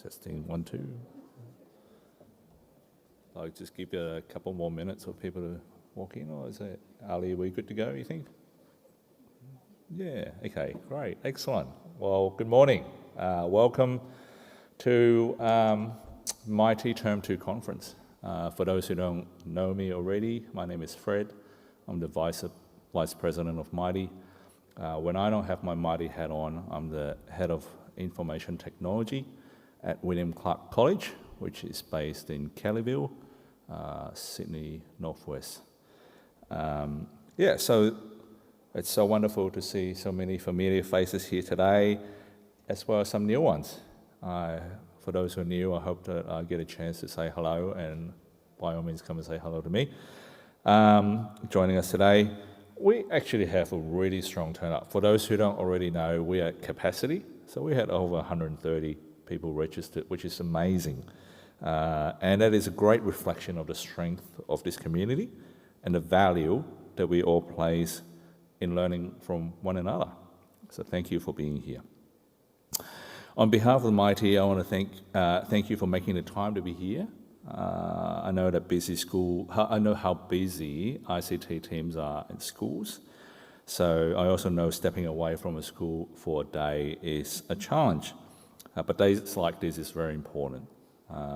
Testing 1, 2. I'll just give you a couple more minutes for people to walk in, or is it, Ali, are we good to go, you think? Yeah, okay, great, excellent. Well, good morning. Welcome to Mitie Term 2 Conference. For those who don't know me already, my name is Fred. I'm the Vice President of Mitie. When I don't have my Mitie hat on, I'm the Head of Information Technology at William Clark College, which is based in Kellyville, Sydney, Northwest. So it's so wonderful to see so many familiar faces here today, as well as some new ones. For those who are new, I hope that I get a chance to say hello, and by all means come and say hello to me. Joining us today, we actually have a really strong turnout. For those who don't already know, we're at capacity, so we had over 130 people registered, which is amazing. And that is a great reflection of the strength of this community and the value that we all place in learning from one another. So thank you for being here. On behalf of Mitie, I want to thank you for making the time to be here. I know how busy ICT teams are in schools. So I also know stepping away from a school for a day is a challenge. But days like this is very important.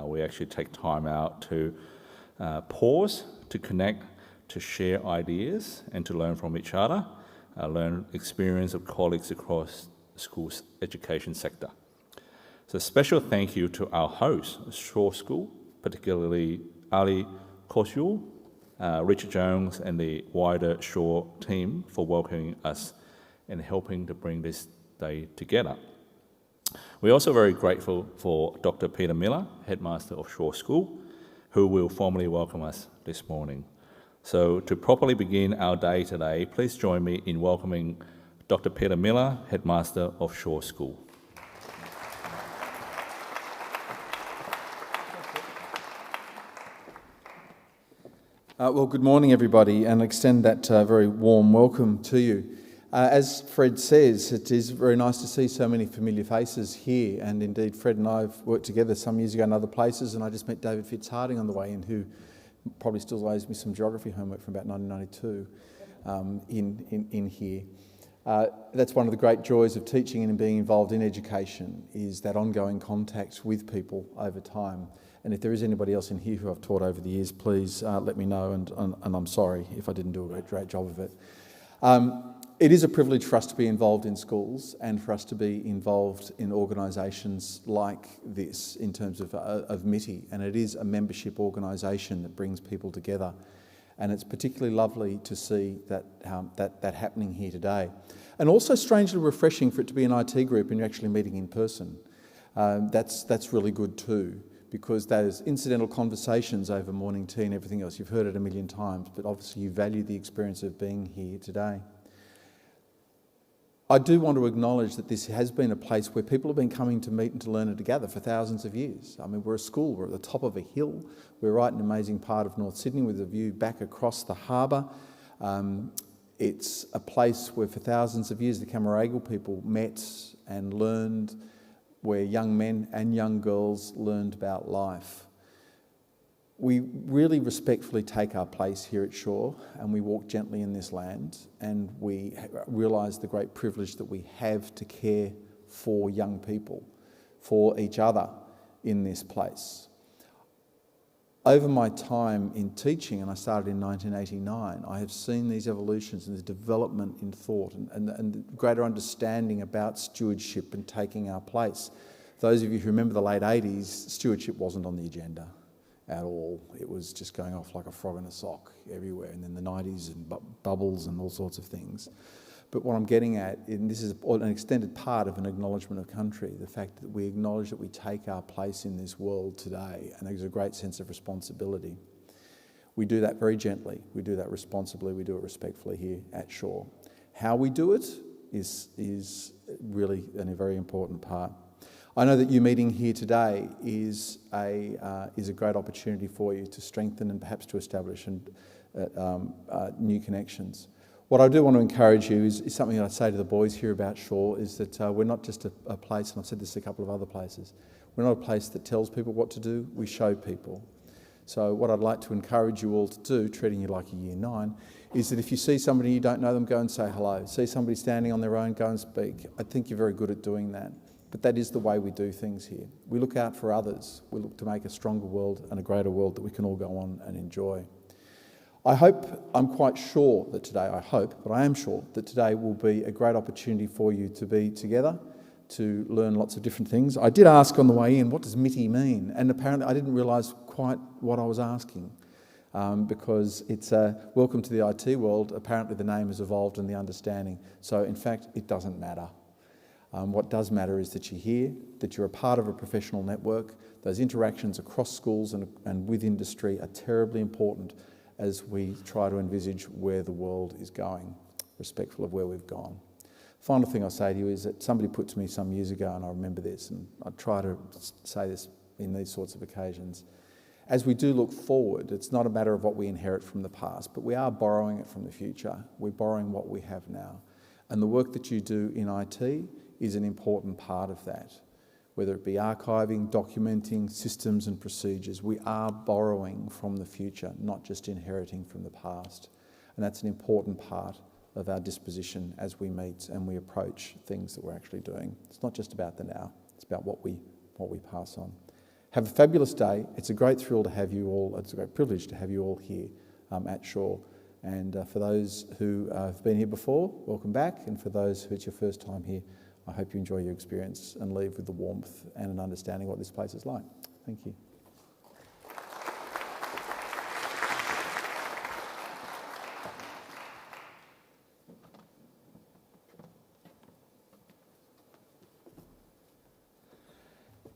We actually take time out to pause, to connect, to share ideas, and to learn from each other, learn experience of colleagues across the school's education sector. So special thank you to our host, Shaw School, particularly Ali Kosyul, Richard Jones, and the wider Shaw team for welcoming us and helping to bring this day together. We're also very grateful for Dr. Peter Miller, Headmaster of Shaw School, who will formally welcome us this morning. So to properly begin our day today, please join me in welcoming Dr. Peter Miller, Headmaster of Shaw School. Well, good morning, everybody, and extend that very warm welcome to you. As Fred says, it is very nice to see so many familiar faces here, and indeed Fred and I have worked together some years ago in other places, and I just met David Fitzharding on the way in, who probably still owes me some geography homework from about 1992 in here. That's one of the great joys of teaching and being involved in education, is that ongoing contact with people over time. And if there is anybody else in here who I've taught over the years, please let me know, and I'm sorry if I didn't do a great job of it. It is a privilege for us to be involved in schools and for us to be involved in organisations like this in terms of Mitie, and it is a membership organisation that brings people together. And it's particularly lovely to see that happening here today. And also strangely refreshing for it to be an IT group and you're actually meeting in person. That's really good too, because those incidental conversations over morning tea and everything else, you've heard it a million times, but obviously you value the experience of being here today. I do want to acknowledge that this has been a place where people have been coming to meet and to learn and to gather for thousands of years. I mean, we're a school, we're at the top of a hill, we're right in an amazing part of North Sydney with a view back across the harbour. It's a place where for thousands of years the Camaragal people met and learned, where young men and young girls learned about life. We really respectfully take our place here at Shaw, and we walk gently in this land, and we realise the great privilege that we have to care for young people, for each other in this place. Over my time in teaching, and I started in 1989, I have seen these evolutions and the development in thought and greater understanding about stewardship and taking our place. Those of you who remember the late 80s, stewardship wasn't on the agenda at all. It was just going off like a frog in a sock everywhere. And then the 90s and bubbles and all sorts of things. But what I'm getting at, and this is an extended part of an acknowledgement of country, the fact that we acknowledge that we take our place in this world today, and there's a great sense of responsibility. We do that very gently, we do that responsibly, we do it respectfully here at Shaw. How we do it is really a very important part. I know that you meeting here today is a great opportunity for you to strengthen and perhaps to establish new connections. What I do want to encourage you is something that I say to the boys here about Shaw, is that we're not just a place, and I've said this a couple of other places, We're not a place that tells people what to do, we show people. So what I'd like to encourage you all to do, treating you like a Year 9, is that if you see somebody you don't know them, go and say hello. See somebody standing on their own, go and speak. I think you're very good at doing that. But that is the way we do things here. We look out for others. We look to make a stronger world and a greater world that we can all go on and enjoy. I'm quite sure that today, but I am sure that today will be a great opportunity for you to be together, to learn lots of different things. I did ask on the way in, what does Mitie mean? And apparently I didn't realise quite what I was asking, because it's welcome to the IT world. Apparently the name has evolved and the understanding. So in fact, it doesn't matter. What does matter is that you're here, that you're a part of a professional network. Those interactions across schools and with industry are terribly important as we try to envisage where the world is going, respectful of where we've gone. Final thing I'll say to you is that somebody put to me some years ago, and I remember this, and I try to say this in these sorts of occasions. As we do look forward, it's not a matter of what we inherit from the past, but we are borrowing it from the future. We're borrowing what we have now. And the work that you do in IT is an important part of that. Whether it be archiving, documenting, systems and procedures, we are borrowing from the future, not just inheriting from the past. And that's an important part of our disposition as we meet and we approach things that we're actually doing. It's not just about the now, it's about what we pass on. Have a fabulous day. It's a great thrill to have you all, it's a great privilege to have you all here at Shaw. And for those who have been here before, welcome back. And for those who it's your first time here, I hope you enjoy your experience and leave with the warmth and an understanding of what this place is like. Thank you.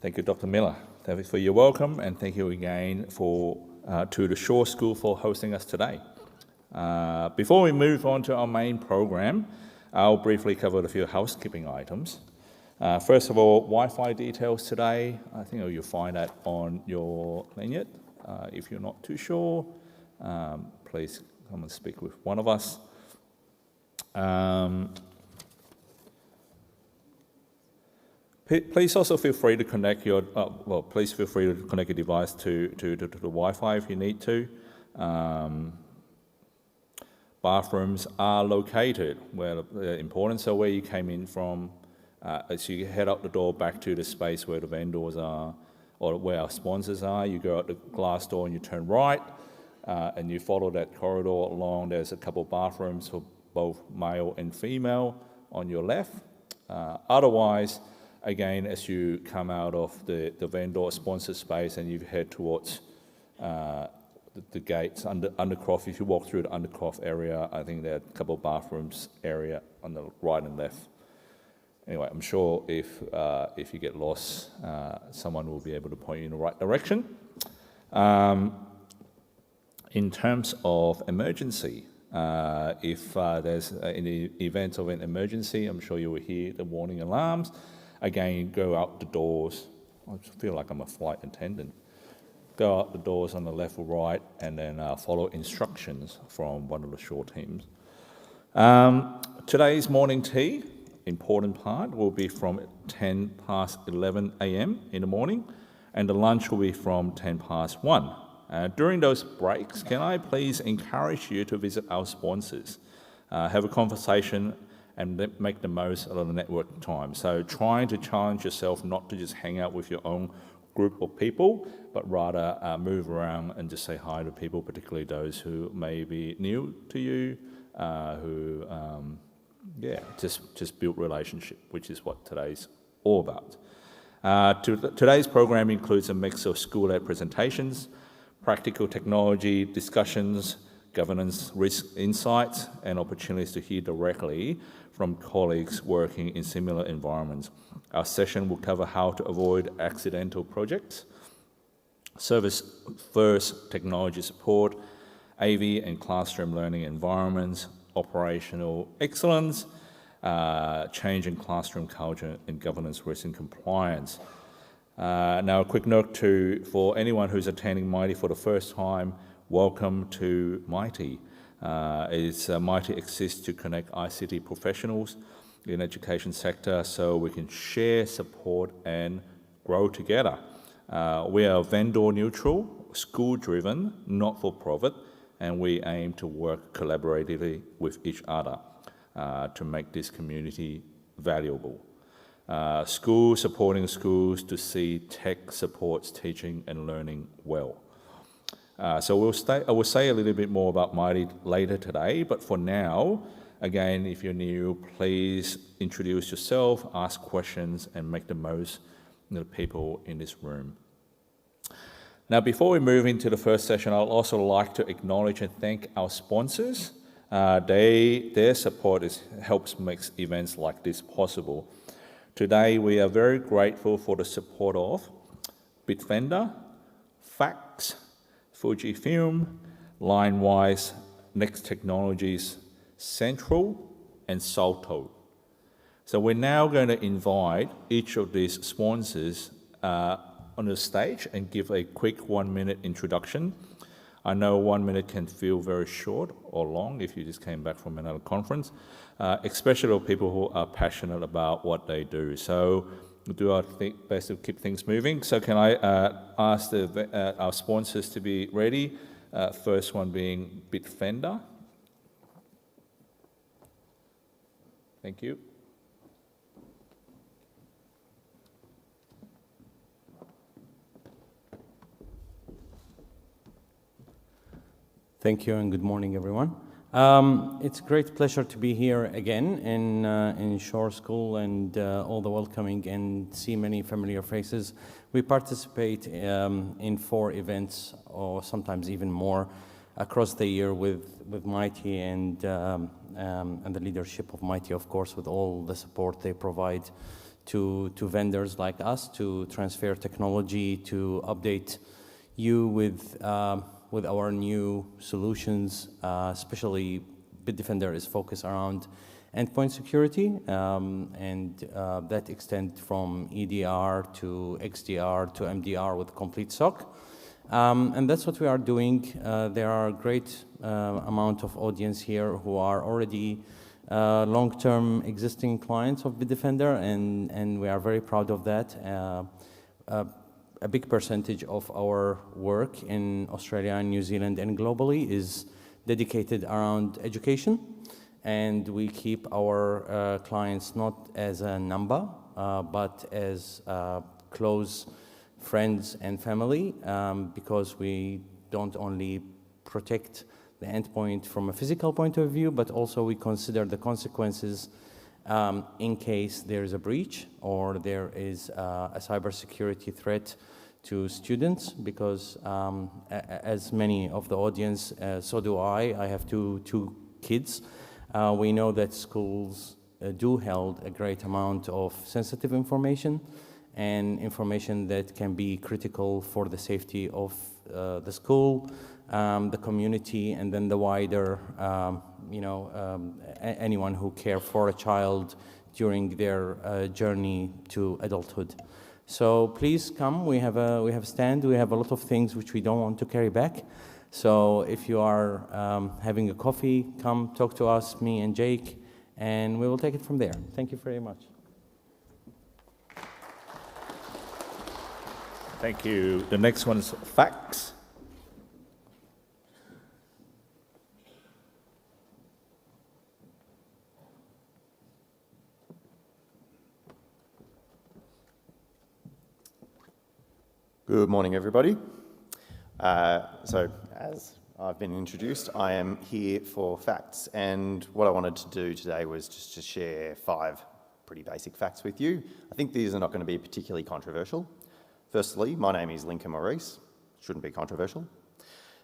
Thank you, Dr. Miller. Thank you for your welcome, and thank you again to the Shaw School for hosting us today. Before we move on to our main program, I'll briefly cover a few housekeeping items. First of all, Wi-Fi details today. I think you'll find that on your lanyard. If you're not too sure, please come and speak with one of us. Please also feel free to connect your please feel free to connect your device to the Wi-Fi if you need to. Bathrooms are located where they're important, so where you came in from, as you head out the door back to the space where the vendors are or where our sponsors are, you go out the glass door and you turn right, and you follow that corridor along. There's a couple of bathrooms for both male and female on your left. Otherwise, again, as you come out of the vendor sponsor space and you head towards the gates, Undercroft, if you walk through the Undercroft area, I think there are a couple of bathrooms area on the right and left. Anyway, I'm sure if you get lost, someone will be able to point you in the right direction. In terms of emergency, if there's any event of an emergency, I'm sure you will hear the warning alarms. Again, go out the doors. I feel like I'm a flight attendant. Go out the doors on the left or right, and then follow instructions from one of the Shaw teams. Today's morning tea, important part, will be from 10 past 11 a.m. in the morning, and the lunch will be from 10 past 1. During those breaks, can I please encourage you to visit our sponsors, have a conversation, and make the most of the network time. So trying to challenge yourself not to just hang out with your own group of people, but rather move around and just say hi to people, particularly those who may be new to you, who just build relationship, which is what today's all about. Today's program includes a mix of school-led presentations, practical technology discussions, governance risk insights, and opportunities to hear directly from colleagues working in similar environments. Our session will cover how to avoid accidental projects, service-first technology support, AV and classroom learning environments, operational excellence, change in classroom culture, and governance risk and compliance. Now, a quick note for anyone who's attending Mitie for the first time, welcome to Mitie. Mitie exists to connect ICT professionals in the education sector so we can share, support, and grow together. We are vendor neutral, school driven, not for profit, and we aim to work collaboratively with each other to make this community valuable. Schools supporting schools to see tech supports teaching and learning well. So I will say a little bit more about Mitie later today, but for now, again, if you're new, please introduce yourself, ask questions, and make the most of the people in this room. Now, before we move into the first session, I'd also like to acknowledge and thank our sponsors. Their support helps make events like this possible. Today, we are very grateful for the support of Bitfender, Fax, Fujifilm, Linewise, Next Technologies, Central, and Salto. So we're now going to invite each of these sponsors on the stage and give a quick 1-minute introduction. I know 1 minute can feel very short or long if you just came back from another conference, especially people who are passionate about what they do. So we do our best to keep things moving. So can I ask our sponsors to be ready? First one being Bitfender. Thank you. Thank you and good morning, everyone. It's a great pleasure to be here again in Shore School and all the welcoming and see many familiar faces. We participate in 4 events or sometimes even more across the year with Mitie and the leadership of Mitie, of course, with all the support they provide to vendors like us to transfer technology, to update you with our new solutions, especially Bitdefender is focused around endpoint security, and that extends from EDR to XDR to MDR with complete SOC. And that's what we are doing. There are a great amount of audience here who are already long-term existing clients of Bitdefender, and we are very proud of that. A big percentage of our work in Australia and New Zealand and globally is dedicated around education, and we keep our clients not as a number, but as close friends and family, because we don't only protect the endpoint from a physical point of view, but also we consider the consequences in case there is a breach or there is a cybersecurity threat to students, because as many of the audience, so do I have two kids. We know that schools do hold a great amount of sensitive information and information that can be critical for the safety of the school, the community, and then the wider, anyone who care for a child during their journey to adulthood. So please come. We have a stand. We have a lot of things which we don't want to carry back. So if you are having a coffee, come talk to us, me and Jake, and we will take it from there. Thank you very much. Thank you. The next one is Fax. Good morning, everybody. So, as I've been introduced, I am here for facts, and what I wanted to do today was just to share 5 pretty basic facts with you. I think these are not going to be particularly controversial. Firstly, my name is Lincoln Maurice. Shouldn't be controversial.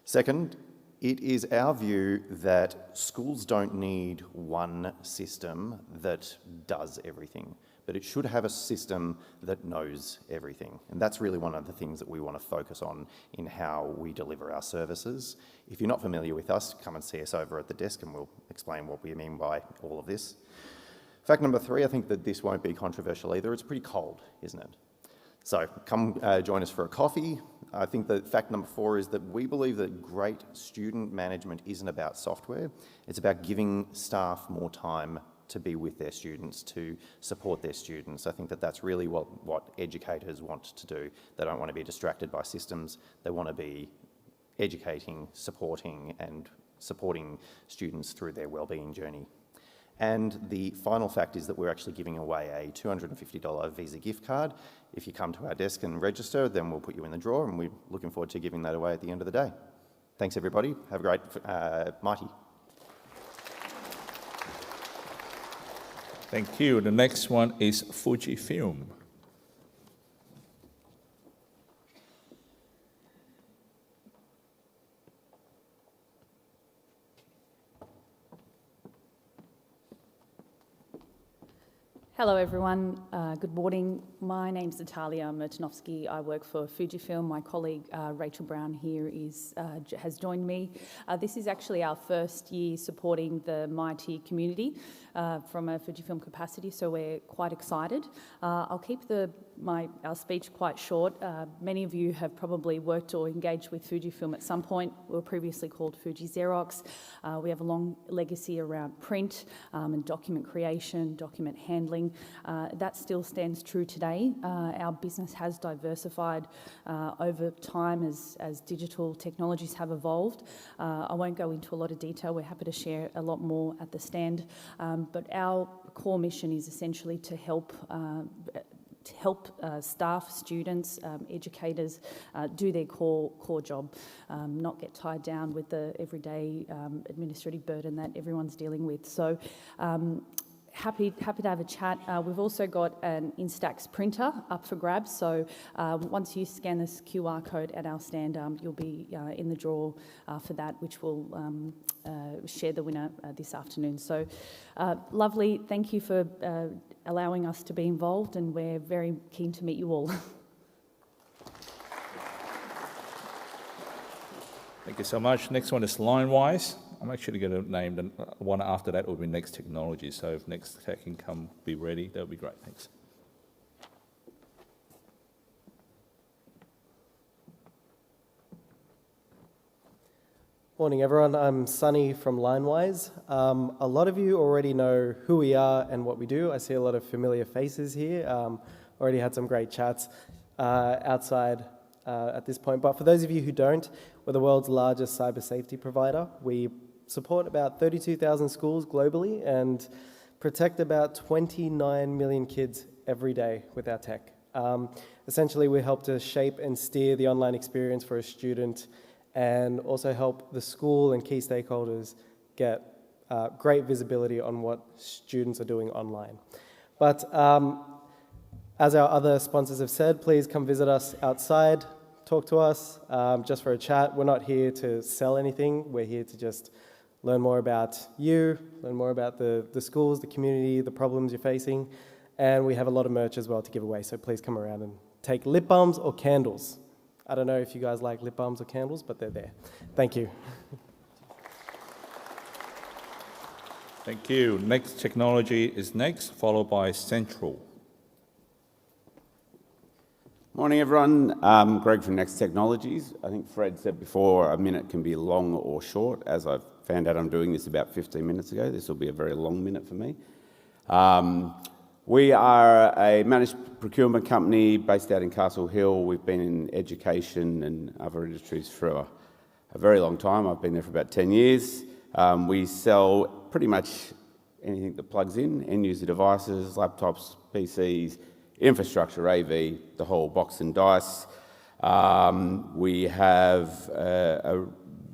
Second, it is our view that schools don't need one system that does everything, but it should have a system that knows everything. And that's really one of the things that we want to focus on in how we deliver our services. If you're not familiar with us, come and see us over at the desk and we'll explain what we mean by all of this. Fact number 3, I think that this won't be controversial either. It's pretty cold, isn't it? So come join us for a coffee. I think that fact number 4 is that we believe that great student management isn't about software. It's about giving staff more time to be with their students, to support their students. I think that that's really what educators want to do. They don't want to be distracted by systems. They want to be educating, supporting students through their wellbeing journey. And the final fact is that we're actually giving away a $250 Visa gift card. If you come to our desk and register, then we'll put you in the draw, and we're looking forward to giving that away at the end of the day. Thanks, everybody. Have a great Mitie. Thank you. The next one is Fujifilm. Hello everyone, good morning. My name's Natalia Mertinovsky. I work for Fujifilm. My colleague Rachel Brown here has joined me. This is actually our first year supporting the Mitie community from a Fujifilm capacity, so we're quite excited. I'll keep our speech quite short. Many of you have probably worked or engaged with Fujifilm at some point. We were previously called Fuji Xerox. We have a long legacy around print and document creation, document handling. That still stands true today. Our business has diversified over time as digital technologies have evolved. I won't go into a lot of detail. We're happy to share a lot more at the stand. But our core mission is essentially to help staff, students, educators do their core job, not get tied down with the everyday administrative burden that everyone's dealing with. So happy to have a chat. We've also got an Instax printer up for grabs, so once you scan this QR code at our stand, you'll be in the draw for that, which will share the winner this afternoon. So lovely, thank you for allowing us to be involved, and we're very keen to meet you all. Thank you so much. Next one is Linewise. I'm actually going to name the one after that will be Next Technology. So if Next Tech can come be ready, that would be great. Thanks. Morning, everyone. I'm Sunny from Linewise. A lot of you already know who we are and what we do. I see a lot of familiar faces here. Already had some great chats outside at this point. But for those of you who don't, we're the world's largest cyber safety provider. We support about 32,000 schools globally and protect about 29 million kids every day with our tech. Essentially, we help to shape and steer the online experience for a student, and also help the school and key stakeholders get great visibility on what students are doing online. But as our other sponsors have said, please come visit us outside, talk to us just for a chat. We're not here to sell anything. We're here to just learn more about you, learn more about the schools, the community, the problems you're facing. And we have a lot of merch as well to give away, so please come around and take lip balms or candles. I don't know if you guys like lip balms or candles, but they're there. Thank you. Thank you. Next Technology is next, followed by Central. Morning, everyone. Greg from Next Technologies. I think Fred said before a minute can be long or short. As I've found out, I'm doing this about 15 minutes ago. This will be a very long minute for me. We are a managed procurement company based out in Castle Hill. We've been in education and other industries for a very long time. I've been there for about 10 years. We sell pretty much anything that plugs in, end-user devices, laptops, PCs, infrastructure, AV, the whole box and dice. We have a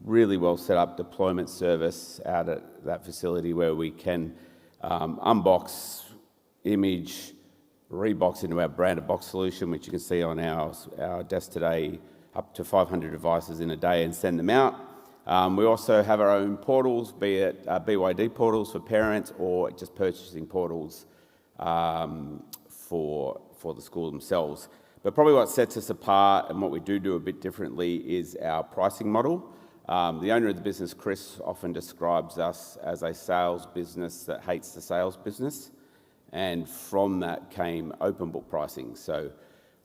really well set up deployment service out at that facility where we can unbox, image, rebox into our branded box solution, which you can see on our desk today, up to 500 devices in a day, and send them out. We also have our own portals, be it BYD portals for parents or just purchasing portals for the school themselves. But probably what sets us apart and what we do a bit differently is our pricing model. The owner of the business, Chris, often describes us as a sales business that hates the sales business. And from that came open book pricing. So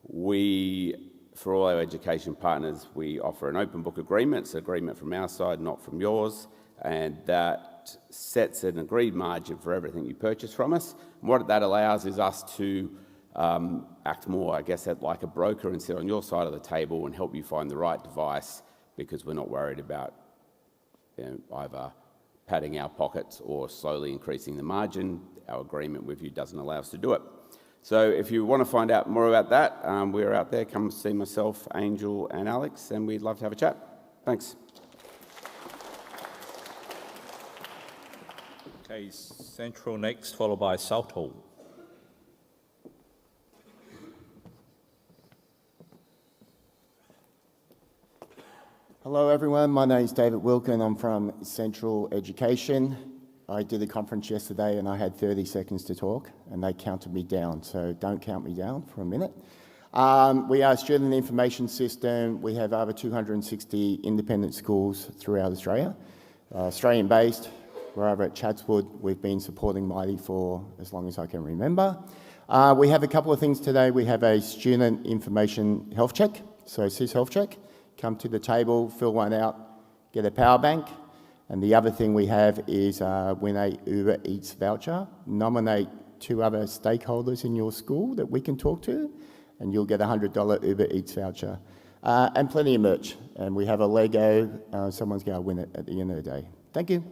we for all our education partners, we offer an open book agreement. It's an agreement from our side, not from yours, and that sets an agreed margin for everything you purchase from us. And what that allows is us to act more, I guess, like a broker and sit on your side of the table and help you find the right device, because we're not worried about either padding our pockets or slowly increasing the margin. Our agreement with you doesn't allow us to do it. So if you want to find out more about that, we're out there. Come see myself, Angel and Alex, and we'd love to have a chat. Thanks. Okay, Central next, followed by South Hall. Hello everyone, my name is David Wilkin. I'm from Central Education. I did the conference yesterday and I had 30 seconds to talk and they counted me down, so don't count me down for a minute. We are a student information system. We have over 260 independent schools throughout Australia. Australian based, we're over at Chatswood. We've been supporting Mitie for as long as I can remember. We have a couple of things today. We have a student information health check, so SIS health check. Come to the table, fill one out, get a power bank. And the other thing we have is win a Uber Eats voucher. Nominate 2 other stakeholders in your school that we can talk to, and you'll get a $100 Uber Eats voucher. And plenty of merch. And we have a Lego. Someone's going to win it at the end of the day. Thank you.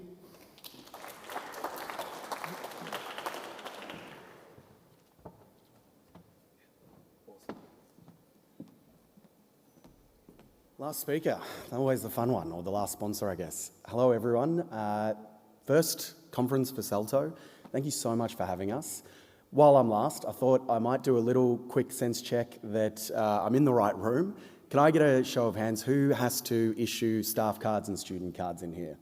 Last speaker, always the fun one, or the last sponsor, I guess. Hello, everyone. First conference for Celto. Thank you so much for having us. While I'm last, I thought I might do a little quick sense check that I'm in the right room. Can I get a show of hands? Who has to issue staff cards and student cards in here?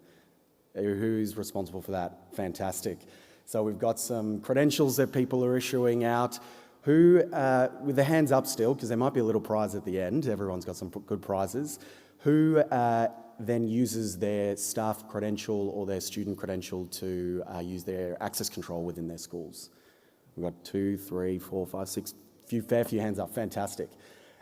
Who's responsible for that? Fantastic. So we've got some credentials that people are issuing out. Who, with their hands up still, because there might be a little prize at the end, everyone's got some good prizes, who then uses their staff credential or their student credential to use their access control within their schools? We've got 2, 3, 4, 5, 6, fair few hands up, fantastic.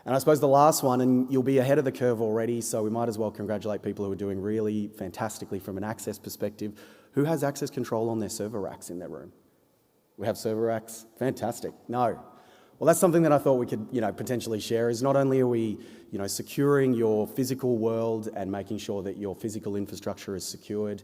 And I suppose the last one, and you'll be ahead of the curve already, so we might as well congratulate people who are doing really fantastically from an access perspective. Who has access control on their server racks in their room? We have server racks? Fantastic. No. Well, that's something that I thought we could, potentially share, is not only are we, securing your physical world and making sure that your physical infrastructure is secured,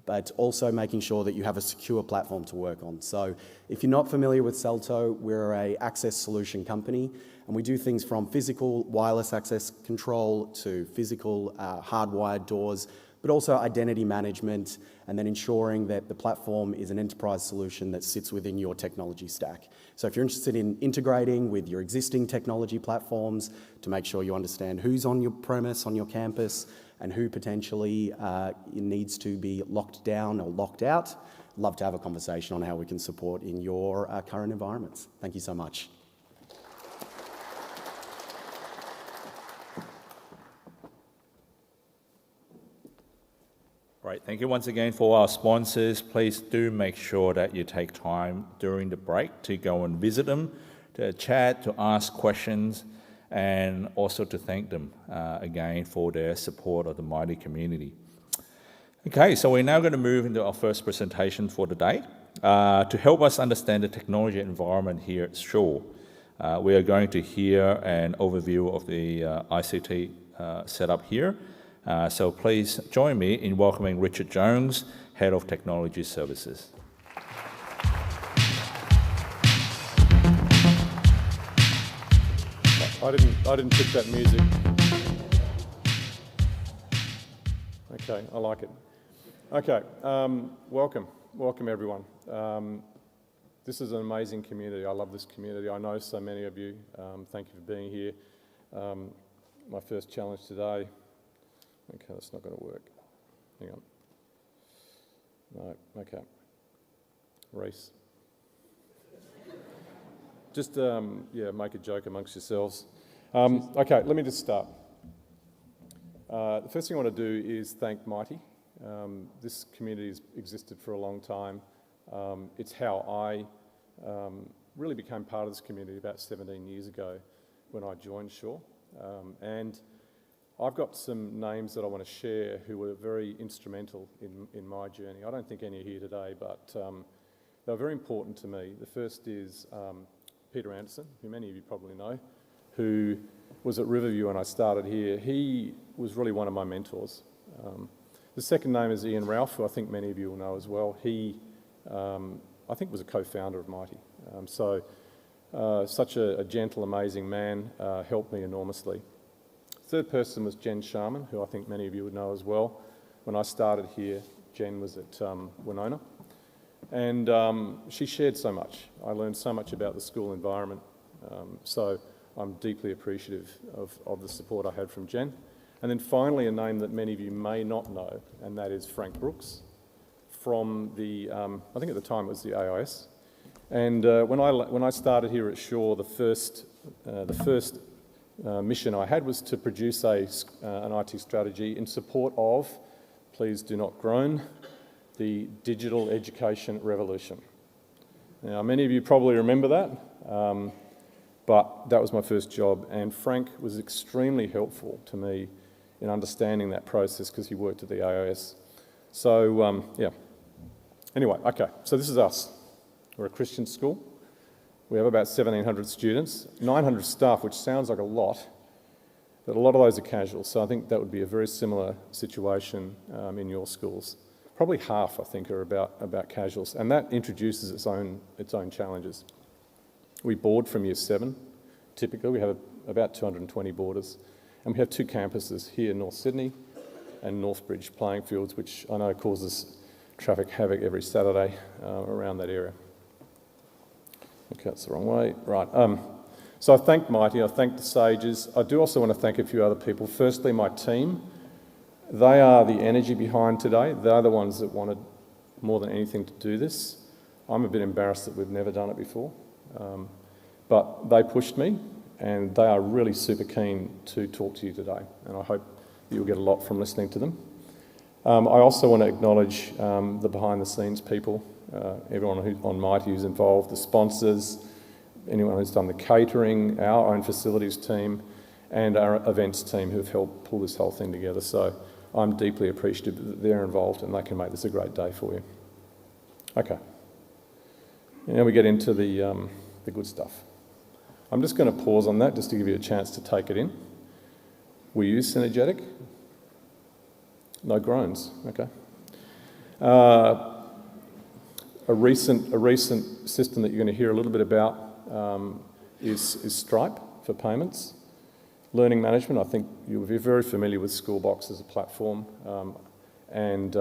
but also making sure that you have a secure platform to work on. So if you're not familiar with Celto, we're an access solution company, and we do things from physical wireless access control to physical hardwired doors, but also identity management, and then ensuring that the platform is an enterprise solution that sits within your technology stack. So if you're interested in integrating with your existing technology platforms to make sure you understand who's on your premise, on your campus, and who potentially needs to be locked down or locked out, love to have a conversation on how we can support in your current environments. Thank you so much. Right, thank you once again for our sponsors. Please do make sure that you take time during the break to go and visit them, to chat, to ask questions, and also to thank them again for their support of the Mitie community. Okay, so we're now going to move into our first presentation for the day. To help us understand the technology environment here at Shaw, we are going to hear an overview of the ICT setup here. So please join me in welcoming Richard Jones, Head of Technology Services. I didn't pick that music. Okay, I like it. Okay, welcome everyone. This is an amazing community. I love this community. I know so many of you. Thank you for being here. My first challenge today. Okay, that's not going to work. Hang on. No, okay. Reese. Just, make a joke amongst yourselves. Okay, let me just start. The first thing I want to do is thank Mitie. This community has existed for a long time. It's how I really became part of this community about 17 years ago when I joined Shaw. And I've got some names that I want to share who were very instrumental in my journey. I don't think any are here today, but they were very important to me. The first is Peter Anderson, who many of you probably know, who was at Riverview when I started here. He was really one of my mentors. The second name is Ian Ralph, who I think many of you will know as well. He, I think, was a co-founder of Mitie. Such a gentle, amazing man, helped me enormously. Third person was Jen Sharman, who I think many of you would know as well. When I started here, Jen was at Winona, and she shared so much. I learned so much about the school environment, so I'm deeply appreciative of the support I had from Jen. And then finally, a name that many of you may not know, and that is Frank Brooks from the, I think at the time it was the AIS. And when I started here at Shaw, the first mission I had was to produce an IT strategy in support of, please do not groan, the digital education revolution. Now, many of you probably remember that, but that was my first job, and Frank was extremely helpful to me in understanding that process because he worked at the AIS. So, yeah. Anyway, okay, so this is us. We're a Christian school. We have about 1,700 students, 900 staff, which sounds like a lot, but a lot of those are casual. So I think that would be a very similar situation in your schools. Probably half, I think, are about casuals, and that introduces its own challenges. We board from year 7. Typically, we have about 220 boarders, and we have 2 campuses here in North Sydney and Northbridge playing fields, which I know causes traffic havoc every Saturday around that area. Okay, that's the wrong way. Right. So I thank Mitie, I thank the Sages. I do also want to thank a few other people. Firstly, my team. They are the energy behind today. They're the ones that wanted more than anything to do this. I'm a bit embarrassed that we've never done it before. But they pushed me, and they are really super keen to talk to you today, and I hope you'll get a lot from listening to them. I also want to acknowledge the behind-the-scenes people, everyone on Mitie who's involved, the sponsors, anyone who's done the catering, our own facilities team, and our events team who've helped pull this whole thing together. So I'm deeply appreciative that they're involved and they can make this a great day for you. Okay. Now we get into the good stuff. I'm just going to pause on that just to give you a chance to take it in. Were you synergetic? No groans, okay. A recent system that you're going to hear a little bit about is Stripe for payments. Learning management, I think you'll be very familiar with Schoolbox as a platform, and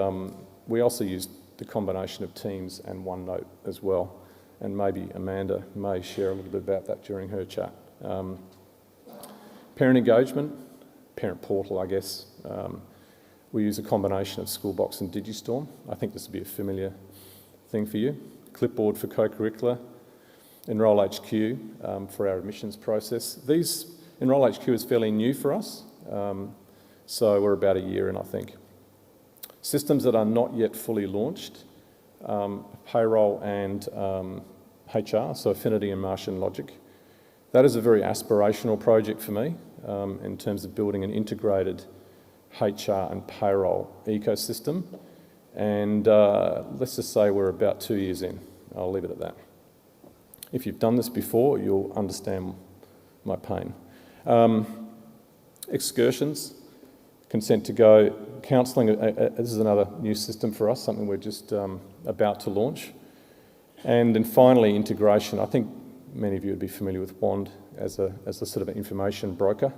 we also use the combination of Teams and OneNote as well, and maybe Amanda may share a little bit about that during her chat. Parent engagement, parent portal, I guess. We use a combination of Schoolbox and Digistorm. I think this will be a familiar thing for you. Clipboard for co-curricular. Enroll HQ for our admissions process. Enroll HQ is fairly new for us, so we're about a year in, I think. Systems that are not yet fully launched, payroll and HR, so Affinity and Martian Logic. That is a very aspirational project for me in terms of building an integrated HR and payroll ecosystem, and let's just say we're about 2 years in. I'll leave it at that. If you've done this before, you'll understand my pain. Excursions, consent to go, counselling, this is another new system for us, something we're just about to launch. And then finally, integration. I think many of you would be familiar with Wand as a sort of an information broker.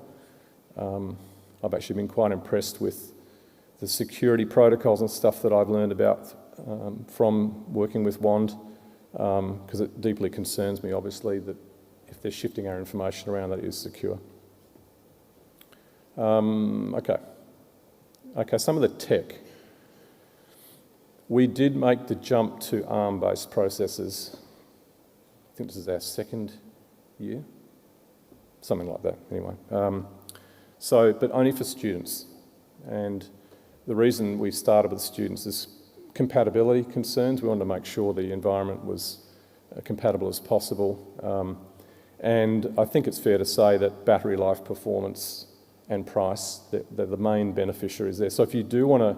I've actually been quite impressed with the security protocols and stuff that I've learned about from working with Wand, because it deeply concerns me, obviously, that if they're shifting our information around, that it is secure. Okay, some of the tech. We did make the jump to ARM-based processors. I think this is our 2nd year, something like that, anyway. But only for students. And the reason we started with students is compatibility concerns. We wanted to make sure the environment was compatible as possible. And I think it's fair to say that battery life, performance and price, they're the main beneficiaries there. So if you do want to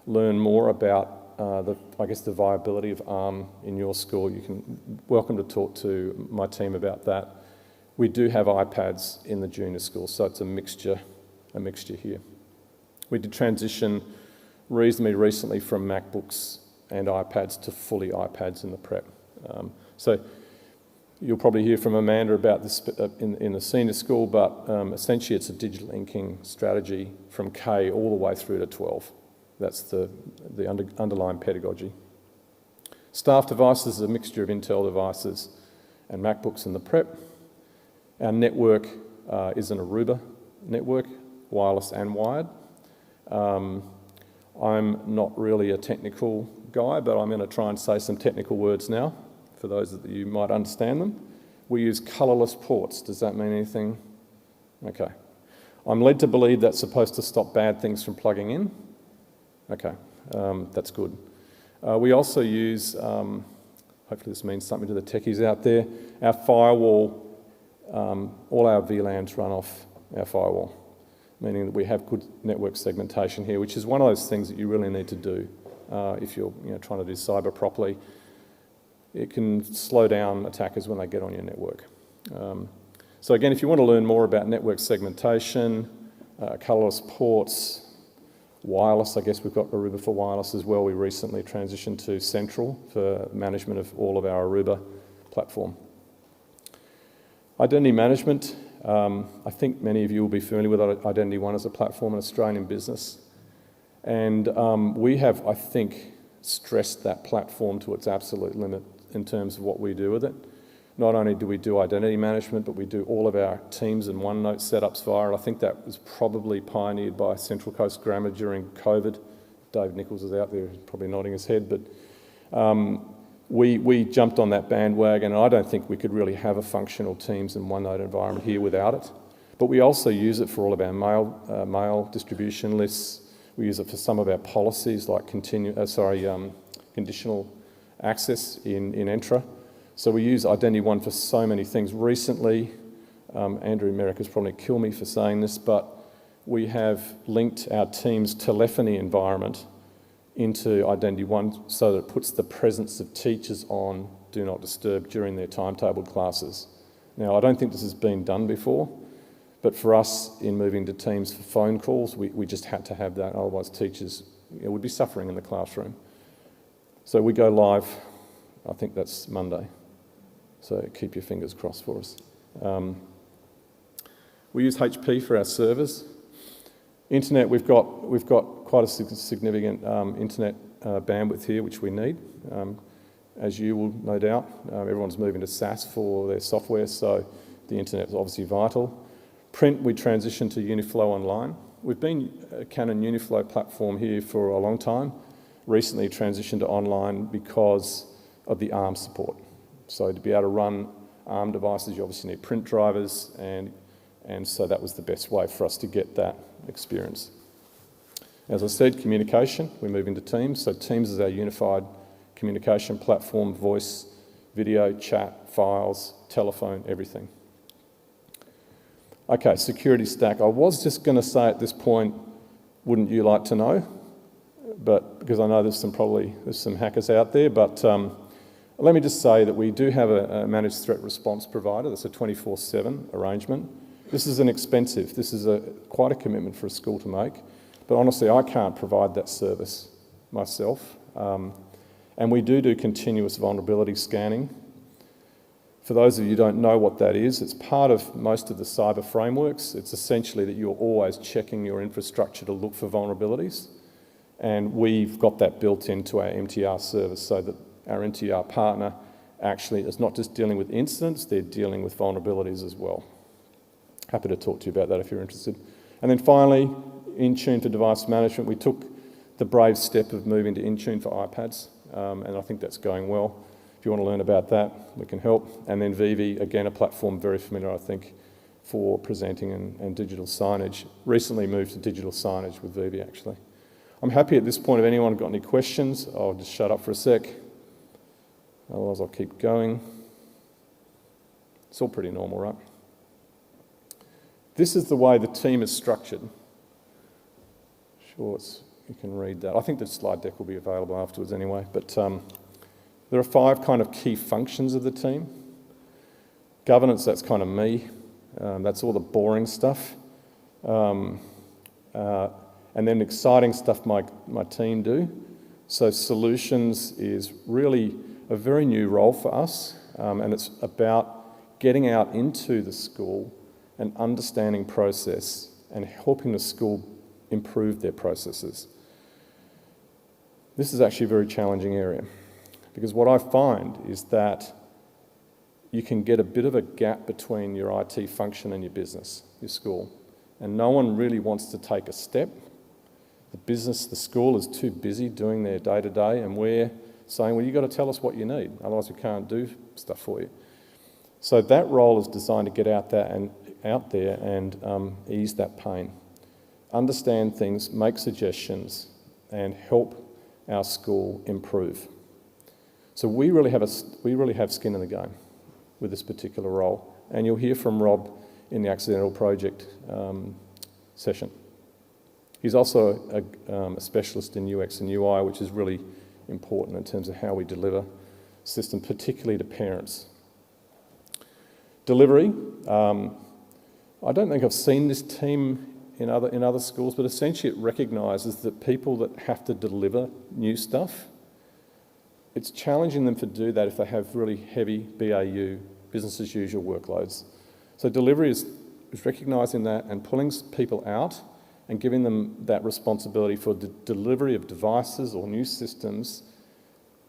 learn more about the viability of ARM in your school, you can welcome to talk to my team about that. We do have iPads in the junior school, so it's a mixture here. We did transition reasonably recently from MacBooks and iPads to fully iPads in the prep. So you'll probably hear from Amanda about this in the senior school, but essentially it's a digital inking strategy from K all the way through to 12. That's the underlying pedagogy. Staff devices is a mixture of Intel devices and MacBooks in the prep. Our network is an Aruba network, wireless and wired. I'm not really a technical guy, but I'm going to try and say some technical words now for those that you might understand them. We use colourless ports. Does that mean anything? Okay. I'm led to believe that's supposed to stop bad things from plugging in. Okay, that's good. We also use, hopefully this means something to the techies out there, our firewall, all our VLANs run off our firewall, meaning that we have good network segmentation here, which is one of those things that you really need to do if you're trying to do cyber properly. It can slow down attackers when they get on your network. So again, if you want to learn more about network segmentation, colourless ports, wireless, I guess we've got Aruba for wireless as well. We recently transitioned to Central for management of all of our Aruba platform. Identity management, I think many of you will be familiar with Identity One as a platform, an Australian business. And we have, I think, stressed that platform to its absolute limit in terms of what we do with it. Not only do we do identity management, but we do all of our Teams and OneNote setups via it. I think that was probably pioneered by Central Coast Grammar during COVID. Dave Nichols is out there, probably nodding his head, but we jumped on that bandwagon, and I don't think we could really have a functional Teams and OneNote environment here without it. But we also use it for all of our mail distribution lists. We use it for some of our policies like conditional access in Entra. So we use Identity One for so many things. Recently, Andrew Merrick has probably killed me for saying this, but we have linked our team's telephony environment into Identity One so that it puts the presence of teachers on Do Not Disturb during their timetabled classes. Now, I don't think this has been done before, but for us in moving to Teams for phone calls, we just had to have that, otherwise teachers would be suffering in the classroom. So we go live, I think that's Monday. So keep your fingers crossed for us. We use HP for our servers. Internet, we've got quite a significant internet bandwidth here, which we need. As you will no doubt, everyone's moving to SaaS for their software, so the internet is obviously vital. Print, we transitioned to Uniflow Online. We've been a Canon Uniflow platform here for a long time. Recently transitioned to online because of the ARM support. So to be able to run ARM devices, you obviously need print drivers, and so that was the best way for us to get that experience. As I said, communication, we're moving to Teams. So Teams is our unified communication platform, voice, video, chat, files, telephone, everything. Okay, security stack. I was just going to say at this point, wouldn't you like to know? But because I know there's some hackers out there, but let me just say that we do have a managed threat response provider. That's a 24/7 arrangement. This is inexpensive. This is quite a commitment for a school to make. But honestly, I can't provide that service myself. And we do continuous vulnerability scanning. For those of you who don't know what that is, it's part of most of the cyber frameworks. It's essentially that you're always checking your infrastructure to look for vulnerabilities. And we've got that built into our MTR service so that our MTR partner actually is not just dealing with incidents, they're dealing with vulnerabilities as well. Happy to talk to you about that if you're interested. And then finally, Intune for device management. We took the brave step of moving to Intune for iPads, and I think that's going well. If you want to learn about that, we can help. And then Vivi, again, a platform very familiar, I think, for presenting and digital signage. Recently moved to digital signage with Vivi, actually. I'm happy at this point, if anyone got any questions, I'll just shut up for a sec. Otherwise, I'll keep going. It's all pretty normal, right? This is the way the team is structured. Sure, you can read that. I think the slide deck will be available afterwards anyway, but there are 5 kind of key functions of the team. Governance, that's kind of me. That's all the boring stuff. And then exciting stuff my team do. So solutions is really a very new role for us, and it's about getting out into the school and understanding process and helping the school improve their processes. This is actually a very challenging area, because what I find is that you can get a bit of a gap between your IT function and your business, your school, and no one really wants to take a step. The school is too busy doing their day-to-day, and we're saying, well, you've got to tell us what you need, otherwise we can't do stuff for you. So that role is designed to get out there and ease that pain, understand things, make suggestions, and help our school improve. So we really have skin in the game with this particular role, and you'll hear from Rob in the accidental project session. He's also a specialist in UX and UI, which is really important in terms of how we deliver system, particularly to parents. Delivery. I don't think I've seen this team in other schools, but essentially it recognises that people that have to deliver new stuff, it's challenging them to do that if they have really heavy BAU, business as usual workloads. So delivery is recognising that and pulling people out and giving them that responsibility for the delivery of devices or new systems.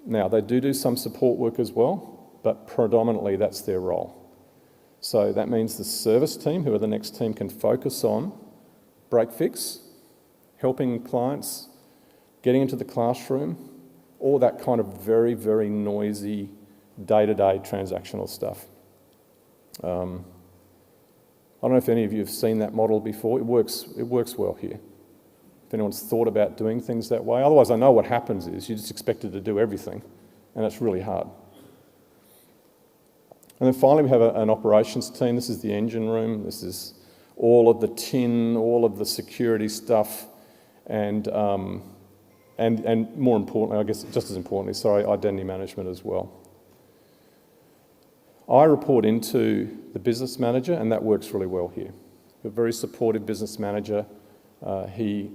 Now, they do some support work as well, but predominantly that's their role. So that means the service team, who are the next team, can focus on break fix, helping clients, getting into the classroom, all that kind of very, very noisy day-to-day transactional stuff. I don't know if any of you have seen that model before. It works well here. If anyone's thought about doing things that way. Otherwise, I know what happens is you're just expected to do everything, and it's really hard. And then finally, we have an operations team. This is the engine room. This is all of the tin, all of the security stuff, and more importantly, I guess just as importantly, identity management as well. I report into the business manager, and that works really well here. A very supportive business manager. He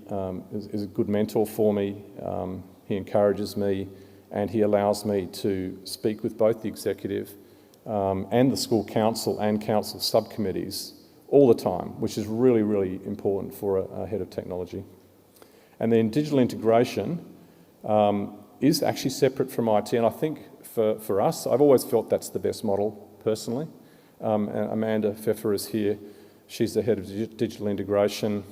is a good mentor for me. He encourages me, and he allows me to speak with both the executive and the school council and council subcommittees all the time, which is really, really important for a head of technology. And then digital integration is actually separate from IT, and I think for us, I've always felt that's the best model, personally. And Amanda Pfeffer is here. She's the head of digital integration.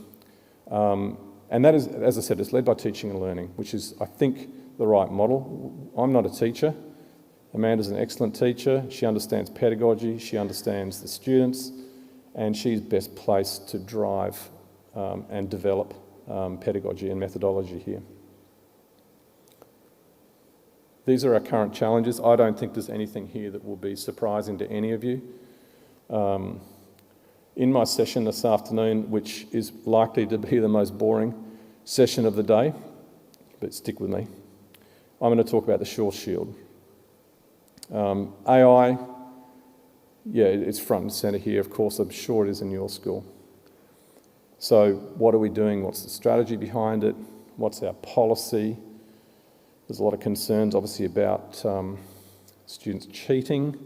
And that is, as I said, it's led by teaching and learning, which is, I think, the right model. I'm not a teacher. Amanda's an excellent teacher. She understands pedagogy. She understands the students. And she's best placed to drive and develop pedagogy and methodology here. These are our current challenges. I don't think there's anything here that will be surprising to any of you. In my session this afternoon, which is likely to be the most boring session of the day, but stick with me, I'm going to talk about the Sure Shield. AI, yeah, it's front and centre here. Of course, I'm sure it is in your school. So what are we doing? What's the strategy behind it? What's our policy? There's a lot of concerns, obviously, about students cheating,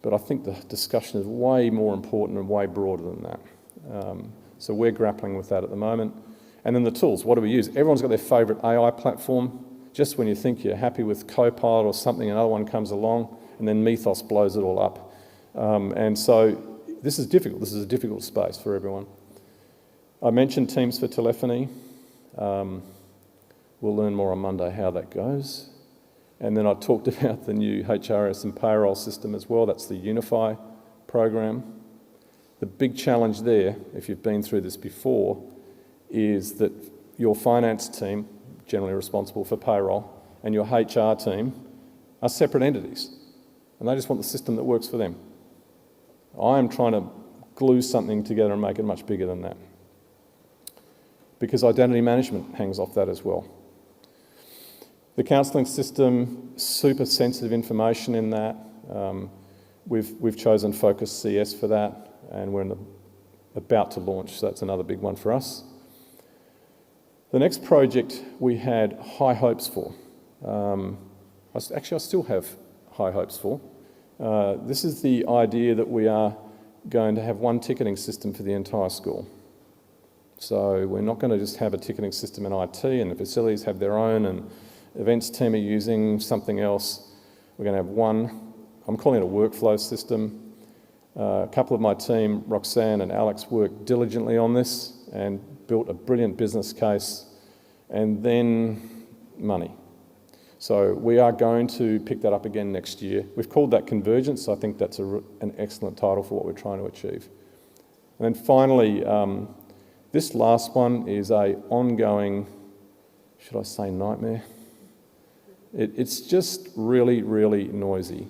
but I think the discussion is way more important and way broader than that. So we're grappling with that at the moment. And then the tools, what do we use? Everyone's got their favourite AI platform. Just when you think you're happy with Copilot or something, another one comes along, and then Mythos blows it all up. And so this is difficult. This is a difficult space for everyone. I mentioned Teams for telephony. We'll learn more on Monday how that goes. And then I talked about the new HRS and payroll system as well. That's the Unify program. The big challenge there, if you've been through this before, is that your finance team, generally responsible for payroll, and your HR team are separate entities. And they just want the system that works for them. I am trying to glue something together and make it much bigger than that. Because identity management hangs off that as well. The counselling system, super sensitive information in that. We've chosen Focus CS for that, and we're about to launch, so that's another big one for us. The next project we had high hopes for. I still have high hopes for. This is the idea that we are going to have one ticketing system for the entire school. So we're not going to just have a ticketing system in IT and the facilities have their own and events team are using something else. We're going to have one, I'm calling it a workflow system. A couple of my team, Roxanne and Alex, worked diligently on this and built a brilliant business case, and then money. So we are going to pick that up again next year. We've called that convergence. I think that's an excellent title for what we're trying to achieve. And then finally, this last one is a ongoing, should I say nightmare? It's just really, really noisy.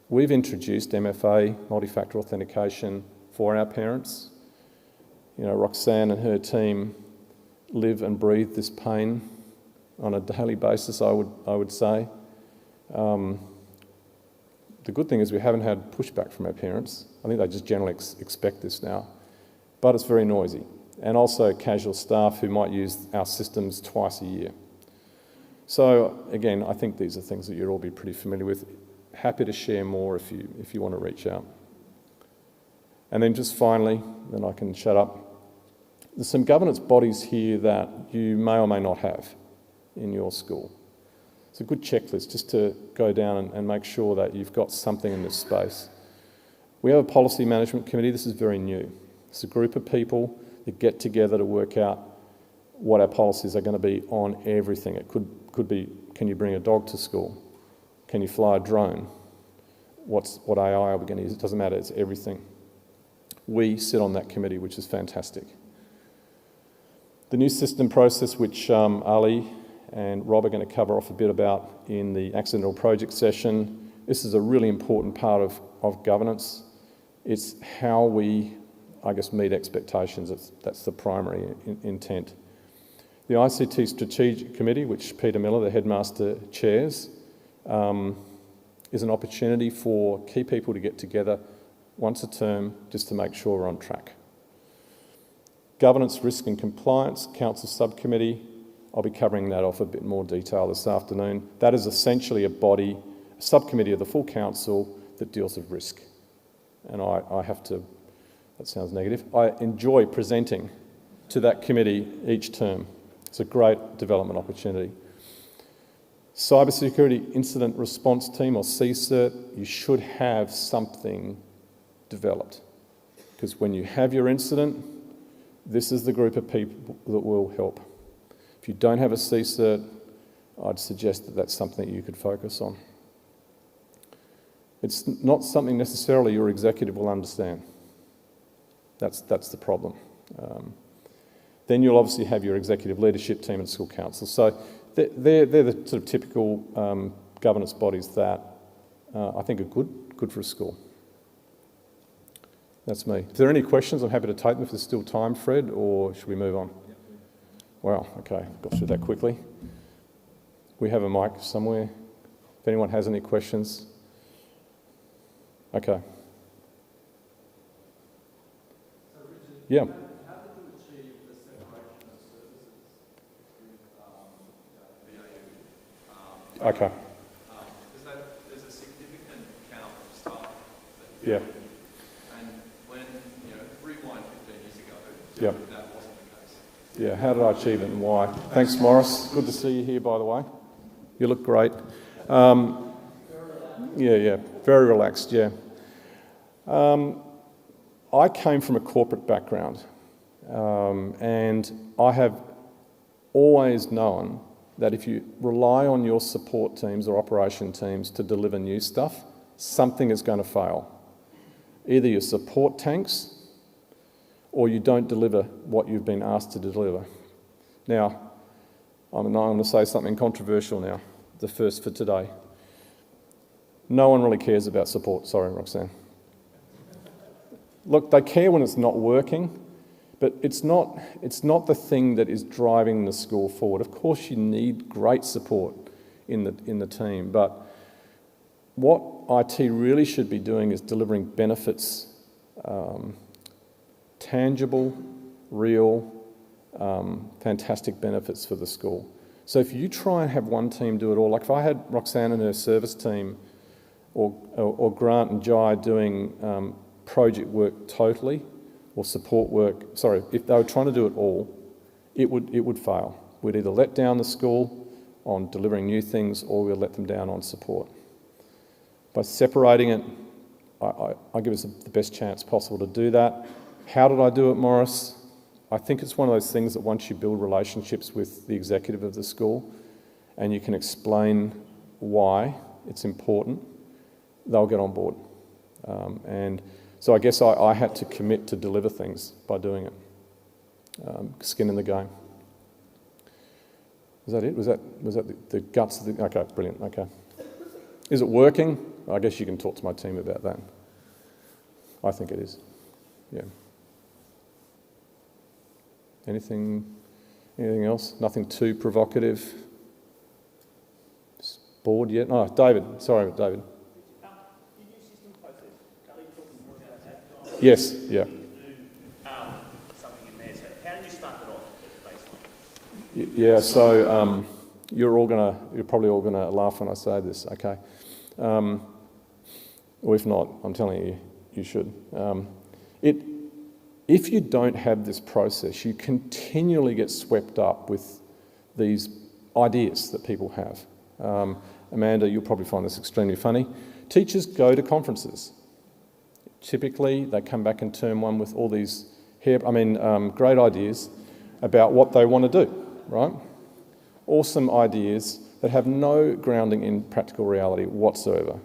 We've introduced MFA, multi-factor authentication, for our parents. You know, Roxanne and her team live and breathe this pain on a daily basis, I would say. The good thing is we haven't had pushback from our parents. I think they just generally expect this now. But it's very noisy. And also casual staff who might use our systems twice a year. So again, I think these are things that you'll all be pretty familiar with. Happy to share more if you want to reach out. And then just finally, then I can shut up. There's some governance bodies here that you may or may not have in your school. It's a good checklist just to go down and make sure that you've got something in this space. We have a policy management committee. This is very new. It's a group of people that get together to work out what our policies are going to be on everything. It could be, can you bring a dog to school? Can you fly a drone? What AI are we going to use? It doesn't matter, it's everything. We sit on that committee, which is fantastic. The new system process, which Ali and Rob are going to cover off a bit about in the accidental project session, this is a really important part of governance. It's how we, I guess, meet expectations. That's the primary intent. The ICT Strategic Committee, which Peter Miller, the headmaster, chairs, is an opportunity for key people to get together once a term just to make sure we're on track. Governance, Risk and Compliance Council Subcommittee, I'll be covering that off a bit more detail this afternoon. That is essentially a body, a subcommittee of the full council that deals with risk. And I have to, that sounds negative, I enjoy presenting to that committee each term. It's a great development opportunity. Cybersecurity Incident Response Team, or CSIRT, you should have something developed. Because when you have your incident, this is the group of people that will help. If you don't have a CSIRT, I'd suggest that that's something that you could focus on. It's not something necessarily your executive will understand. That's the problem. Then you'll obviously have your executive leadership team and school council. So they're the sort of typical governance bodies that I think are good for a school. That's me. If there are any questions, I'm happy to take them if there's still time, Fred, or should we move on? Wow, okay, got through that quickly. We have a mic somewhere. If anyone has any questions. Okay. Yeah. How did you achieve the separation of services with BAU? Okay. Because there's a significant count of staff. Yeah. And when, rewind 15 years ago, Yeah. that wasn't the case. Yeah, how did I achieve it and why? Thanks, Morris. Good to see you here, by the way. You look great. Yeah, very relaxed, yeah. I came from a corporate background, and I have always known that if you rely on your support teams or operation teams to deliver new stuff, something is going to fail. Either your support tanks or you don't deliver what you've been asked to deliver. Now, I'm going to say something controversial now, the first for today. No one really cares about support. Sorry, Roxanne. look, they care when it's not working, but it's not the thing that is driving the school forward. Of course, you need great support in the team, but what IT really should be doing is delivering benefits, tangible, real, fantastic benefits for the school. So if you try and have one team do it all, like if I had Roxanne and her service team, or Grant and Jai doing project work totally, or support work, sorry, if they were trying to do it all, it would fail. We'd either let down the school on delivering new things, or we'd let them down on support. By separating it, I give us the best chance possible to do that. How did I do it, Morris? I think it's one of those things that once you build relationships with the executive of the school and you can explain why it's important, they'll get on board. And so I guess I had to commit to deliver things by doing it. Skin in the game. Was that it? Was that the guts of the... Okay, brilliant, okay. Is it working? I guess you can talk to my team about that. I think it is, yeah. Anything else? Nothing too provocative? Bored yet? Oh, David. Sorry, David. Yes, yeah. Something in there. So how did you start it off? Yeah, so you're probably all gonna laugh when I say this, okay? Or if not, I'm telling you, you should. If you don't have this process, you continually get swept up with these ideas that people have. Amanda, you'll probably find this extremely funny. Teachers go to conferences. Typically, they come back in term one with all these great ideas about what they want to do, right? Awesome ideas that have no grounding in practical reality whatsoever.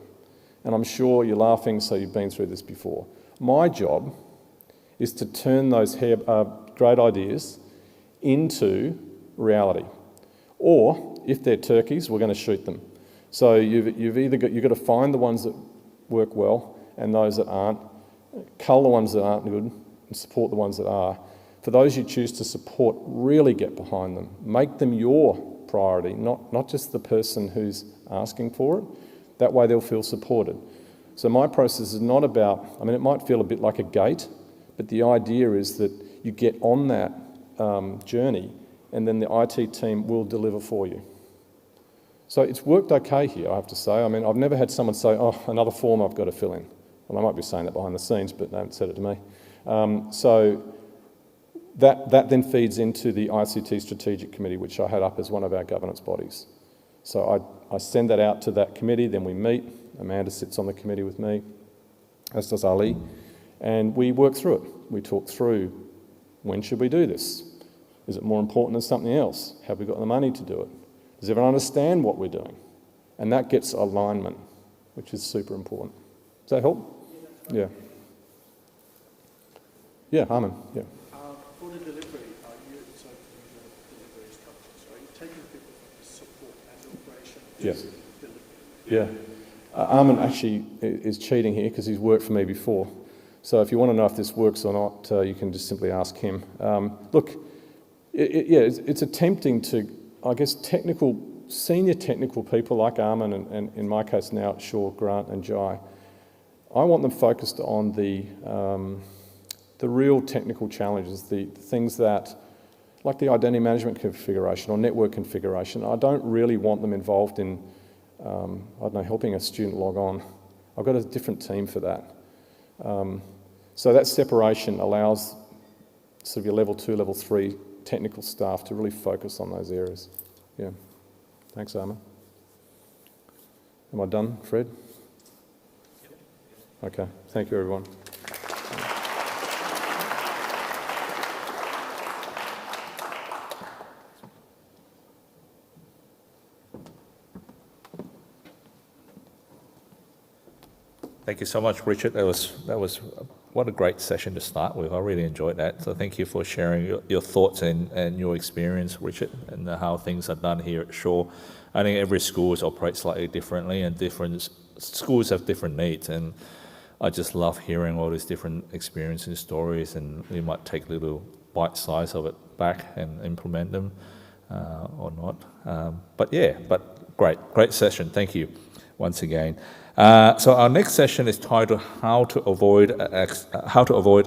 And I'm sure you're laughing, so you've been through this before. My job is to turn those great ideas into reality. Or, if they're turkeys, we're going to shoot them. So you've got to find the ones that work well and those that aren't, cull the ones that aren't good and support the ones that are. For those you choose to support, really get behind them. Make them your priority, not just the person who's asking for it. That way they'll feel supported. So my process is not about, it might feel a bit like a gate, but the idea is that you get on that journey and then the IT team will deliver for you. So it's worked okay here, I have to say. I've never had someone say, oh, another form I've got to fill in. Well, I might be saying that behind the scenes, but they haven't said it to me. So that then feeds into the ICT Strategic Committee, which I had up as one of our governance bodies. So I send that out to that committee, then we meet. Amanda sits on the committee with me, as does Ali, and we work through it. We talk through, when should we do this? Is it more important than something else? Have we got the money to do it? Does everyone understand what we're doing? And that gets alignment, which is super important. Does that help? Yeah. Yeah, Harman, yeah. For the delivery, so the delivery is covered. So are you taking people from the support and operation? Yes. Delivery? Yeah. Armin actually is cheating here because he's worked for me before. So if you want to know if this works or not, you can just simply ask him. Look, it's attempting to, I guess, senior technical people like Armin and in my case now Shaw, Grant and Jai, I want them focused on the real technical challenges, the things that, like the identity management configuration or network configuration. I don't really want them involved in, helping a student log on. I've got a different team for that. So that separation allows sort of your level 2, level 3 technical staff to really focus on those areas. Yeah. Thanks, Armin. Am I done, Fred? Okay. Thank you, everyone. Thank you so much, Richard. That was what a great session to start with. I really enjoyed that. So thank you for sharing your thoughts and your experience, Richard, and how things are done here at Shaw. I think every school operates slightly differently, and different schools have different needs. And I just love hearing all these different experiences and stories, and we might take little bite size of it back and implement them or not. But great session. Thank you once again. So our next session is titled "How to Avoid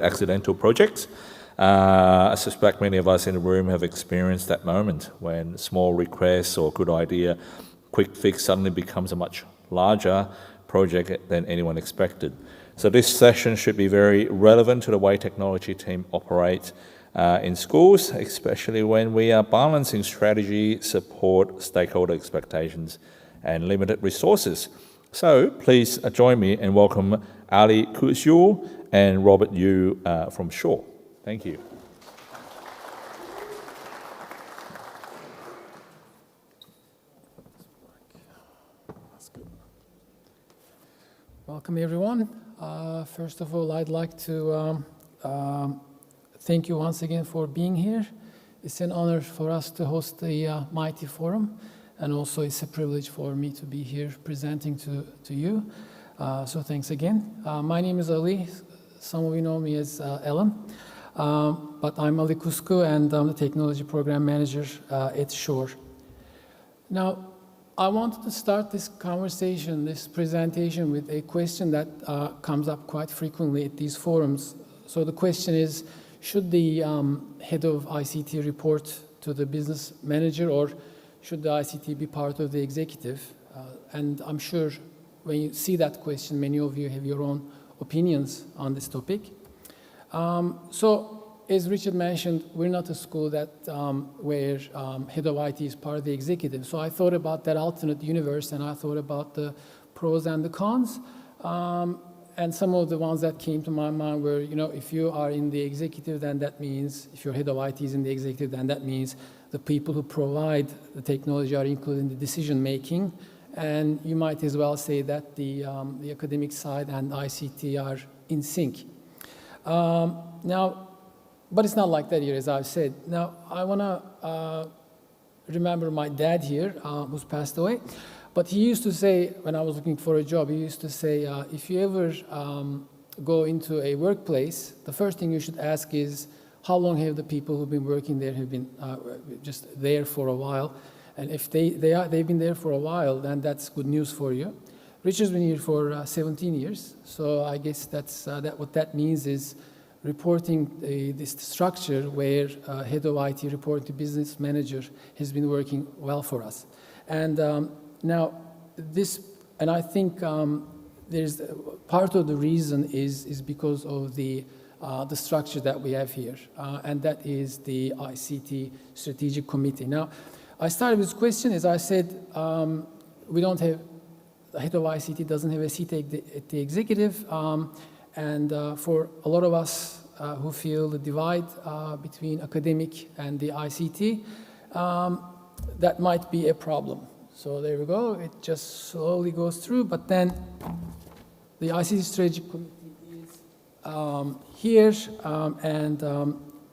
Accidental Projects." I suspect many of us in the room have experienced that moment when small requests or good idea, quick fix suddenly becomes a much larger project than anyone expected. So this session should be very relevant to the way technology team operate in schools, especially when we are balancing strategy, support, stakeholder expectations, and limited resources. So please join me and welcome Ali Kuzul and Robert Yu from Shaw. Thank you. Welcome, everyone. First of all, I'd like to thank you once again for being here. It's an honor for us to host the Mitie Forum, and also it's a privilege for me to be here presenting to you. So thanks again. My name is Ali. Some of you know me as Ellen, but I'm Ali Kusku, and I'm the Technology Program Manager at Shore. Now, I wanted to start this conversation, this presentation, with a question that comes up quite frequently at these forums. So the question is, should the head of ICT report to the business manager, or should the ICT be part of the executive? And I'm sure when you see that question, many of you have your own opinions on this topic. So as Richard mentioned, we're not a school that where head of IT is part of the executive. So I thought about that alternate universe, and I thought about the pros and the cons. And some of the ones that came to my mind were, if you are in the executive, then that means, if your head of IT is in the executive, then that means the people who provide the technology are included in the decision making. And you might as well say that the academic side and ICT are in sync. But it's not like that here, as I've said. Now, I want to remember my dad here, who's passed away. But he used to say, when I was looking for a job, he used to say, if you ever go into a workplace, the first thing you should ask is, how long have the people who've been working there have been just there for a while? And if they've been there for a while, then that's good news for you. Richard's been here for 17 years. So I guess that's what that means is reporting this structure where head of IT reporting to business manager has been working well for us. And now this, and I think there's part of the reason is because of the structure that we have here, and that is the ICT Strategic Committee. Now, I started with this question, as I said, we don't have, the head of ICT doesn't have a seat at the executive, and for a lot of us who feel the divide between academic and the ICT, that might be a problem. So there we go, it just slowly goes through, but then the ICT Strategic Committee is here, and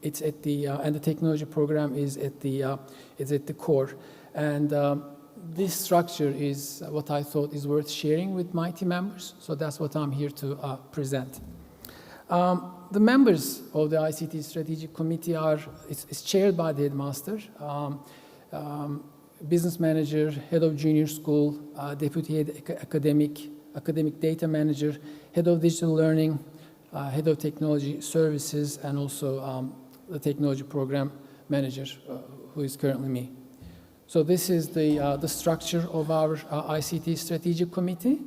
it's at the and the technology program is at the core, and this structure is what I thought is worth sharing with Mitie members. So that's what I'm here to present. The members of the ICT Strategic Committee it's chaired by the headmaster, business manager, head of junior school, deputy head academic data manager, head of digital learning, head of technology services, and also the technology program manager, who is currently me. So this is the structure of our ICT Strategic Committee.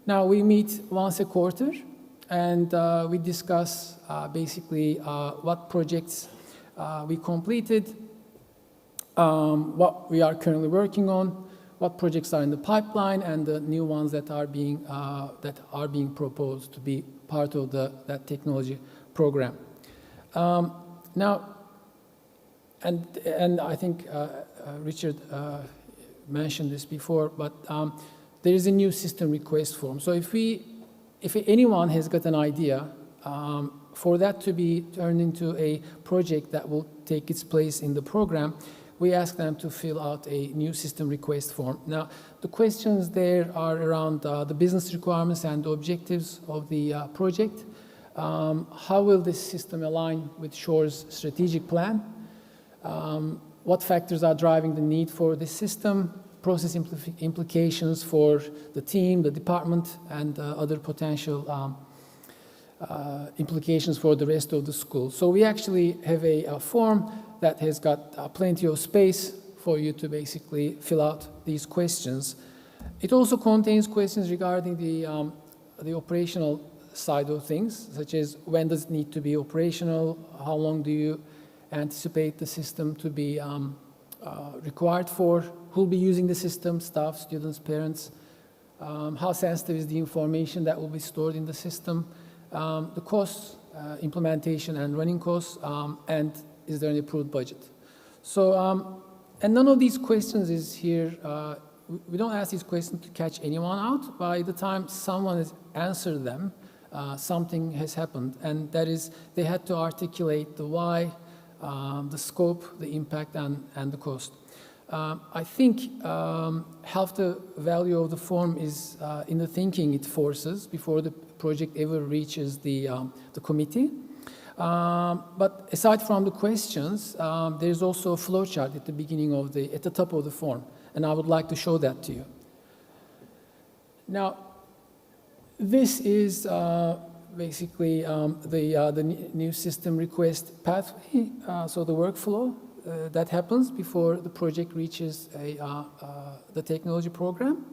Now we meet once a quarter, and we discuss basically what projects we completed, what we are currently working on, what projects are in the pipeline, and the new ones that are being proposed to be part of that technology program. Now, and I think Richard mentioned this before, but there is a new system request form. So if anyone has got an idea, for that to be turned into a project that will take its place in the program, we ask them to fill out a new system request form. Now, the questions there are around the business requirements and the objectives of the project. How will this system align with SHORE's strategic plan? What factors are driving the need for this system? Process implications for the team, the department, and other potential implications for the rest of the school. So we actually have a form that has got plenty of space for you to basically fill out these questions. It also contains questions regarding the operational side of things, such as when does it need to be operational, how long do you anticipate the system to be required for, who will be using the system, staff, students, parents, how sensitive is the information that will be stored in the system, the costs, implementation and running costs, and is there an approved budget? So, and none of these questions is here, we don't ask these questions to catch anyone out. By the time someone has answered them, something has happened, and that is they had to articulate the why, the scope, the impact, and the cost. I think half the value of the form is in the thinking it forces before the project ever reaches the committee. But aside from the questions, there's also a flow chart at the beginning of at the top of the form, and I would like to show that to you. Now, this is basically the new system request pathway, so the workflow that happens before the project reaches the technology program.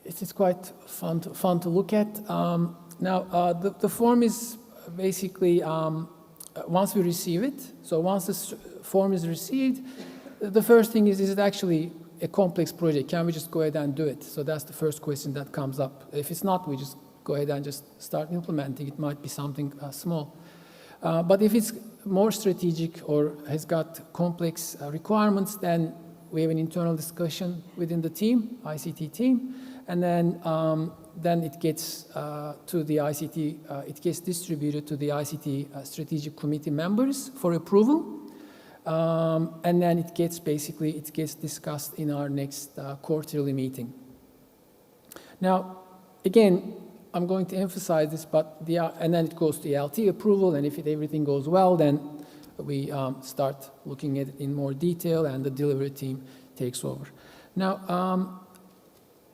It is quite fun to look at. Now, the form is basically, once we receive it, so once this form is received, the first thing is it actually a complex project? Can we just go ahead and do it? So that's the first question that comes up. If it's not, we just go ahead and just start implementing. It might be something small. But if it's more strategic or has got complex requirements, then we have an internal discussion within the team, ICT team, and then it gets to the ICT, it gets distributed to the ICT strategic committee members for approval. And then it gets discussed in our next quarterly meeting. Now, again, I'm going to emphasize this, but and then it goes to LT approval, and if everything goes well, then we start looking at it in more detail, and the delivery team takes over. Now,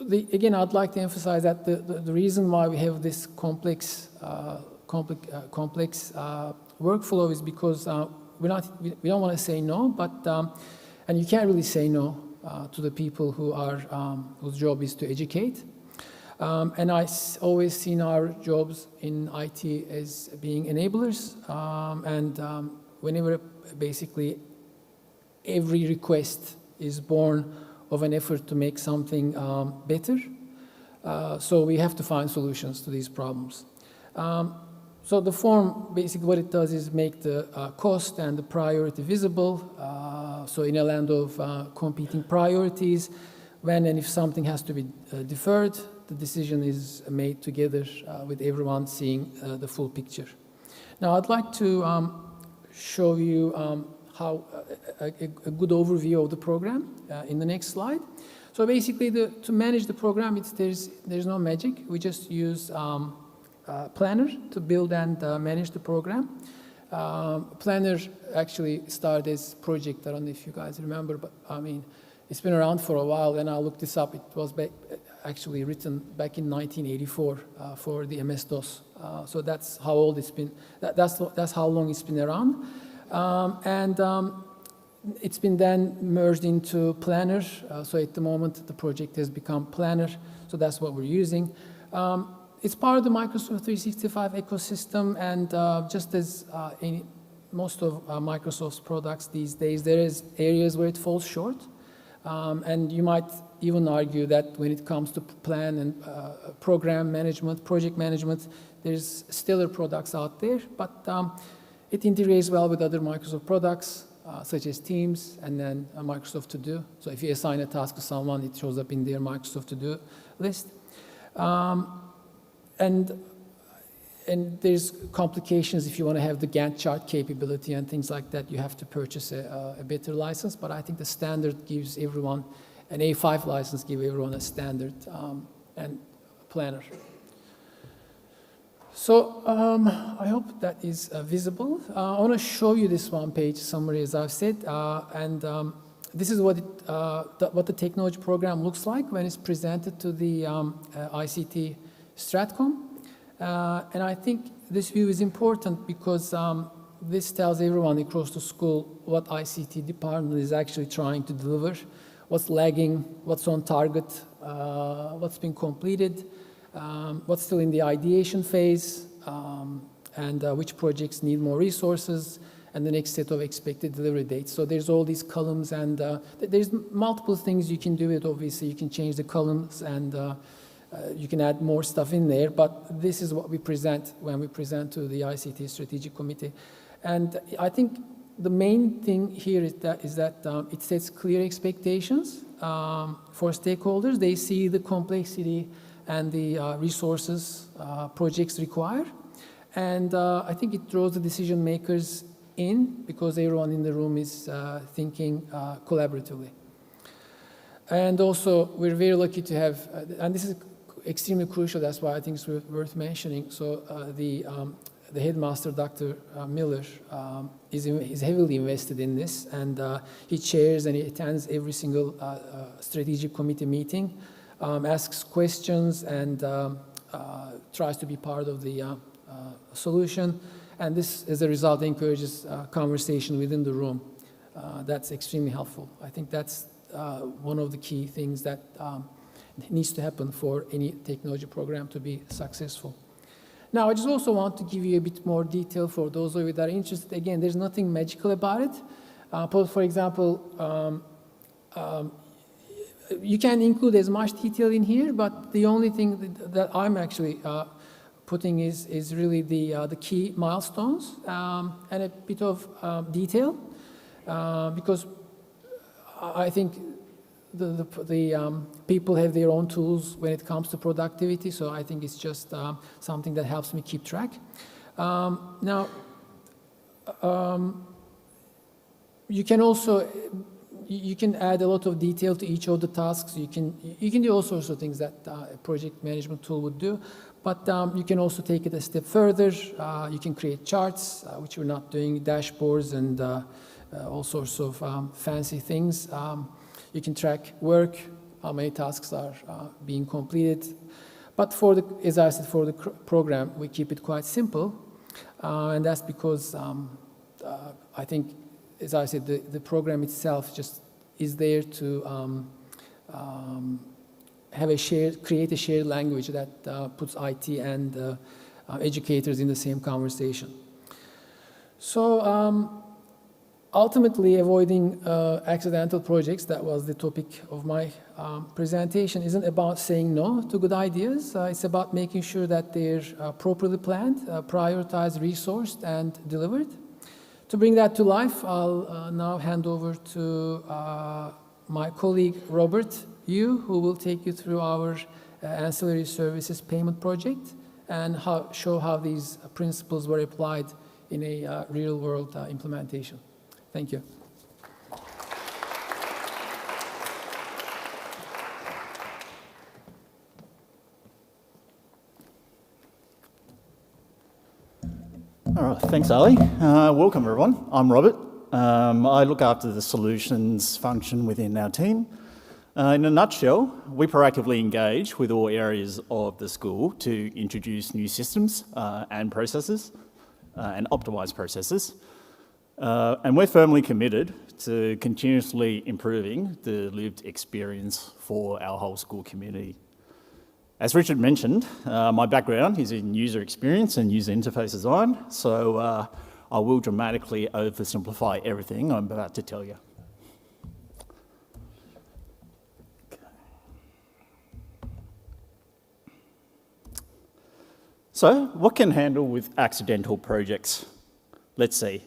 again, I'd like to emphasize that the reason why we have this complex workflow is because we don't want to say no, but and you can't really say no to the people whose job is to educate. And I always seen our jobs in IT as being enablers, and whenever basically every request is born of an effort to make something better, so we have to find solutions to these problems. So the form, basically what it does is make the cost and the priority visible. So in a land of competing priorities, when and if something has to be deferred, the decision is made together with everyone seeing the full picture. Now I'd like to show you how a good overview of the program in the next slide. So basically to manage the program, there's no magic. We just use Planner to build and manage the program. Planner actually started as project, I don't know if you guys remember, but I mean, it's been around for a while, and I looked this up. It was actually written back in 1984 for the MS-DOS. So that's how old it's been. That's how long it's been around. And it's been then merged into Planner. So at the moment, the project has become Planner. So that's what we're using. It's part of the Microsoft 365 ecosystem, and just as in most of Microsoft's products these days, there is areas where it falls short. And you might even argue that when it comes to plan and program management, project management, there's stellar products out there, but it integrates well with other Microsoft products, such as Teams and then Microsoft To Do. So if you assign a task to someone, it shows up in their Microsoft To Do list. And and there's complications if you want to have the Gantt chart capability and things like that. You have to purchase a better license, but I think the standard gives everyone, an A5 license gives everyone a standard and planner. So I hope that is visible. I want to show you this one-page summary, as I've said, and this is what the technology program looks like when it's presented to the ICT Stratcom. And I think this view is important because this tells everyone across the school what ICT department is actually trying to deliver, what's lagging, what's on target, what's been completed, what's still in the ideation phase, and which projects need more resources, and the next set of expected delivery dates. So there's all these columns, and there's multiple things you can do with it. Obviously, you can change the columns, and you can add more stuff in there, but this is what we present when we present to the ICT Strategic Committee. And I think the main thing here is that it sets clear expectations for stakeholders. They see the complexity and the resources projects require. And I think it draws the decision makers in because everyone in the room is thinking collaboratively. And also, we're very lucky to have, and this is extremely crucial, that's why I think it's worth mentioning. So the headmaster, Dr. Miller, is heavily invested in this, and he chairs and he attends every single strategic committee meeting, asks questions, and tries to be part of the solution. And this, as a result, encourages conversation within the room. That's extremely helpful. I think that's one of the key things that needs to happen for any technology program to be successful. Now, I just also want to give you a bit more detail for those of you that are interested. Again, there's nothing magical about it. For example, you can include as much detail in here, but the only thing that I'm actually putting is really the key milestones and a bit of detail, because I think the people have their own tools when it comes to productivity, so I think it's just something that helps me keep track. Now, you can also add a lot of detail to each of the tasks. You can do all sorts of things that a project management tool would do, but you can also take it a step further. You can create charts, which we're not doing, dashboards, and all sorts of fancy things. You can track work, how many tasks are being completed. But as I said, for the program, we keep it quite simple. And that's because I think, as I said, the program itself just is there to create a shared language that puts IT and educators in the same conversation. So, ultimately, avoiding accidental projects, that was the topic of my presentation, isn't about saying no to good ideas. It's about making sure that they're properly planned, prioritized, resourced, and delivered. To bring that to life, I'll now hand over to my colleague, Robert Yu, who will take you through our ancillary services payment project and show how these principles were applied in a real-world implementation. Thank you. All right, thanks, Ali. Welcome, everyone. I'm Robert. I look after the solutions function within our team. In a nutshell, we proactively engage with all areas of the school to introduce new systems and processes and optimise processes. And we're firmly committed to continuously improving the lived experience for our whole school community. As Richard mentioned, my background is in user experience and user interface design, so I will dramatically oversimplify everything I'm about to tell you. So, what can handle with accidental projects? Let's see.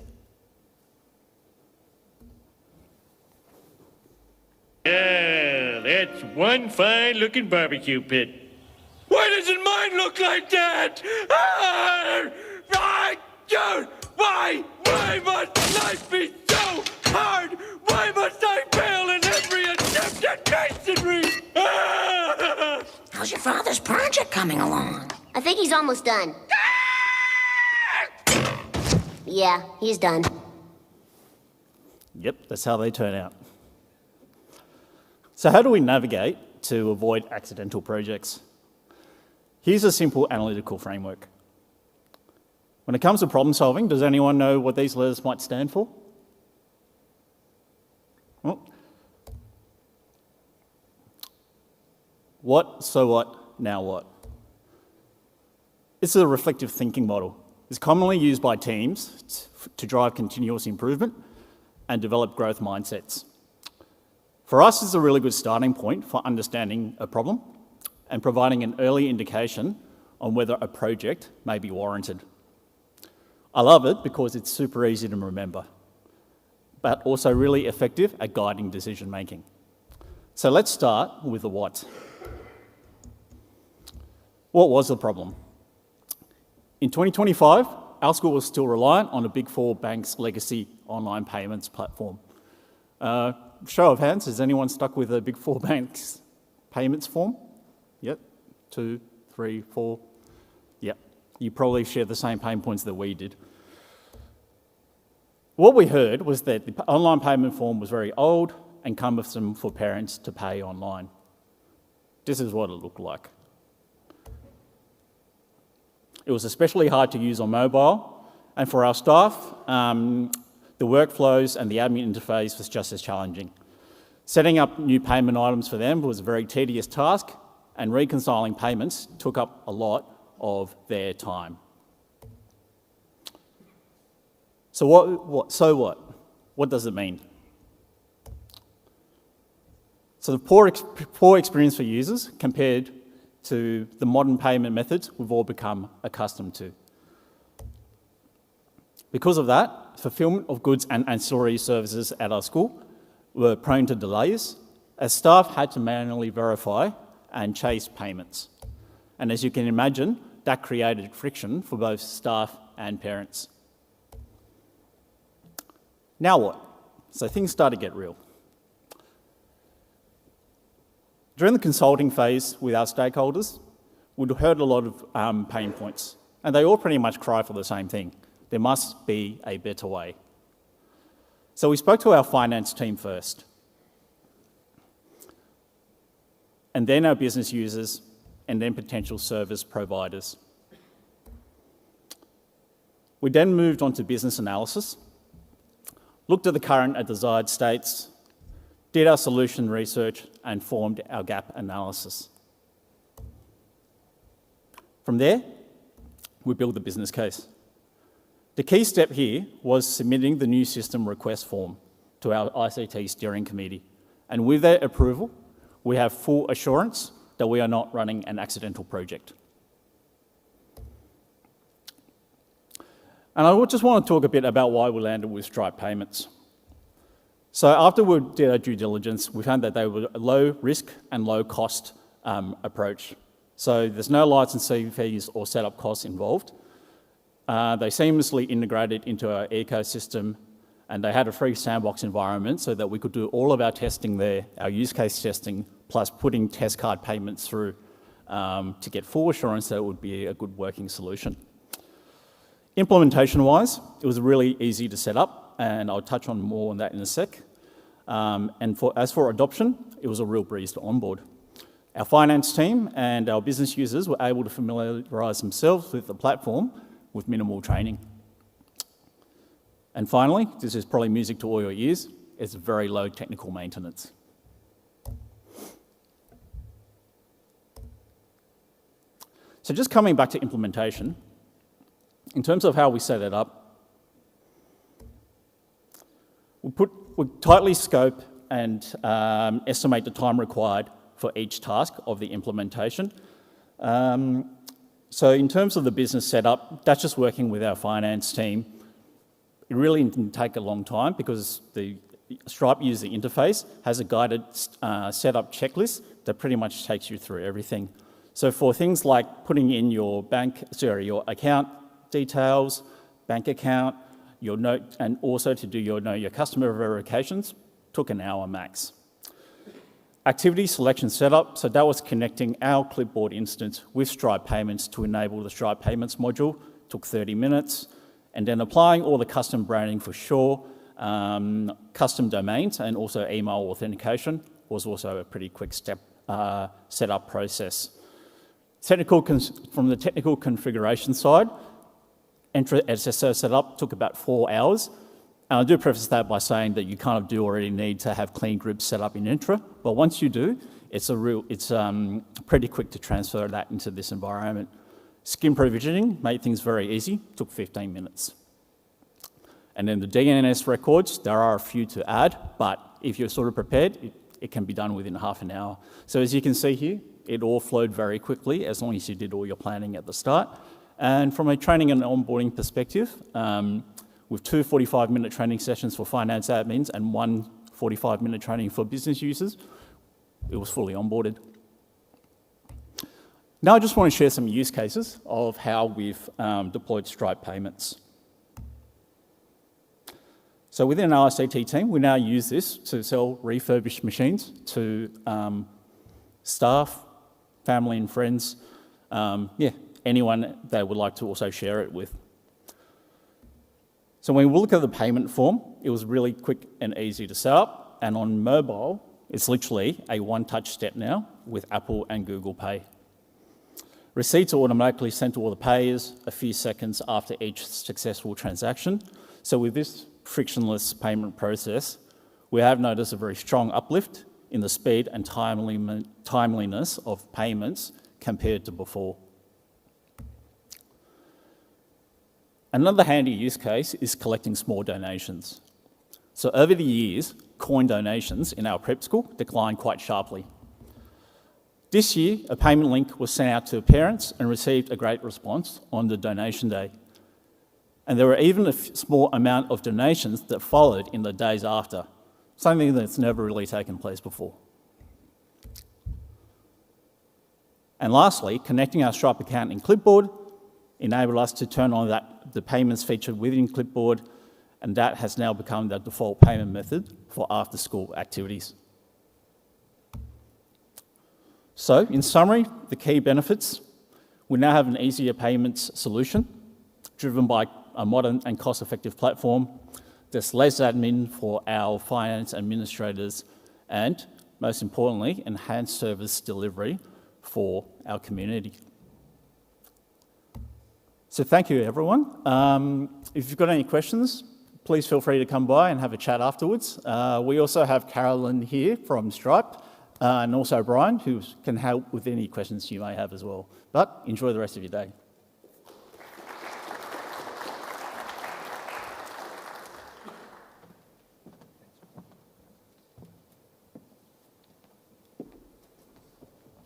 Yeah, that's one fine-looking barbecue pit. Why doesn't I look like that? Why must life be so hard? Why must I fail in every attempt at masonry? How's your father's project coming along? I think he's almost done. Yeah, he's done. Yep, that's how they turn out. So how do we navigate to avoid accidental projects? Here's a simple analytical framework. When it comes to problem solving, does anyone know what these letters might stand for? Well, what, so what, now what? This is a reflective thinking model. It's commonly used by teams to drive continuous improvement and develop growth mindsets. For us, it's a really good starting point for understanding a problem and providing an early indication on whether a project may be warranted. I love it because it's super easy to remember, but also really effective at guiding decision making. So let's start with the what. What was the problem? In 2025, our school was still reliant on a Big Four bank's legacy online payments platform. Show of hands, is anyone stuck with a Big Four bank's payments form? Yep, 2, 3, 4. Yep, you probably share the same pain points that we did. What we heard was that the online payment form was very old and cumbersome for parents to pay online. This is what it looked like. It was especially hard to use on mobile, and for our staff, the workflows and the admin interface was just as challenging. Setting up new payment items for them was a very tedious task, and reconciling payments took up a lot of their time. So what? What does it mean? So the poor experience for users compared to the modern payment methods we've all become accustomed to. Because of that, fulfilment of goods and ancillary services at our school were prone to delays, as staff had to manually verify and chase payments. And as you can imagine, that created friction for both staff and parents. Now what? So things started to get real. During the consulting phase with our stakeholders, we'd heard a lot of pain points, and they all pretty much cry for the same thing. There must be a better way. So we spoke to our finance team first, and then our business users, and then potential service providers. We then moved on to business analysis, looked at the current and desired states, did our solution research, and formed our gap analysis. From there, we built the business case. The key step here was submitting the new system request form to our ICT steering committee. And with their approval, we have full assurance that we are not running an accidental project. And I just want to talk a bit about why we landed with Stripe payments. So after we did our due diligence, we found that they were a low risk and low cost approach. So there's no licensing fees or setup costs involved. They seamlessly integrated into our ecosystem, and they had a free sandbox environment so that we could do all of our testing there, our use case testing, plus putting test card payments through to get full assurance that it would be a good working solution. Implementation-wise, it was really easy to set up, and I'll touch on more on that in a sec. And as for adoption, it was a real breeze to onboard. Our finance team and our business users were able to familiarise themselves with the platform with minimal training. And finally, this is probably music to all your ears, it's very low technical maintenance. So just coming back to implementation, in terms of how we set it up, we tightly scope and estimate the time required for each task of the implementation. So in terms of the business setup, that's just working with our finance team. It really didn't take a long time because the Stripe user interface has a guided setup checklist that pretty much takes you through everything. So for things like putting in your your account details, bank account, your note, and also to do your customer verifications, took an hour max. Activity selection setup, so that was connecting our clipboard instance with Stripe Payments to enable the Stripe Payments module, took 30 minutes. And then applying all the custom branding for sure, custom domains and also email authentication was also a pretty quick setup process. From the technical configuration side, Entra SSO setup took about 4 hours. And I do preface that by saying that you kind of do already need to have clean groups set up in Entra, but once you do, it's pretty quick to transfer that into this environment. Skim provisioning made things very easy, took 15 minutes. And then the DNS records, there are a few to add, but if you're sort of prepared, it can be done within half an hour. So as you can see here, it all flowed very quickly as long as you did all your planning at the start. And from a training and onboarding perspective, with 2 45-minute training sessions for finance admins and 1 45-minute training for business users, it was fully onboarded. Now I just want to share some use cases of how we've deployed Stripe Payments. So within our ICT team, we now use this to sell refurbished machines to staff, family and friends, anyone they would like to also share it with. So when we look at the payment form, it was really quick and easy to set up, and on mobile, it's literally a one-touch step now with Apple and Google Pay. Receipts are automatically sent to all the payers a few seconds after each successful transaction. So with this frictionless payment process, we have noticed a very strong uplift in the speed and timeliness of payments compared to before. Another handy use case is collecting small donations. So over the years, coin donations in our prep school declined quite sharply. This year, a payment link was sent out to parents and received a great response on the donation day. And there were even a small amount of donations that followed in the days after, something that's never really taken place before. And lastly, connecting our Stripe account in Clipboard enabled us to turn on the payments feature within Clipboard, and that has now become the default payment method for after-school activities. So, in summary, the key benefits: we now have an easier payments solution driven by a modern and cost-effective platform. There's less admin for our finance administrators, and most importantly, enhanced service delivery for our community. So thank you, everyone. If you've got any questions, please feel free to come by and have a chat afterwards. We also have Carolyn here from Stripe, and also Brian, who can help with any questions you may have as well. But enjoy the rest of your day.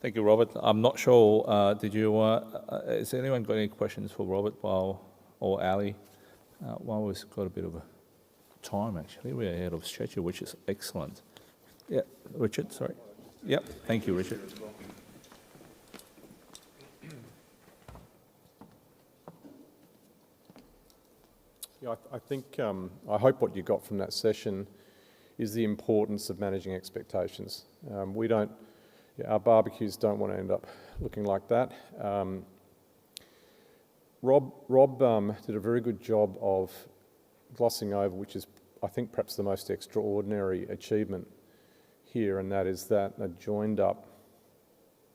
Thank you, Robert. I'm not sure, has anyone got any questions for Robert or Ali? While we've got a bit of a time, actually. We're ahead of schedule, which is excellent. Yeah, Richard, sorry. Yep, thank you, Richard. Yeah, I think, I hope what you got from that session is the importance of managing expectations. Our barbecues don't want to end up looking like that. Rob did a very good job of glossing over, which is, I think, perhaps the most extraordinary achievement here, and that is that a joined-up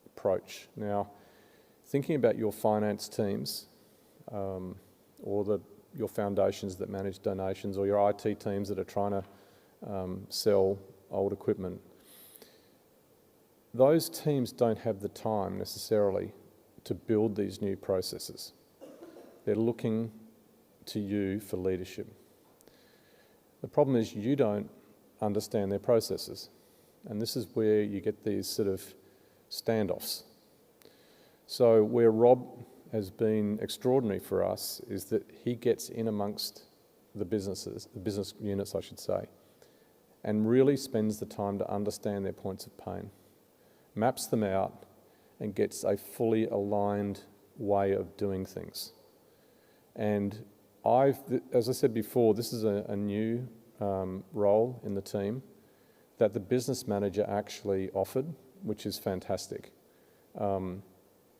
approach. Now, thinking about your finance teams, or your foundations that manage donations, or your IT teams that are trying to sell old equipment, those teams don't have the time necessarily to build these new processes. They're looking to you for leadership. The problem is you don't understand their processes, and this is where you get these sort of standoffs. So where Rob has been extraordinary for us is that he gets in amongst the business units, I should say, and really spends the time to understand their points of pain, maps them out, and gets a fully aligned way of doing things. And as I said before, this is a new role in the team that the business manager actually offered, which is fantastic.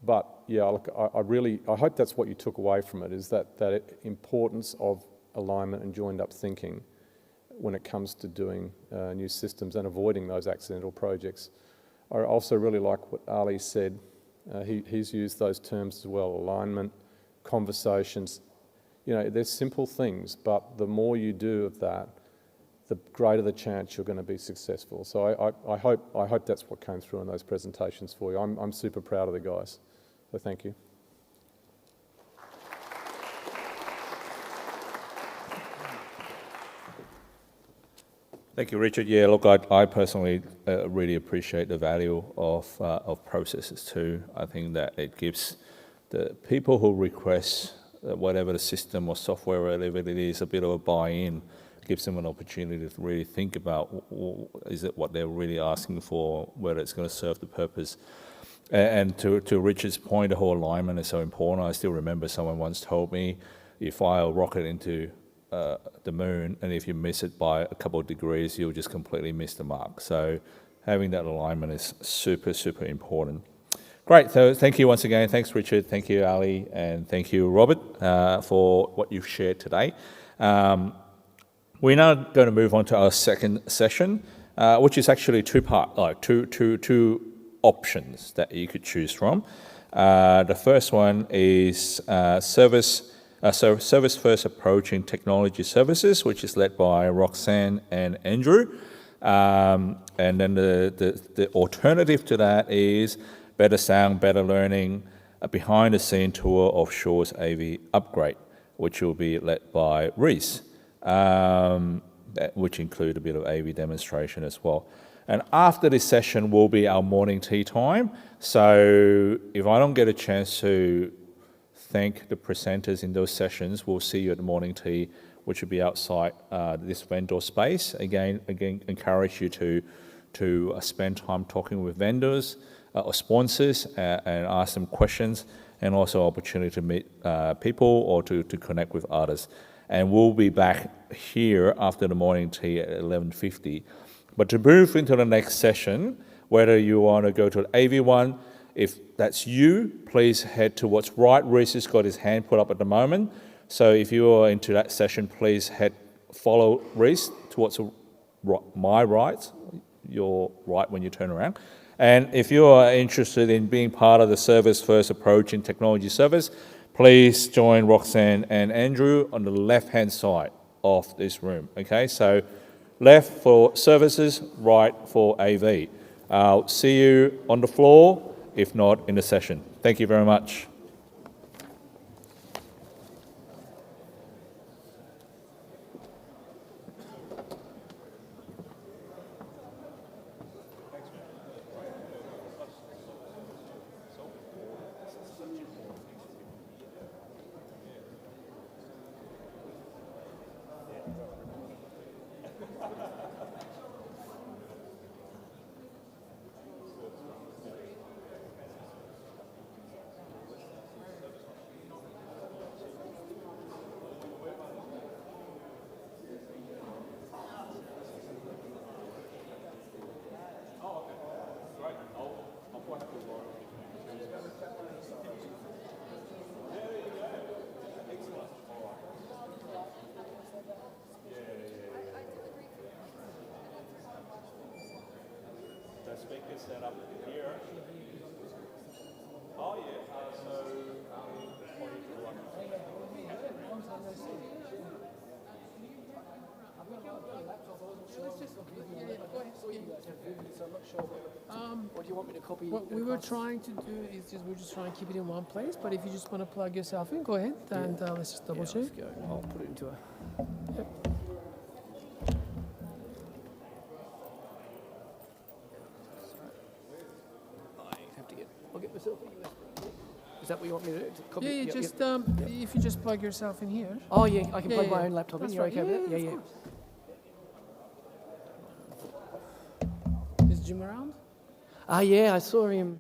But yeah, look, I hope that's what you took away from it, is that importance of alignment and joined up thinking when it comes to doing new systems and avoiding those accidental projects. I also really like what Ali said. He's used those terms as well: alignment, conversations. You know, they're simple things, but the more you do of that, the greater the chance you're going to be successful. So I hope that's what came through in those presentations for you. I'm super proud of the guys. So thank you. Thank you, Richard. Yeah, look, I personally really appreciate the value of processes too. I think that it gives the people who request whatever the system or software, whatever it is, a bit of a buy-in, gives them an opportunity to really think about, is it what they're really asking for, whether it's going to serve the purpose. And to Richard's point, the whole alignment is so important. I still remember someone once told me, you fire a rocket into the moon, and if you miss it by a couple of degrees, you'll just completely miss the mark. So having that alignment is super, super important. Great, so thank you once again. Thanks, Richard. Thank you, Ali, and thank you, Robert, for what you've shared today. We're now going to move on to our second session, which is actually two options that you could choose from. The first one is service first approach in technology services, which is led by Roxanne and Andrew. And then the alternative to that is better sound, better learning, a behind-the-scene tour of Shore's AV upgrade, which will be led by Reese, which include a bit of AV demonstration as well. And after this session will be our morning tea time. So if I don't get a chance to thank the presenters in those sessions, we'll see you at the morning tea, which will be outside this vendor space. Again, encourage you to spend time talking with vendors or sponsors and ask them questions, and also opportunity to meet people or to connect with others. And we'll be back here after the morning tea at 11:50. But to move into the next session, whether you want to go to the AV one, if that's you, please head to what's right. Reese has got his hand put up at the moment. So if you are into that session, please follow Reese towards my right, your right when you turn around. And if you are interested in being part of the service first approach in technology service, please join Roxanne and Andrew on the left-hand side of this room. Okay, so left for services, right for AV. I'll see you on the floor, if not in the session. Thank you very much. Speakers set up here. Oh yeah, What do you want me to copy? What we were trying to do is we're just trying to keep it in one place, but if you just want to plug yourself in, go ahead and let's just double check. Let's go. I'll put it into a... Yep. I'll get myself a USB. Is that what you want me to do? Copy? Yeah, just if you just plug yourself in here. Oh yeah, I can plug my own laptop in. That's You're right. okay with that? Yeah. Is Jim around? Yeah, I saw him.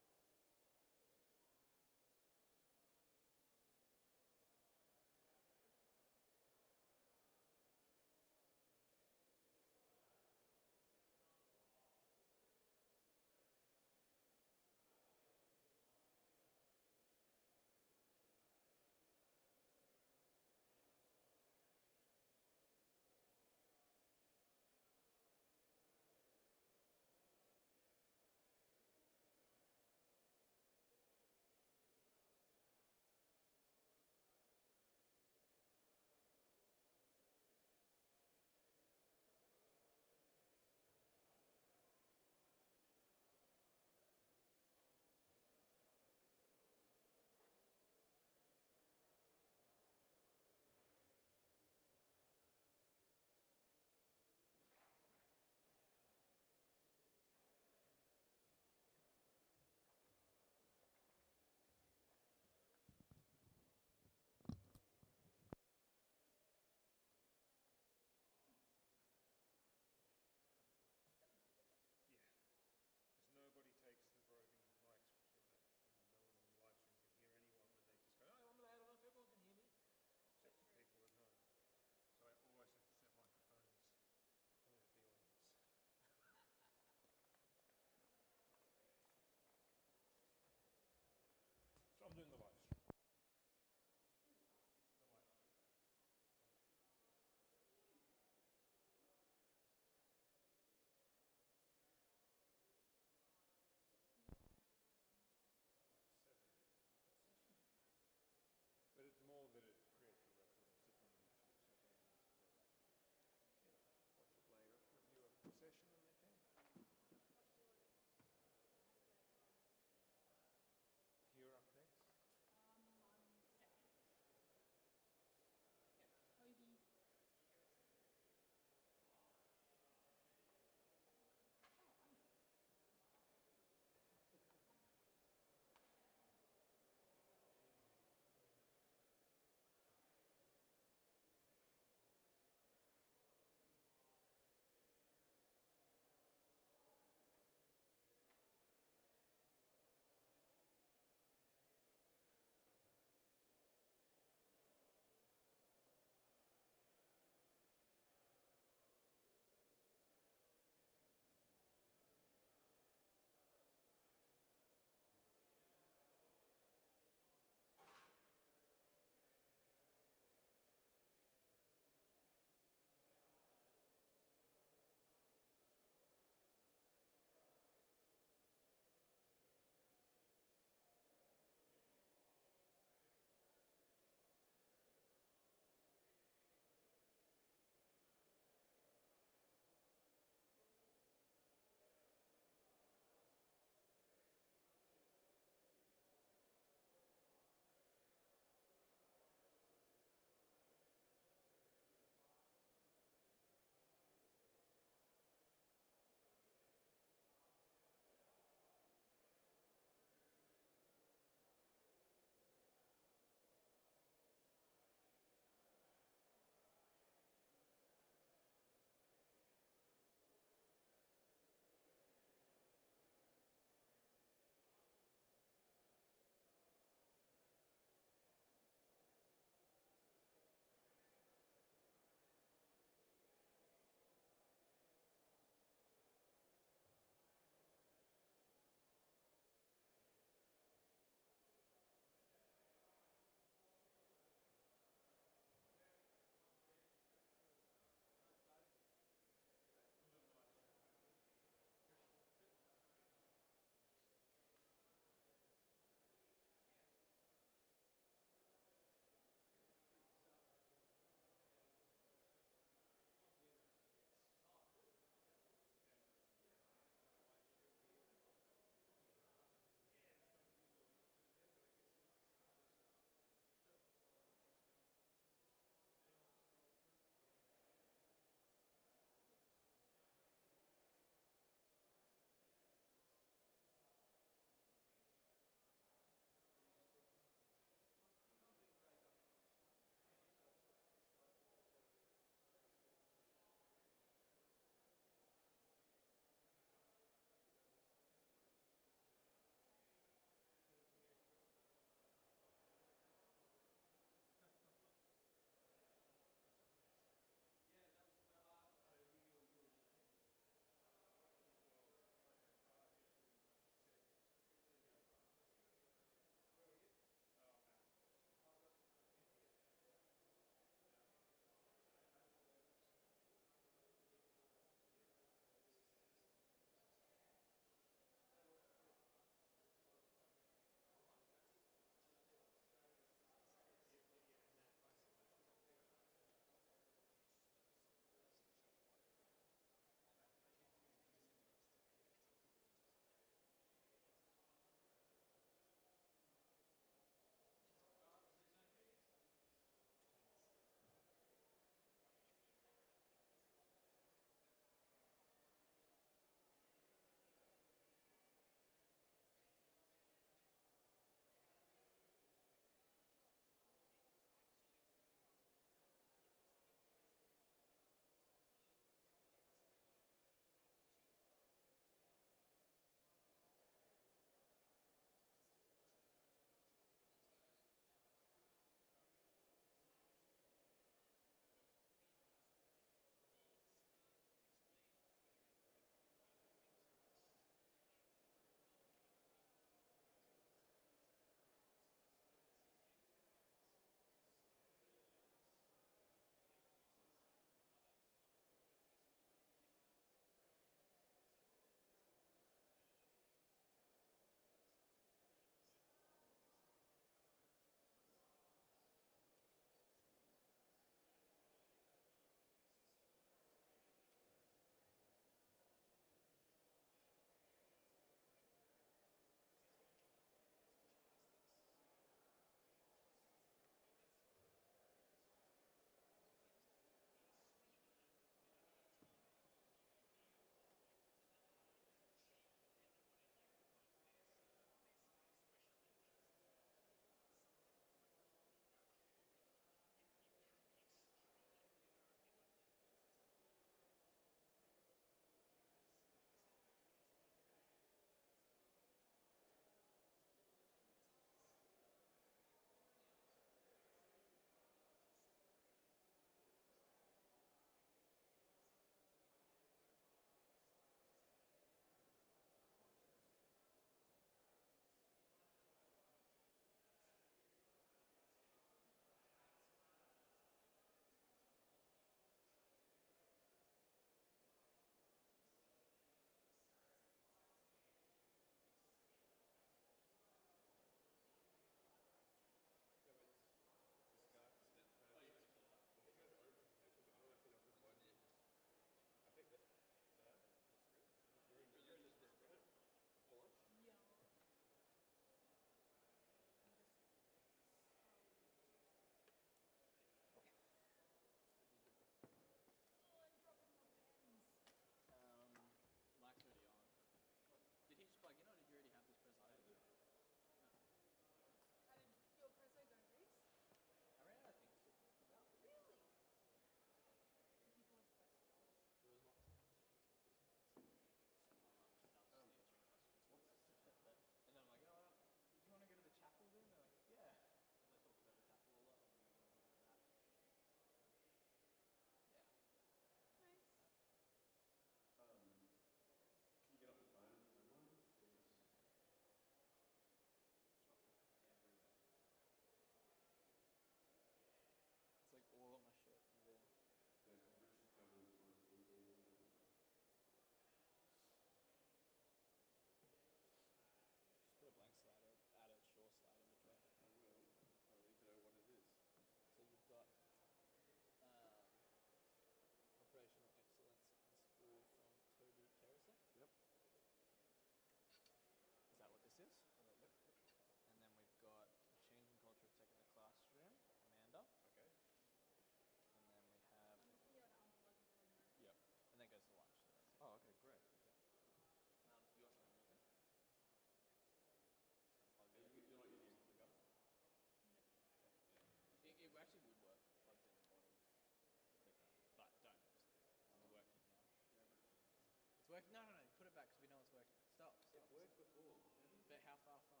working. No, put it back because we know it's working. Stop. It worked before. But how far from?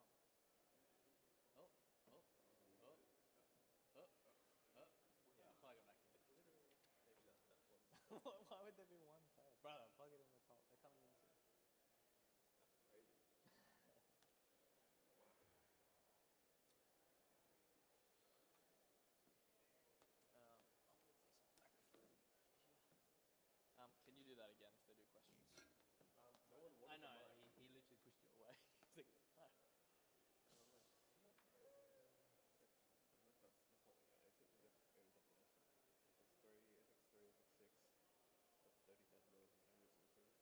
Oh. Yeah, plug it back in. Why would there be one fail? Brother, plug it in the top. They're coming in soon. That's crazy. Can you do that again if they do questions? I know, he literally pushed you away. He's like, no. That's not the case. It ends up in this one. FX3, FX6, that's $30,000 in cameras and screens.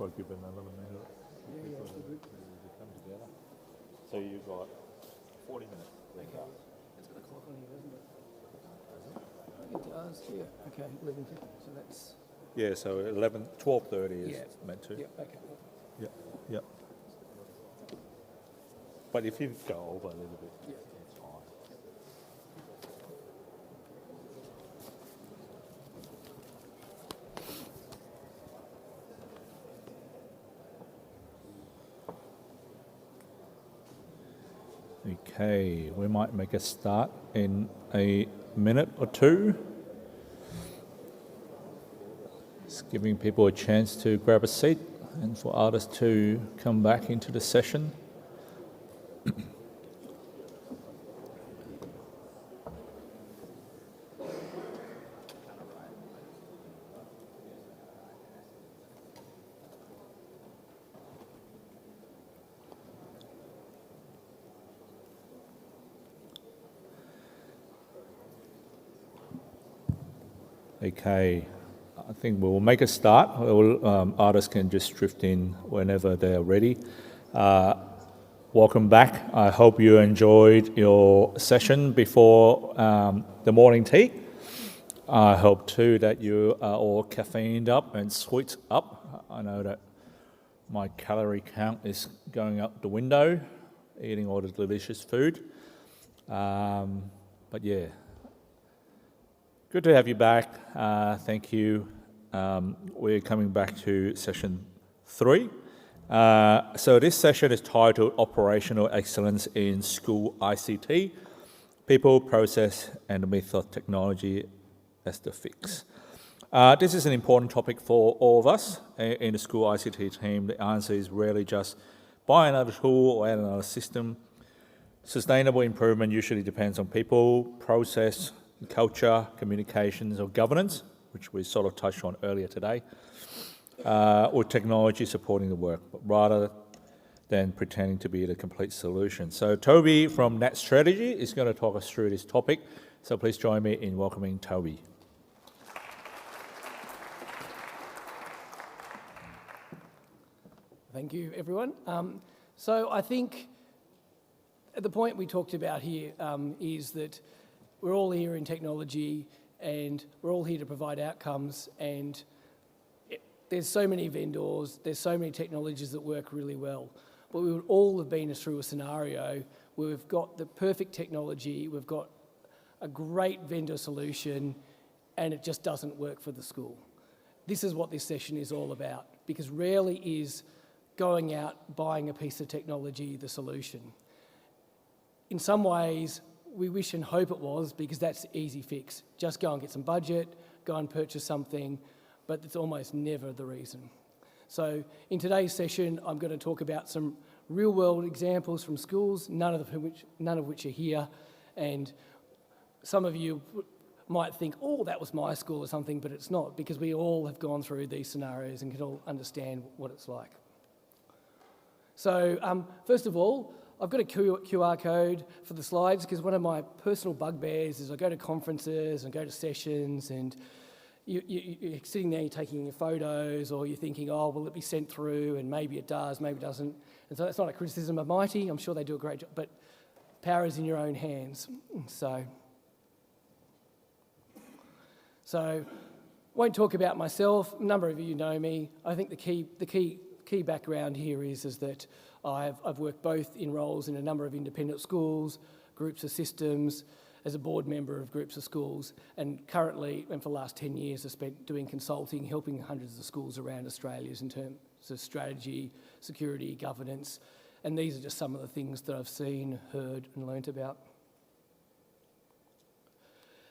probably give it another minute. Yeah, yeah, good. Come together. So you've got 40 minutes. Okay. It's got a clock on here, doesn't it? It does, yeah. Okay, 11:50. So that's. Yeah, so 12:30 is meant to. Yeah, okay. Yeah, yeah. But if you go over a little bit, Yeah. it's fine. Okay, we might make a start in a minute or two. Just giving people a chance to grab a seat and for others to come back into the session. Okay, I think we'll make a start. Artists can just drift in whenever they're ready. Welcome back. I hope you enjoyed your session before the morning tea. I hope too that you are all caffeined up and sweet up. I know that my calorie count is going out the window, eating all the delicious food. But yeah. Good to have you back. Thank you. We're coming back to session 3. So this session is titled Operational Excellence in School ICT, People, Process and the Myth of Technology as the Fix. This is an important topic for all of us in the school ICT team. The answer is rarely just buy another tool or add another system. Sustainable improvement usually depends on people, process, culture, communications or governance, which we sort of touched on earlier today, or technology supporting the work, but rather than pretending to be the complete solution. So Toby from Nat Strategy is going to talk us through this topic. So please join me in welcoming Toby. Thank you, everyone. So I think the point we talked about here is that we're all here in technology and we're all here to provide outcomes, and there's so many vendors, there's so many technologies that work really well. But we would all have been through a scenario where we've got the perfect technology, we've got a great vendor solution, and it just doesn't work for the school. This is what this session is all about, because rarely is going out, buying a piece of technology the solution. In some ways, we wish and hope it was, because that's the easy fix. Just go and get some budget, go and purchase something, but it's almost never the reason. So in today's session, I'm going to talk about some real-world examples from schools, none of which are here, and some of you might think, oh, that was my school or something, but it's not, because we all have gone through these scenarios and can all understand what it's like. So first of all, I've got a QR code for the slides, because one of my personal bugbears is I go to conferences and go to sessions and you're sitting there, you're taking your photos, or you're thinking, oh, will it be sent through? And maybe it does, maybe it doesn't. And so that's not a criticism of Mitie. I'm sure they do a great job, but power is in your own hands. So won't talk about myself. A number of you know me. I think the key background here is that I've worked both in roles in a number of independent schools, groups of systems, as a board member of groups of schools, and currently, and for the last 10 years, I've spent doing consulting, helping hundreds of schools around Australia in terms of strategy, security, governance, and these are just some of the things that I've seen, heard and learnt about.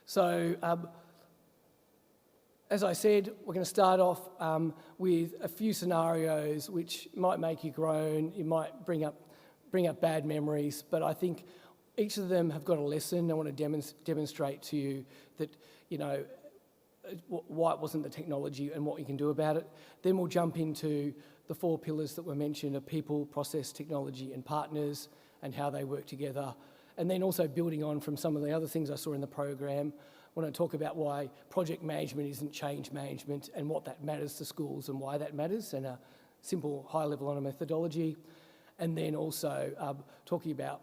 So, as I said, we're going to start off with a few scenarios which might make you groan, it might bring up bad memories, but I think each of them have got a lesson. I want to demonstrate to you that, you know, why it wasn't the technology and what you can do about it. Then we'll jump into the 4 pillars that were mentioned of people, process, technology and partners and how they work together. And then also building on from some of the other things I saw in the program, I want to talk about why project management isn't change management and what that matters to schools and why that matters, and simple, high level on a methodology, and then also talking about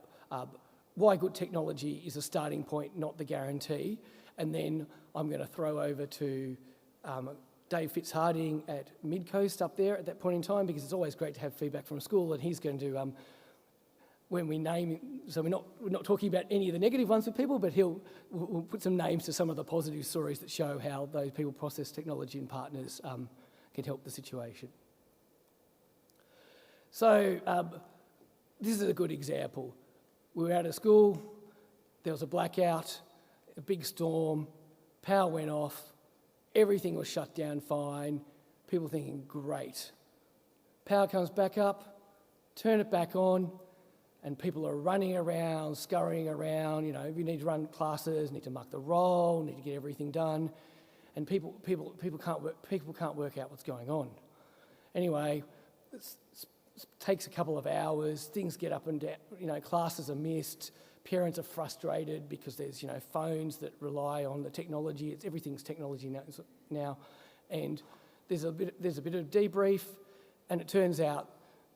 why good technology is a starting point, not the guarantee. And then I'm going to throw over to Dave Fitzharding at Midcoast up there at that point in time, because it's always great to have feedback from school, and he's going to, when we name, so we're not talking about any of the negative ones with people, but we'll put some names to some of the positive stories that show how those people process technology and partners can help the situation. So this is a good example. We were out of school, there was a blackout, a big storm, power went off, everything was shut down fine, people thinking, great. Power comes back up, turn it back on, and people are running around, scurrying around, you know, if you need to run classes, need to mark the roll, need to get everything done, and people can't work out what's going on. Anyway, it takes a couple of hours, things get up and down, you know, classes are missed, parents are frustrated because there's, you know, phones that rely on the technology. Everything's technology now, and there's a bit of debrief, and it turns out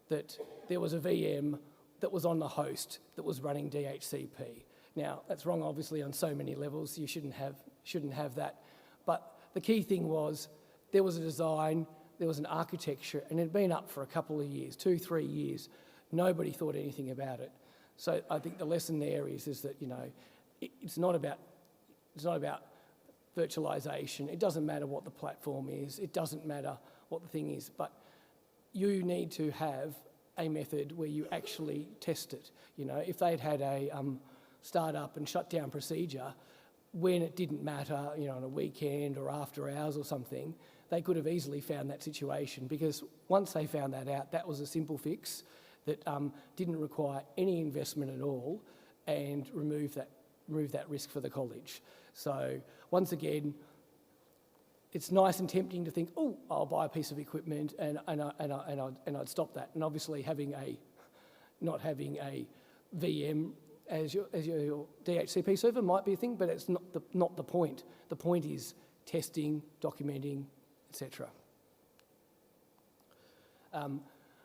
that there was a VM that was on the host that was running DHCP. Now that's wrong, obviously, on so many levels. You shouldn't have that. But the key thing was there was a design, there was an architecture, and it had been up for a couple of years, 2-3 years. Nobody thought anything about it. So I think the lesson there is that, you know, it's not about virtualization. It doesn't matter what the platform is. It doesn't matter what the thing is. But you need to have a method where you actually test it. You know, if they'd had a start-up and shut-down procedure when it didn't matter, you know, on a weekend or after hours or something, they could have easily found that situation, because once they found that out, that was a simple fix that didn't require any investment at all and remove that risk for the college. So once again, it's nice and tempting to think, oh, I'll buy a piece of equipment and I'd stop that. And obviously not having a VM as your DHCP server might be a thing, but it's not the point. The point is testing, documenting, etc.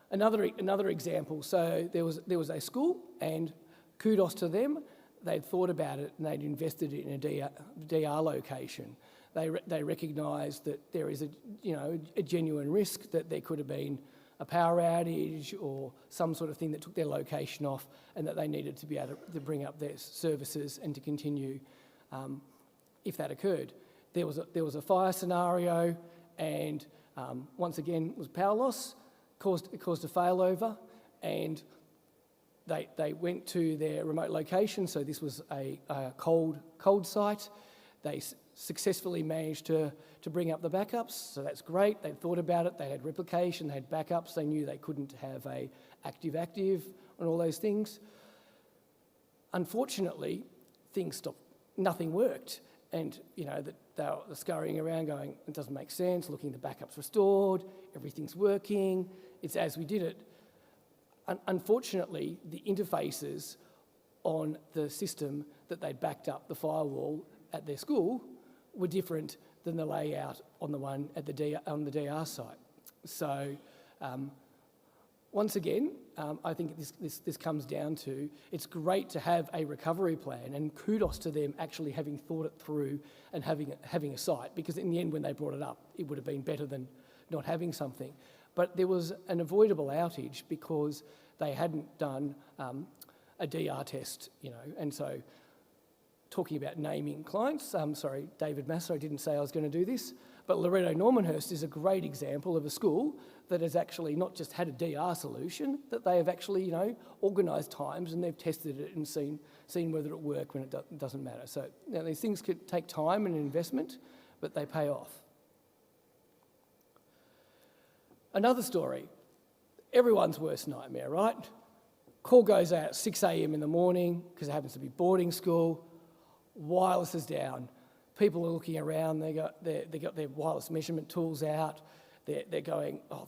Another example, so there was a school, and kudos to them, they'd thought about it and they'd invested in a DR location. They recognised that there is a genuine risk that there could have been a power outage or some sort of thing that took their location off, and that they needed to be able to bring up their services and to continue if that occurred. There was a fire scenario, and once again it was power loss. It caused a failover, and they went to their remote location. So this was a cold site. They successfully managed to bring up the backups, so that's great. They thought about it. They had replication. They had backups. They knew they couldn't have a active and all those things. Unfortunately, things stopped. Nothing worked, and you know that they were scurrying around, going, "It doesn't make sense." Looking, the backups restored. Everything's working. It's as we did it. Unfortunately, the interfaces on the system that they'd backed up, the firewall at their school, were different than the layout on the one at on the DR site. So once again, I think this comes down to, it's great to have a recovery plan, and kudos to them actually having thought it through and having a site, because in the end when they brought it up, it would have been better than not having something. But there was an avoidable outage because they hadn't done a DR test, you know, and so talking about naming clients, sorry, David Masser, I didn't say I was going to do this, but Loreto Normanhurst is a great example of a school that has actually not just had a DR solution, that they have actually, you know, organised times and they've tested it and seen whether it worked when it doesn't matter. So you know, these things could take time and investment, but they pay off. Another story, everyone's worst nightmare, right? Call goes out at 6 a.m. in the morning because it happens to be boarding school. Wireless is down. People are looking around. They got their wireless measurement tools out. They're going, oh,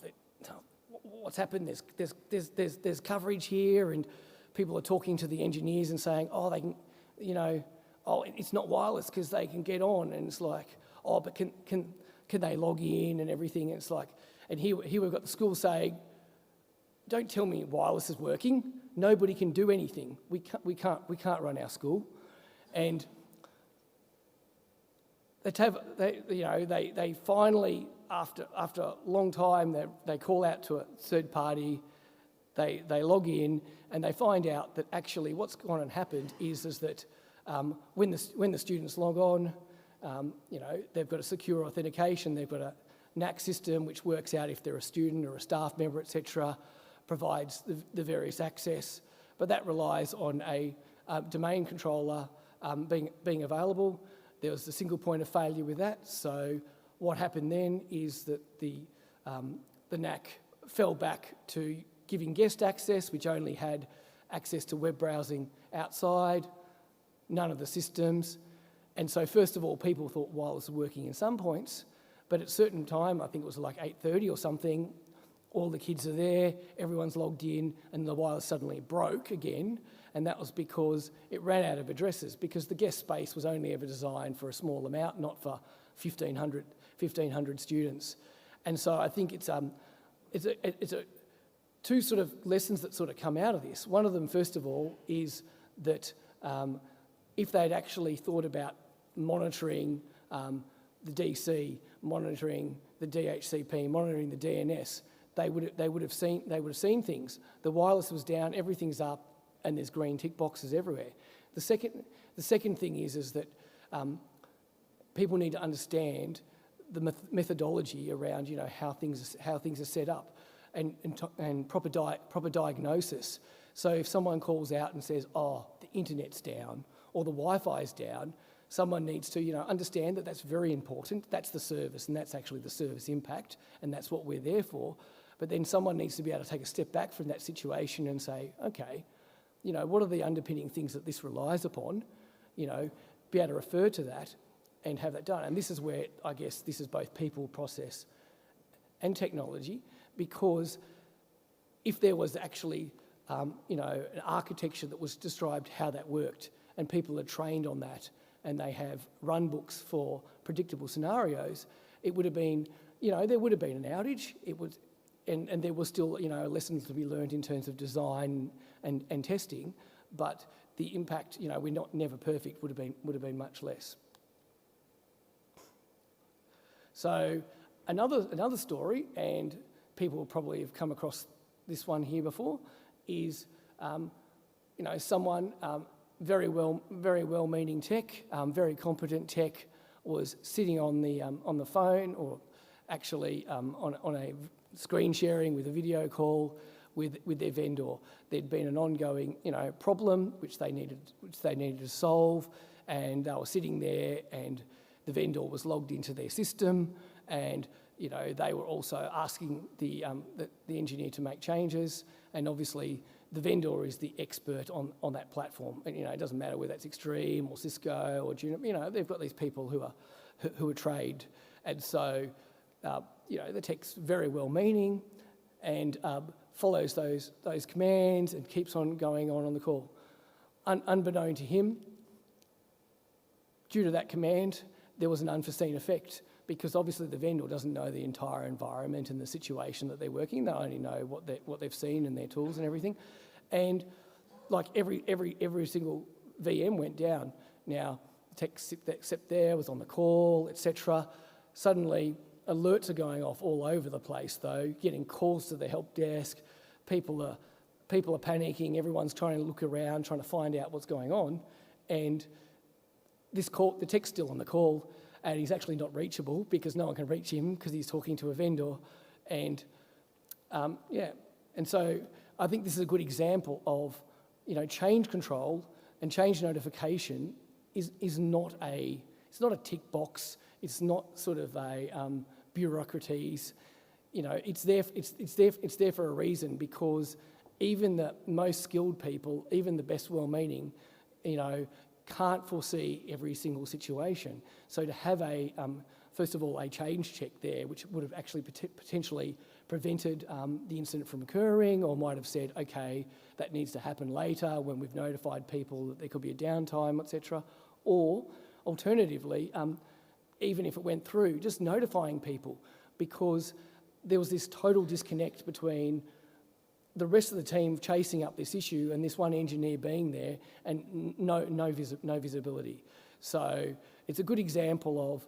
what's happened? There's coverage here, and people are talking to the engineers and saying, oh, they can, you know, oh, it's not wireless because they can get on, and it's like, oh, but can can they log in and everything? And it's like, and here we've got the school saying, don't tell me wireless is working. Nobody can do anything. We can't run our school. And they finally, after a long time, they call out to a third party. They log in and they find out that actually what's gone and happened is that when the students log on, they've got a secure authentication. They've got a NAC system which works out if they're a student or a staff member, etc. Provides the various access, but that relies on a domain controller being available. There was a single point of failure with that. So what happened then is that the NAC fell back to giving guest access, which only had access to web browsing outside, none of the systems. And so first of all, people thought wireless was working in some points, but at a certain time, I think it was like 8:30 or something, all the kids are there, everyone's logged in, and the wireless suddenly broke again. And that was because it ran out of addresses, because the guest space was only ever designed for a small amount, not for 1,500 students. And so I think it's two sort of lessons that sort of come out of this. One of them, first of all, is that if they'd actually thought about monitoring the DC, monitoring the DHCP, monitoring the DNS, they would have seen things. The wireless was down, everything's up, and there's green tick boxes everywhere. The second thing is that people need to understand the methodology around how things are set up, and proper diagnosis. So if someone calls out and says, "Oh, the internet's down," or the Wi-Fi is down, someone needs to understand that that's very important. That's the service, and that's actually the service impact, and that's what we're there for. But then someone needs to be able to take a step back from that situation and say, okay, what are the underpinning things that this relies upon? Be able to refer to that and have that done. And this is where I guess this is both people, process, and technology, because if there was actually an architecture that was described how that worked, and people are trained on that, and they have run books for predictable scenarios, it would have been, there would have been an outage. And there was still, lessons to be learned in terms of design and testing, but the impact, we're never perfect, would have been much less. So another story, and people will probably have come across this one here before, is someone very well-meaning tech, very competent tech, was sitting on the phone, or actually on a screen sharing with a video call with their vendor. There'd been an ongoing problem which they needed to solve, and they were sitting there, and the vendor was logged into their system, and they were also asking the engineer to make changes, and obviously the vendor is the expert on that platform, and it doesn't matter whether that's Extreme or Cisco or Juniper. They've got these people who are trained, and so the tech's very well-meaning and follows those commands and keeps on going on the call. Unbeknown to him, due to that command, there was an unforeseen effect, because obviously the vendor doesn't know the entire environment and the situation that they're working. They only know what they've seen and their tools and everything. And like every single VM went down. Now, the tech except there was on the call, etc. Suddenly, alerts are going off all over the place, though, getting calls to the help desk. People are panicking. Everyone's trying to look around, trying to find out what's going on. And the tech's still on the call, and he's actually not reachable because no one can reach him because he's talking to a vendor. And and so I think this is a good example of change control and change notification is not a tick box. It's not sort of a bureaucraties. It's there for a reason, because even the most skilled people, even the best well-meaning, can't foresee every single situation. So to have first of all, a change check there, which would have actually potentially prevented the incident from occurring, or might have said, okay, that needs to happen later when we've notified people that there could be a downtime, etc. Or alternatively, even if it went through, just notifying people, because there was this total disconnect between the rest of the team chasing up this issue and this one engineer being there and no visibility. So it's a good example of,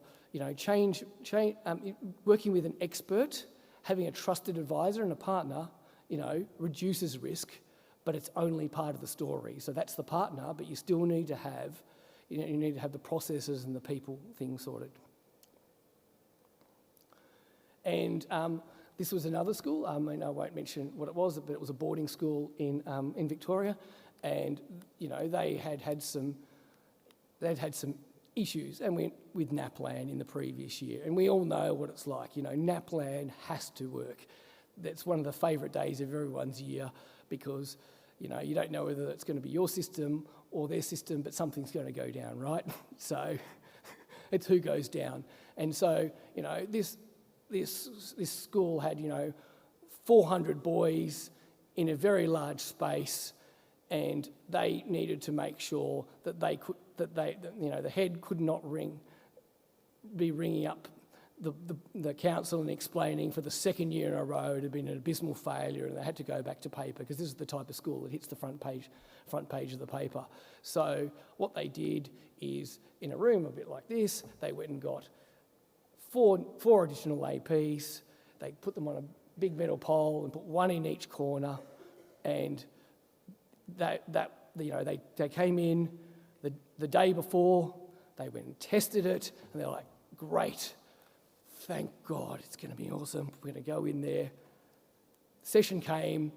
working with an expert, having a trusted advisor and a partner, reduces risk, but it's only part of the story. So that's the partner, but you still need to have, you need to have the processes and the people things sorted. And this was another school. I won't mention what it was, but it was a boarding school in Victoria, and they'd had some issues, and went with NAPLAN in the previous year, and we all know what it's like. NAPLAN has to work. That's one of the favourite days of everyone's year, because you don't know whether it's going to be your system or their system, but something's going to go down, right? So it's who goes down. And so this school had 400 boys in a very large space, and they needed to make sure that the head could not be ringing up the council and explaining for the second year in a row it had been an abysmal failure, and they had to go back to paper, because this is the type of school that hits the front page of the paper. So what they did is, in a room a bit like this, they went and got four additional APs. They put them on a big metal pole and put one in each corner, and they came in the day before. They went and tested it, and they're like, great, thank God, it's going to be awesome. We're going to go in there. Session came,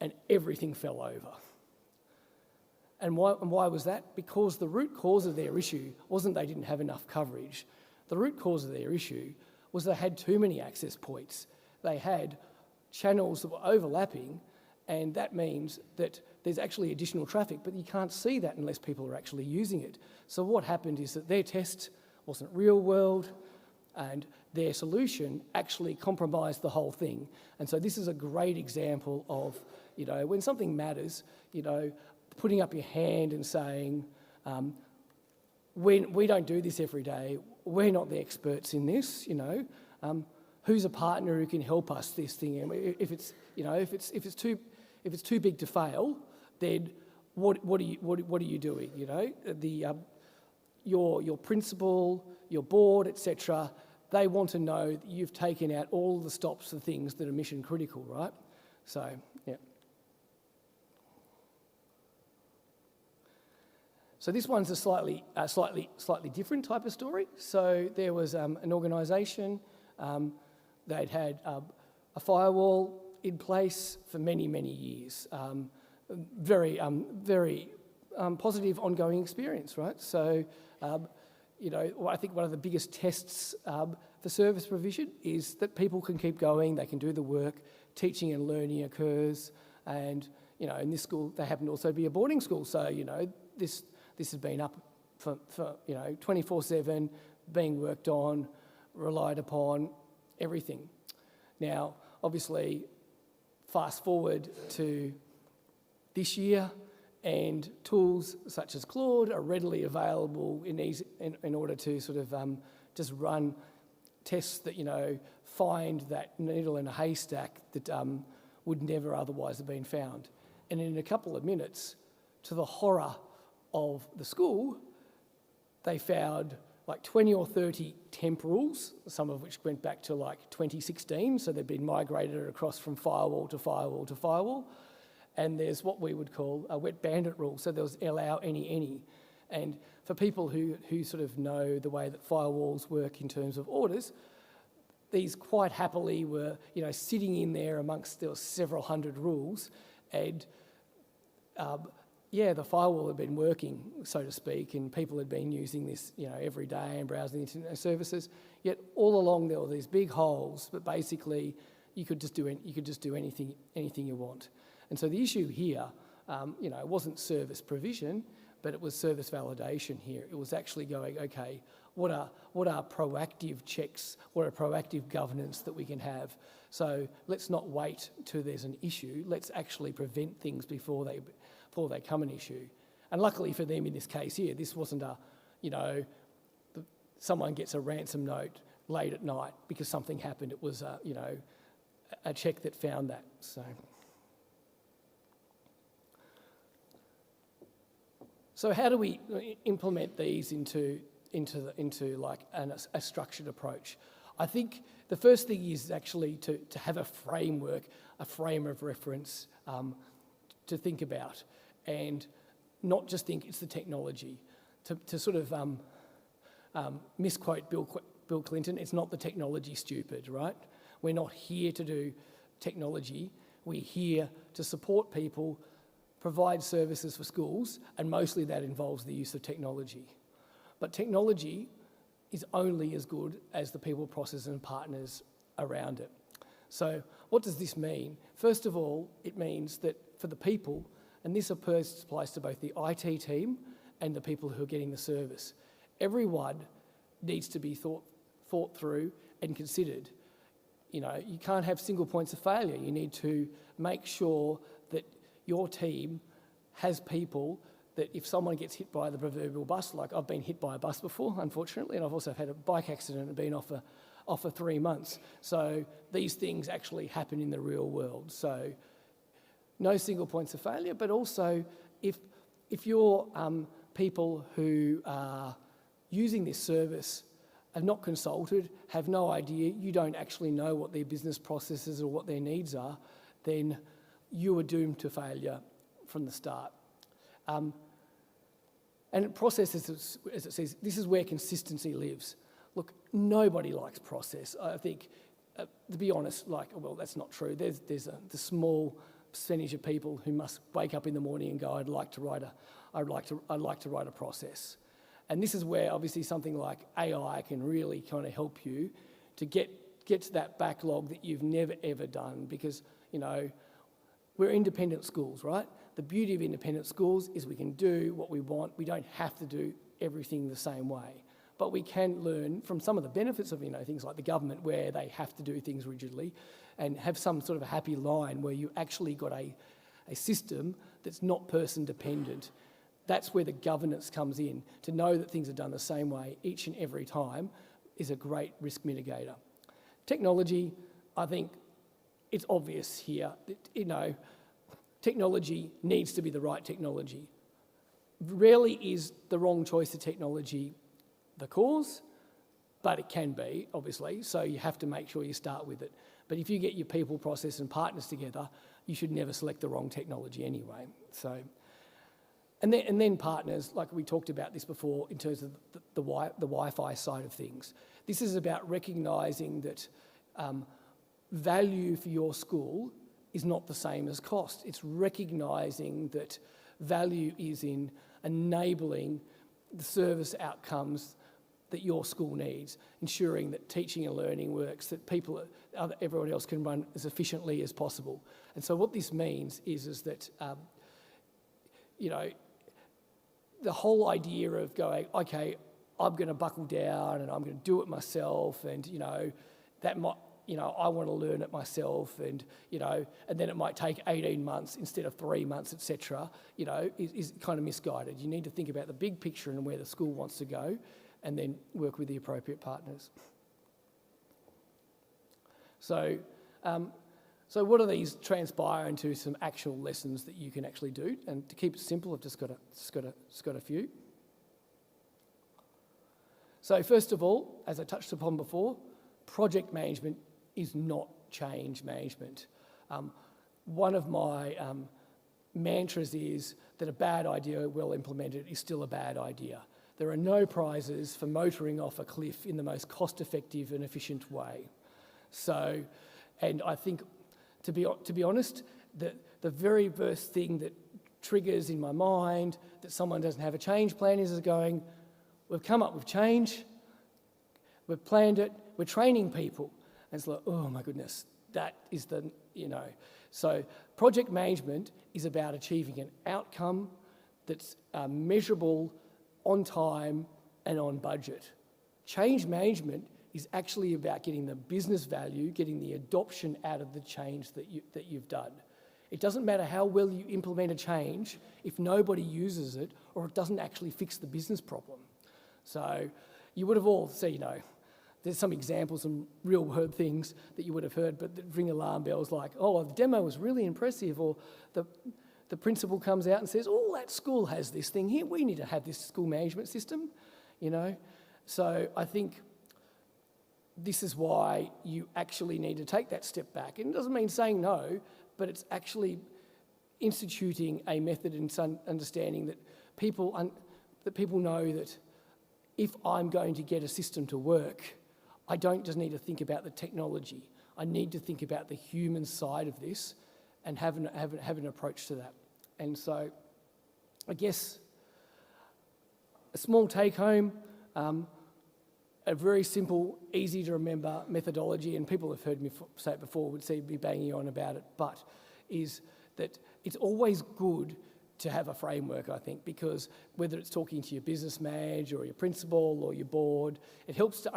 and everything fell over. And why was that? Because the root cause of their issue wasn't they didn't have enough coverage. The root cause of their issue was they had too many access points. They had channels that were overlapping, and that means that there's actually additional traffic, but you can't see that unless people are actually using it. So what happened is that their test wasn't real world, and their solution actually compromised the whole thing. And so this is a great example of, when something matters, putting up your hand and saying, we don't do this every day, we're not the experts in this, who's a partner who can help us this thing? And if it's too big to fail, then what are you doing? Your principal, your board, etc. They want to know that you've taken out all the stops for things that are mission critical, right? So yeah. So this one's a slightly different type of story. So there was an organisation. They'd had a firewall in place for many years. Very positive ongoing experience, right? So, I think one of the biggest tests for service provision is that people can keep going, they can do the work, teaching and learning occurs, and, in this school, they happen to also be a boarding school, so, this has been up for 24/7, being worked on, relied upon, everything. Now, obviously, fast forward to this year, and tools such as Claude are readily available in order to sort of just run tests that, find that needle in a haystack that would never otherwise have been found. And in a couple of minutes, to the horror of the school, they found like 20 or 30 temporals, some of which went back to like 2016, so they've been migrated across from firewall to firewall to firewall. And there's what we would call a wet bandit rule, so there was allow any. And for people who sort of know the way that firewalls work in terms of orders, these quite happily were, sitting in there amongst, there were several hundred rules, and the firewall had been working, so to speak, and people had been using this, every day and browsing internet services. Yet all along there were these big holes, but basically you could just do anything you want. And so the issue here, it wasn't service provision, but it was service validation here. It was actually going, okay, what are proactive checks, what are proactive governance that we can have? So let's not wait till there's an issue. Let's actually prevent things before they come an issue. And luckily for them in this case here, this wasn't someone gets a ransom note late at night because something happened. It was, a check that found that. So how do we implement these into like a structured approach? I think the first thing is actually to have a framework, a frame of reference to think about, and not just think it's the technology. To sort of misquote Bill Clinton, it's not the technology, stupid, right? We're not here to do technology. We're here to support people, provide services for schools, and mostly that involves the use of technology. But technology is only as good as the people, process and partners around it. So what does this mean? First of all, it means that for the people, and this applies to both the IT team and the people who are getting the service, everyone needs to be thought through and considered. You can't have single points of failure. You need to make sure that your team has people that if someone gets hit by the proverbial bus, like I've been hit by a bus before, unfortunately, and I've also had a bike accident and been off for 3 months. So these things actually happen in the real world. So no single points of failure, but also if your people who are using this service are not consulted, have no idea, you don't actually know what their business processes or what their needs are, then you are doomed to failure from the start. And process, as it says, this is where consistency lives. Look, nobody likes process. I think, to be honest, that's not true. There's the small percentage of people who must wake up in the morning and go, I'd like to write a process. And this is where obviously something like AI can really kind of help you to get to that backlog that you've never ever done, because we're independent schools, right? The beauty of independent schools is we can do what we want. We don't have to do everything the same way, but we can learn from some of the benefits of things like the government, where they have to do things rigidly, and have some sort of a happy line where you actually got a system that's not person dependent. That's where the governance comes in. To know that things are done the same way each and every time is a great risk mitigator. Technology, I think it's obvious here that, technology needs to be the right technology. Rarely is the wrong choice of technology the cause, but it can be, obviously, so you have to make sure you start with it. But if you get your people, process and partners together, you should never select the wrong technology anyway. And then partners, like we talked about this before in terms of the Wi-Fi side of things. This is about recognising that value for your school is not the same as cost. It's recognising that value is in enabling the service outcomes that your school needs, ensuring that teaching and learning works, that everyone else can run as efficiently as possible. And so what this means is that, the whole idea of going, okay, I'm going to buckle down and I'm going to do it myself, and that might, I want to learn it myself, and and then it might take 18 months instead of 3 months, etc. Is kind of misguided. You need to think about the big picture and where the school wants to go, and then work with the appropriate partners. So what do these transpire into some actual lessons that you can actually do? And to keep it simple, I've just got a few. So first of all, as I touched upon before, project management is not change management. One of my mantras is that a bad idea well implemented is still a bad idea. There are no prizes for motoring off a cliff in the most cost-effective and efficient way. So, and I think, to be honest, the very first thing that triggers in my mind that someone doesn't have a change plan is going, we've come up with change, we've planned it, we're training people. And it's like, oh my goodness, that is So project management is about achieving an outcome that's measurable, on time and on budget. Change management is actually about getting the business value, getting the adoption out of the change that you've done. It doesn't matter how well you implement a change if nobody uses it or it doesn't actually fix the business problem. So you would have all seen, there's some examples, some real world things that you would have heard, but that ring alarm bells like, oh, the demo was really impressive, or the principal comes out and says, oh, that school has this thing here, we need to have this school management system, So I think this is why you actually need to take that step back. And it doesn't mean saying no, but it's actually instituting a method and understanding that people know that if I'm going to get a system to work, I don't just need to think about the technology. I need to think about the human side of this and have an approach to that. And so I guess a small take-home, a very simple, easy to remember methodology, and people have heard me say it before, would see me banging on about it, but is that it's always good to have a framework, I think, because whether it's talking to your business manager or your principal or your board, it helps to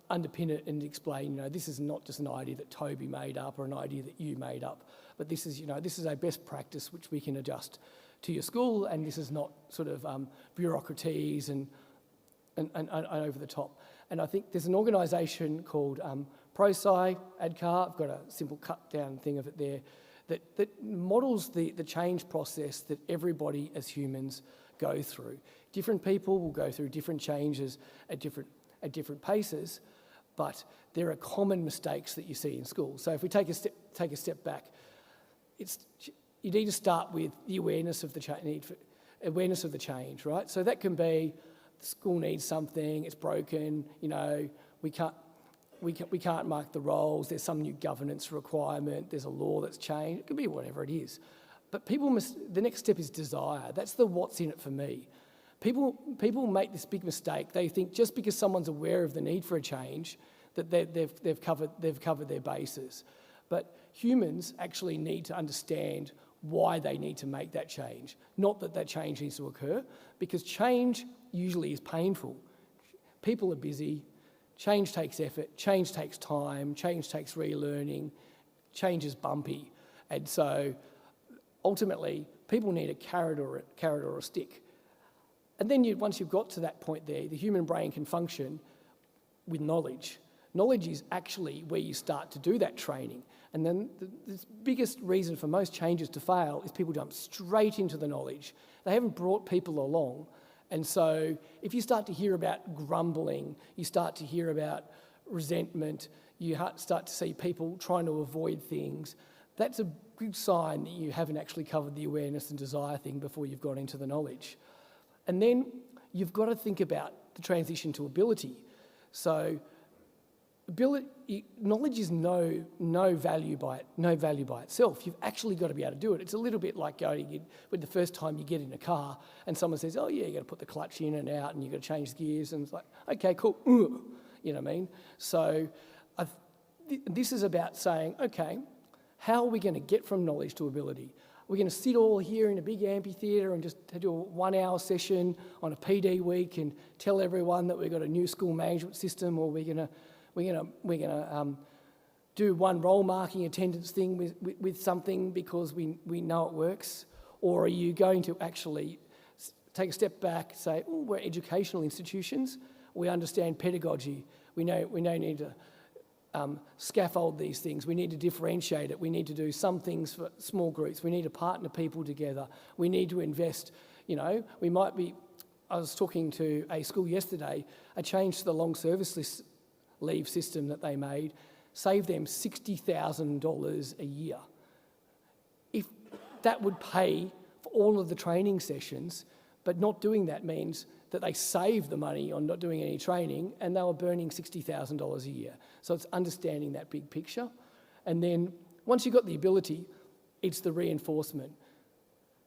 underpin it and explain, this is not just an idea that Toby made up or an idea that you made up, but this is, this is a best practice which we can adjust to your school, and this is not sort of bureaucraties and over the top. And I think there's an organisation called ProSci, ADCAR, I've got a simple cut down thing of it there, that models the change process that everybody as humans go through. Different people will go through different changes at different paces, but there are common mistakes that you see in school. So if we take a step back, you need to start with the awareness of the change, right? So that can be the school needs something, it's broken, we can't mark the roles, there's some new governance requirement, there's a law that's changed, it could be whatever it is. But the next step is desire. That's the what's in it for me. People make this big mistake. They think just because someone's aware of the need for a change, that they've covered their bases. But humans actually need to understand why they need to make that change. Not that change needs to occur, because change usually is painful. People are busy, change takes effort, change takes time, change takes relearning, change is bumpy. And so ultimately, people need a carrot or a stick. And then once you've got to that point there, the human brain can function with knowledge. Knowledge is actually where you start to do that training. And then the biggest reason for most changes to fail is people jump straight into the knowledge. They haven't brought people along. And so if you start to hear about grumbling, you start to hear about resentment, you start to see people trying to avoid things, that's a good sign that you haven't actually covered the awareness and desire thing before you've gone into the knowledge. And then you've got to think about the transition to ability. So knowledge is no value by itself. You've actually got to be able to do it. It's a little bit like when the first time you get in a car and someone says, oh yeah, you got to put the clutch in and out and you got to change gears, and it's like, okay, cool, you know what I mean? So this is about saying, okay, how are we going to get from knowledge to ability? We're going to sit all here in a big amphitheatre and just do a 1 hour session on a PD week and tell everyone that we've got a new school management system, or we're going to do one role marking attendance thing with something because we know it works? Or are you going to actually take a step back, say, oh, we're educational institutions, we understand pedagogy, we need to scaffold these things, we need to differentiate it, we need to do some things for small groups, we need to partner people together, we need to invest, I was talking to a school yesterday, a change to the long service leave system that they made saved them $60,000 a year. If that would pay for all of the training sessions, but not doing that means that they saved the money on not doing any training and they were burning $60,000 a year. So it's understanding that big picture. And then once you've got the ability, it's the reinforcement.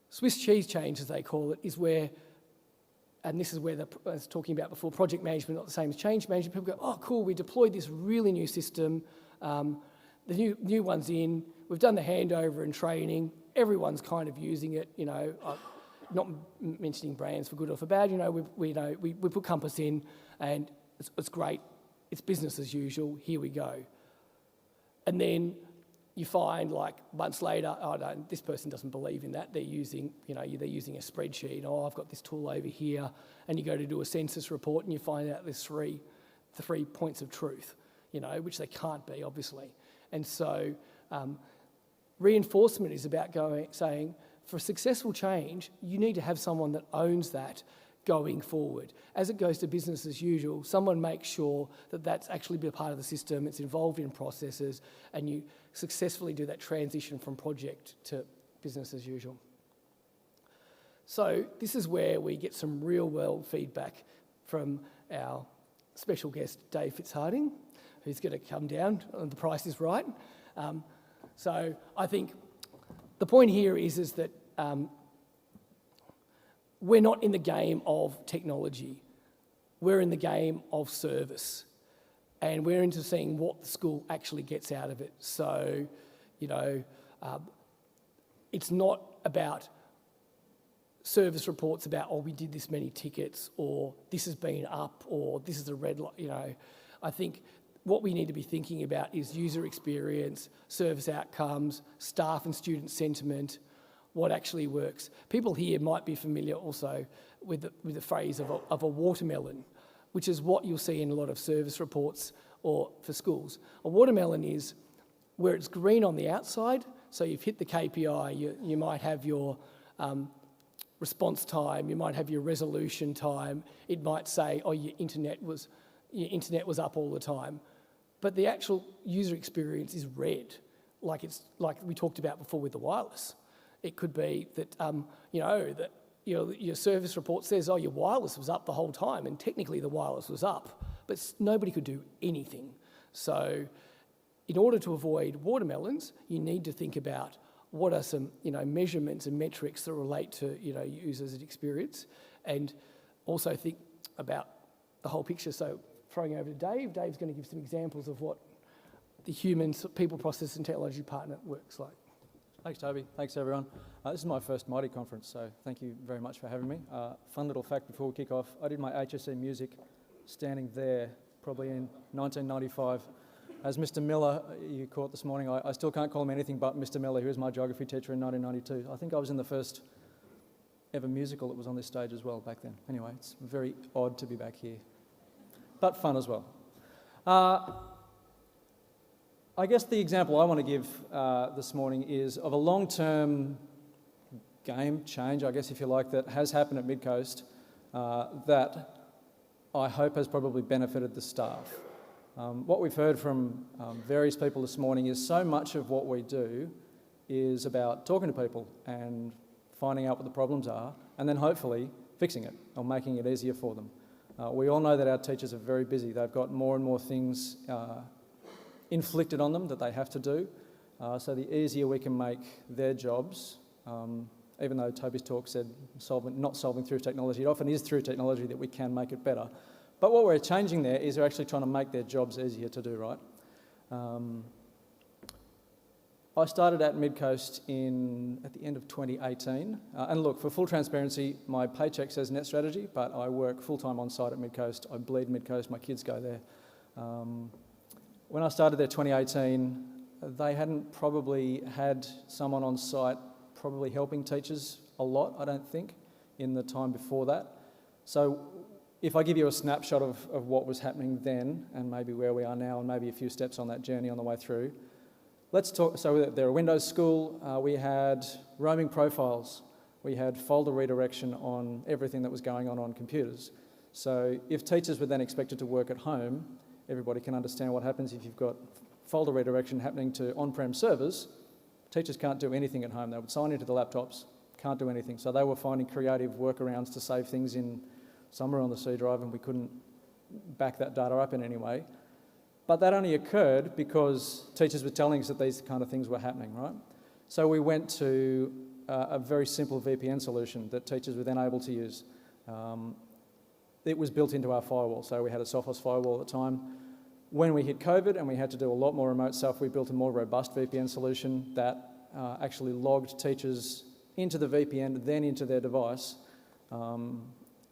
Swiss cheese change, as they call it, is where, and this is where I was talking about before, project management, not the same as change management. People go, oh, cool, we deployed this really new system. The new one's in. We've done the handover and training. Everyone's kind of using it, not mentioning brands for good or for bad. We put Compass in and it's great. It's business as usual. Here we go. And then you find like months later, oh no, this person doesn't believe in that. They're using, they're using a spreadsheet. Oh, I've got this tool over here, and you go to do a census report, and you find out there's three points of truth, which they can't be, obviously. And so reinforcement is about saying, for successful change, you need to have someone that owns that going forward. As it goes to business as usual, someone makes sure that that's actually a part of the system, it's involved in processes, and you successfully do that transition from project to business as usual. So this is where we get some real-world feedback from our special guest, Dave Fitzharding, who's going to come down, and the price is right. So I think the point here is that we're not in the game of technology. We're in the game of service. And we're into seeing what the school actually gets out of it. So, it's not about service reports about, oh, we did this many tickets, or this has been up, or this is a red light, I think what we need to be thinking about is user experience, service outcomes, staff and student sentiment, what actually works. People here might be familiar also with the phrase of a watermelon, which is what you'll see in a lot of service reports or for schools. A watermelon is where it's green on the outside, so you've hit the KPI, you might have your response time, you might have your resolution time, it might say, oh, your internet was up all the time. But the actual user experience is red, like we talked about before with the wireless. It could be that, your service report says, oh, your wireless was up the whole time, and technically the wireless was up, but nobody could do anything. So in order to avoid watermelons, you need to think about what are some, measurements and metrics that relate to, users' experience, and also think about the whole picture. So throwing over to Dave, Dave's going to give some examples of what the human people, process and technology partner works like. Thanks, Toby. Thanks, everyone. This is my first Mitie conference, so thank you very much for having me. Fun little fact before we kick off, I did my HSC music standing there probably in 1995. As Mr. Miller, you caught this morning, I still can't call him anything but Mr. Miller, who was my geography teacher in 1992. I think I was in the first ever musical that was on this stage as well back then. Anyway, it's very odd to be back here, but fun as well. I guess the example I want to give this morning is of a long-term game change, I guess if you like, that has happened at Midcoast that I hope has probably benefited the staff. What we've heard from various people this morning is so much of what we do is about talking to people and finding out what the problems are and then hopefully fixing it or making it easier for them. We all know that our teachers are very busy. They've got more and more things inflicted on them that they have to do. So the easier we can make their jobs, even though Toby's talk said not solving through technology, it often is through technology that we can make it better. But what we're changing there is we're actually trying to make their jobs easier to do, right? I started at Midcoast at the end of 2018. And look, for full transparency, my paycheck says net strategy, but I work full-time on site at Midcoast. I bleed Midcoast, my kids go there. When I started there 2018, they hadn't probably had someone on site probably helping teachers a lot, I don't think, in the time before that. So if I give you a snapshot of what was happening then and maybe where we are now and maybe a few steps on that journey on the way through, let's talk. So they're a Windows school. We had roaming profiles. We had folder redirection on everything that was going on computers. So if teachers were then expected to work at home, everybody can understand what happens if you've got folder redirection happening to on-prem servers. Teachers can't do anything at home. They would sign into the laptops, can't do anything. So they were finding creative workarounds to save things in somewhere on the C drive, and we couldn't back that data up in any way. But that only occurred because teachers were telling us that these kind of things were happening, right? So we went to a very simple VPN solution that teachers were then able to use. It was built into our firewall, so we had a Sophos firewall at the time. When we hit COVID and we had to do a lot more remote stuff, we built a more robust VPN solution that actually logged teachers into the VPN, then into their device.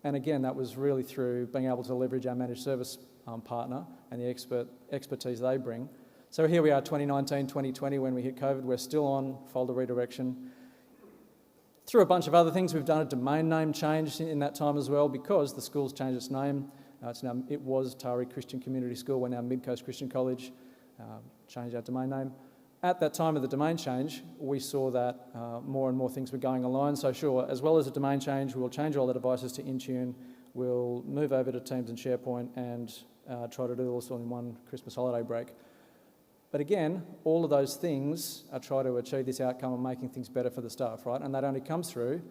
And again, that was really through being able to leverage our managed service partner and the expertise they bring. So here we are, 2019, 2020, when we hit COVID, we're still on folder redirection. Through a bunch of other things, we've done a domain name change in that time as well because the school's changed its name. It was Tari Christian Community School, we're now Mid-Coast Christian College, changed our domain name. At that time of the domain change, we saw that more and more things were going online. So sure, as well as a domain change, we'll change all the devices to Intune, we'll move over to Teams and SharePoint and try to do this all in one Christmas holiday break. But again, all of those things are trying to achieve this outcome of making things better for the staff, right? And that only comes through,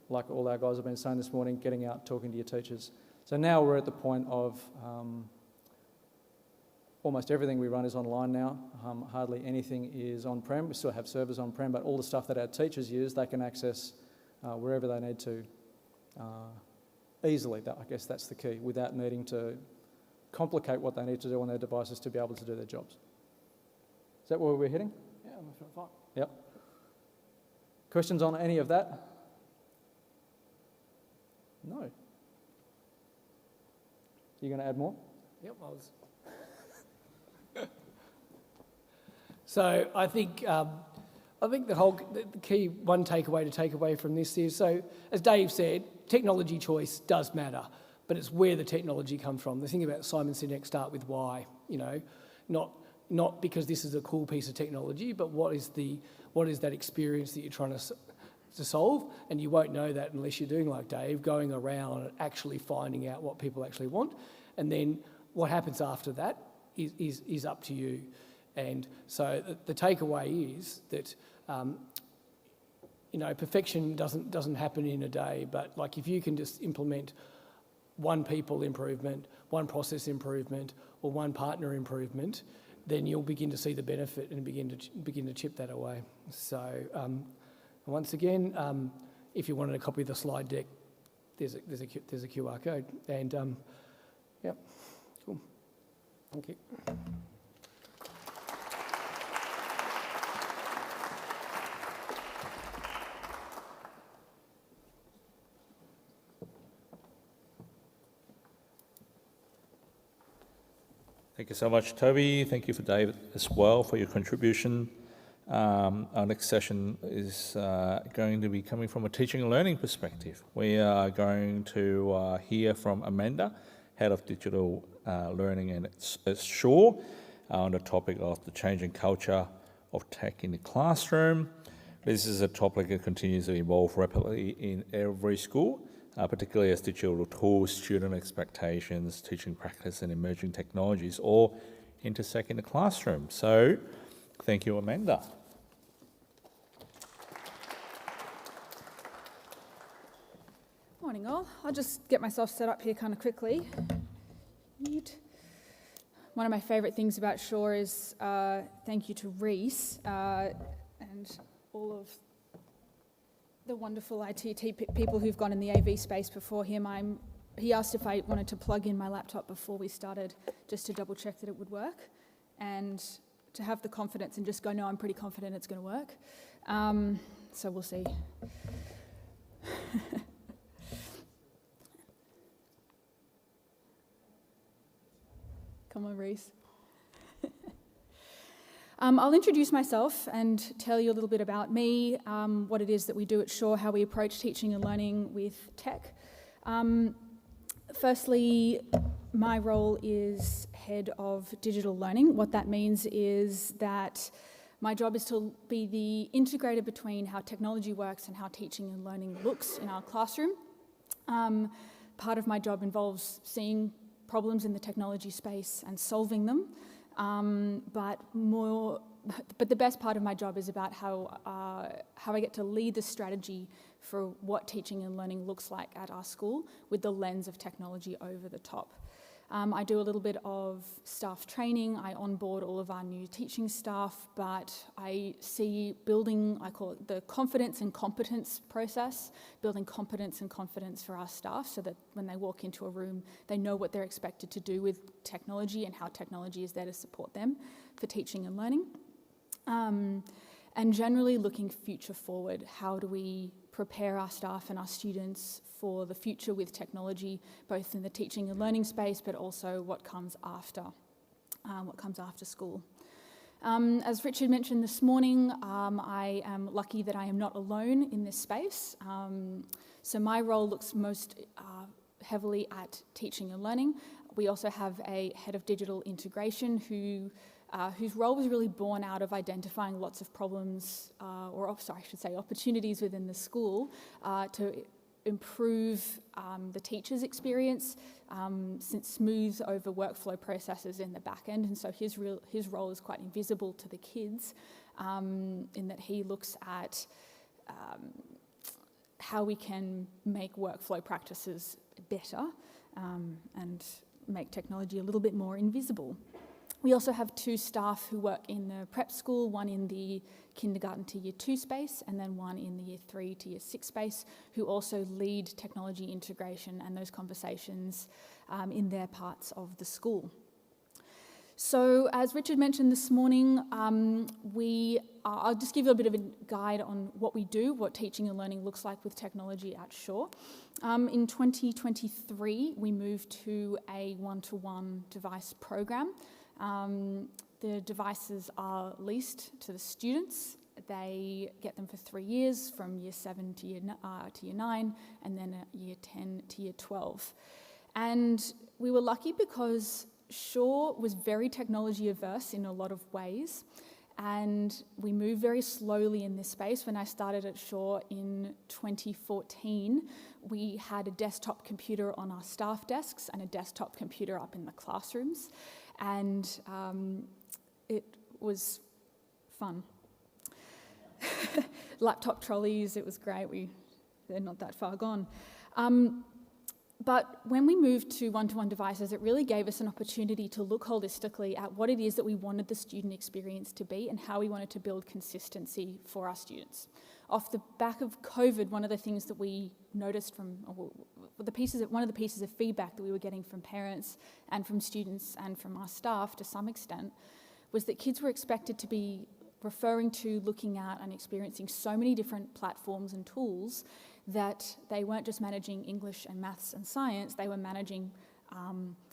like all our guys have been saying this morning, getting out, talking to your teachers. So now we're at the point of almost everything we run is online now. Hardly anything is on-prem. We still have servers on-prem, but all the stuff that our teachers use, they can access wherever they need to easily. I guess that's the key, without needing to complicate what they need to do on their devices to be able to do their jobs. Is that where we're heading? Yeah, I'm fine. Yep. Questions on any of that? No. You going to add more? Yep, I was. So I think the key one takeaway to take away from this is, so as Dave said, technology choice does matter, but it's where the technology comes from. The thing about Simon Sinek, start with why, not because this is a cool piece of technology, but what is that experience that you're trying to solve? And you won't know that unless you're doing like Dave, going around and actually finding out what people actually want. And then what happens after that is up to you. And so the takeaway is that perfection doesn't happen in a day, but like if you can just implement one people improvement, one process improvement, or one partner improvement, then you'll begin to see the benefit and begin to chip that away. So once again, if you wanted a copy of the slide deck, there's a QR code. And yep, cool. Thank you. Thank you so much, Toby. Thank you for David as well for your contribution. Our next session is going to be coming from a teaching and learning perspective. We are going to hear from Amanda, Head of Digital Learning at Shaw, on the topic of the changing culture of tech in the classroom. This is a topic that continues to evolve rapidly in every school, particularly as digital tools, student expectations, teaching practice and emerging technologies all intersect in the classroom. So, thank you, Amanda. Morning all. I'll just get myself set up here kind of quickly. One of my favourite things about Shaw is thank you to Reese and all of the wonderful IT people who've gone in the AV space before him. He asked if I wanted to plug in my laptop before we started, just to double check that it would work, and to have the confidence and just go, no, I'm pretty confident it's going to work. So we'll see. Come on, Reese. I'll introduce myself and tell you a little bit about me, what it is that we do at Shaw, how we approach teaching and learning with tech. Firstly, my role is Head of Digital Learning. What that means is that my job is to be the integrator between how technology works and how teaching and learning looks in our classroom. Part of my job involves seeing problems in the technology space and solving them. But the best part of my job is about how I get to lead the strategy for what teaching and learning looks like at our school with the lens of technology over the top. I do a little bit of staff training. I onboard all of our new teaching staff, but I see building, I call it the confidence and competence process, building competence and confidence for our staff so that when they walk into a room, they know what they're expected to do with technology and how technology is there to support them for teaching and learning. And generally looking future forward, how do we prepare our staff and our students for the future with technology, both in the teaching and learning space, but also what comes after school. As Richard mentioned this morning, I am lucky that I am not alone in this space. So my role looks most heavily at teaching and learning. We also have a head of digital integration whose role was really born out of identifying lots of problems, opportunities within the school to improve the teacher's experience, smooth over workflow processes in the back end. And so his role is quite invisible to the kids in that he looks at how we can make workflow practices better and make technology a little bit more invisible. We also have 2 staff who work in the prep school, one in the kindergarten to year 2 space and then one in the year 3 to year 6 space, who also lead technology integration and those conversations in their parts of the school. So as Richard mentioned this morning, I'll just give you a bit of a guide on what we do, what teaching and learning looks like with technology at Shaw. In 2023, we moved to a one-to-one device program. The devices are leased to the students. They get them for 3 years, from year 7 to year 9, and then year 10 to year 12. And we were lucky because Shaw was very technology averse in a lot of ways, and we moved very slowly in this space. When I started at Shaw in 2014, we had a desktop computer on our staff desks and a desktop computer up in the classrooms, and it was fun. Laptop trolleys, it was great. They're not that far gone. But when we moved to one-to-one devices, it really gave us an opportunity to look holistically at what it is that we wanted the student experience to be and how we wanted to build consistency for our students. Off the back of COVID, one of the things that we noticed one of the pieces of feedback that we were getting from parents and from students and from our staff to some extent was that kids were expected to be referring to, looking at and experiencing so many different platforms and tools that they weren't just managing English and maths and science, they were managing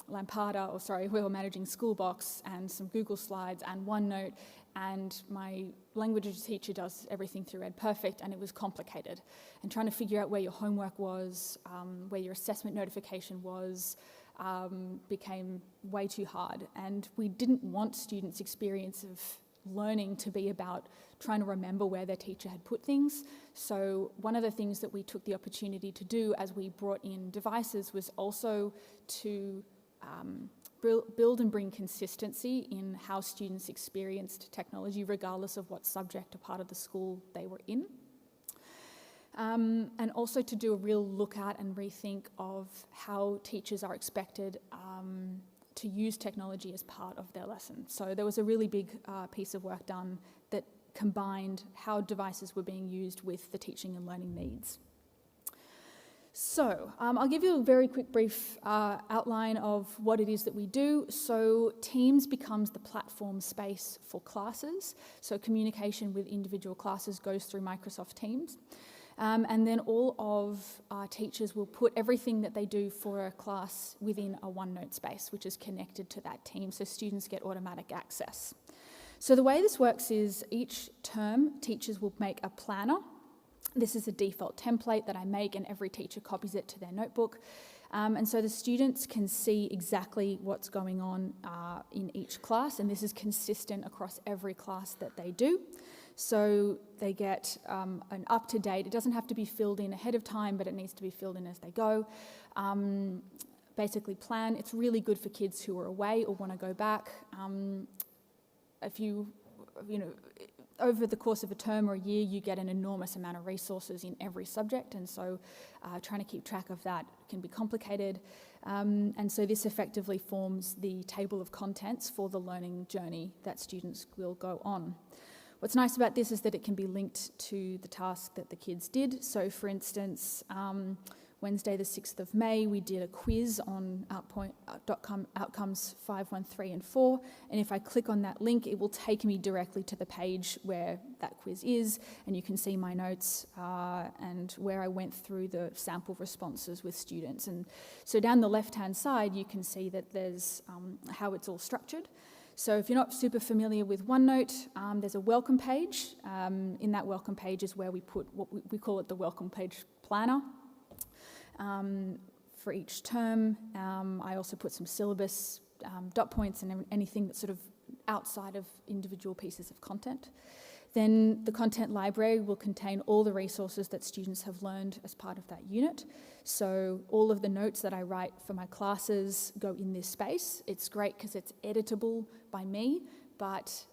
we were managing Schoolbox and some Google Slides and OneNote, and my languages teacher does everything through EdPerfect, and it was complicated. And trying to figure out where your homework was, where your assessment notification was, became way too hard. And we didn't want students' experience of learning to be about trying to remember where their teacher had put things. So one of the things that we took the opportunity to do as we brought in devices was also to build and bring consistency in how students experienced technology, regardless of what subject or part of the school they were in. And also to do a real look at and rethink of how teachers are expected to use technology as part of their lesson. So there was a really big piece of work done that combined how devices were being used with the teaching and learning needs. So I'll give you a very quick brief outline of what it is that we do. So Teams becomes the platform space for classes. So communication with individual classes goes through Microsoft Teams. And then all of our teachers will put everything that they do for a class within a OneNote space, which is connected to that team, so students get automatic access. So the way this works is each term, teachers will make a planner. This is a default template that I make, and every teacher copies it to their notebook. And so the students can see exactly what's going on in each class, and this is consistent across every class that they do. So they get an up-to-date, it doesn't have to be filled in ahead of time, but it needs to be filled in as they go. Basically plan. It's really good for kids who are away or want to go back. If you over the course of a term or a year, you get an enormous amount of resources in every subject, and so trying to keep track of that can be complicated. And so this effectively forms the table of contents for the learning journey that students will go on. What's nice about this is that it can be linked to the task that the kids did. So for instance, Wednesday the 6th of May, we did a quiz on outcomes 5, 1, 3 and 4. And if I click on that link, it will take me directly to the page where that quiz is. And you can see my notes and where I went through the sample responses with students. And so down the left-hand side, you can see that there's how it's all structured. So if you're not super familiar with OneNote, there's a welcome page. In that welcome page is where we put what we call it the welcome page planner for each term. I also put some syllabus dot points and anything that's sort of outside of individual pieces of content. Then the content library will contain all the resources that students have learned as part of that unit. So all of the notes that I write for my classes go in this space. It's great because it's editable by me,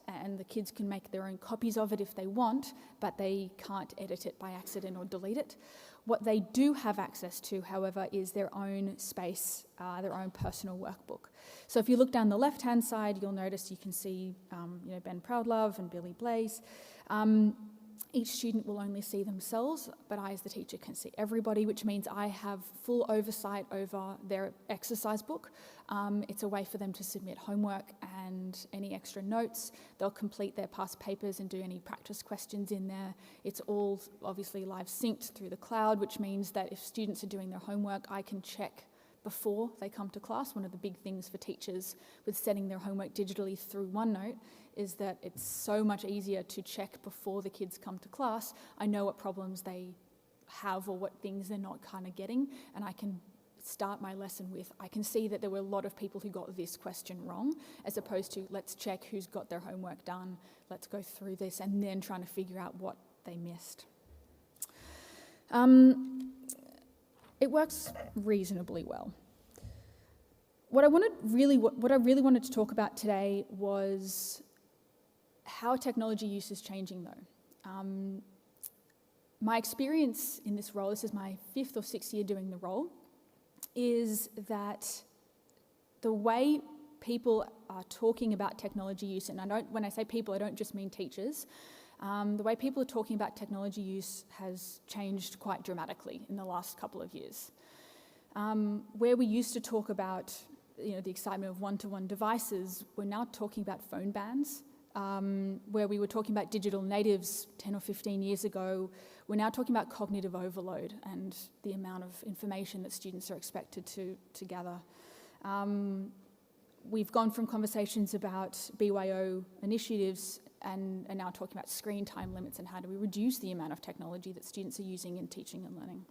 and the kids can make their own copies of it if they want, but they can't edit it by accident or delete it. What they do have access to, however, is their own space, their own personal workbook. So if you look down the left-hand side, you'll notice you can see Ben Proudlove and Billy Blaze. Each student will only see themselves, but I as the teacher can see everybody, which means I have full oversight over their exercise book. It's a way for them to submit homework and any extra notes. They'll complete their past papers and do any practice questions in there. It's all obviously live synced through the cloud, which means that if students are doing their homework, I can check before they come to class. One of the big things for teachers with setting their homework digitally through OneNote is that it's so much easier to check before the kids come to class. I know what problems they have or what things they're not kind of getting, and I can start my lesson with, I can see that there were a lot of people who got this question wrong, as opposed to let's check who's got their homework done, let's go through this, and then trying to figure out what they missed. It works reasonably well. What I really wanted to talk about today was how technology use is changing, though. My experience in this role, this is my 5th or 6th year doing the role, is that the way people are talking about technology use, and when I say people, I don't just mean teachers, the way people are talking about technology use has changed quite dramatically in the last couple of years. Where we used to talk about the excitement of one-to-one devices, we're now talking about phone bans. Where we were talking about digital natives 10 or 15 years ago, we're now talking about cognitive overload and the amount of information that students are expected to gather. We've gone from conversations about BYO initiatives and are now talking about screen time limits and how do we reduce the amount of technology that students are using in teaching and learning.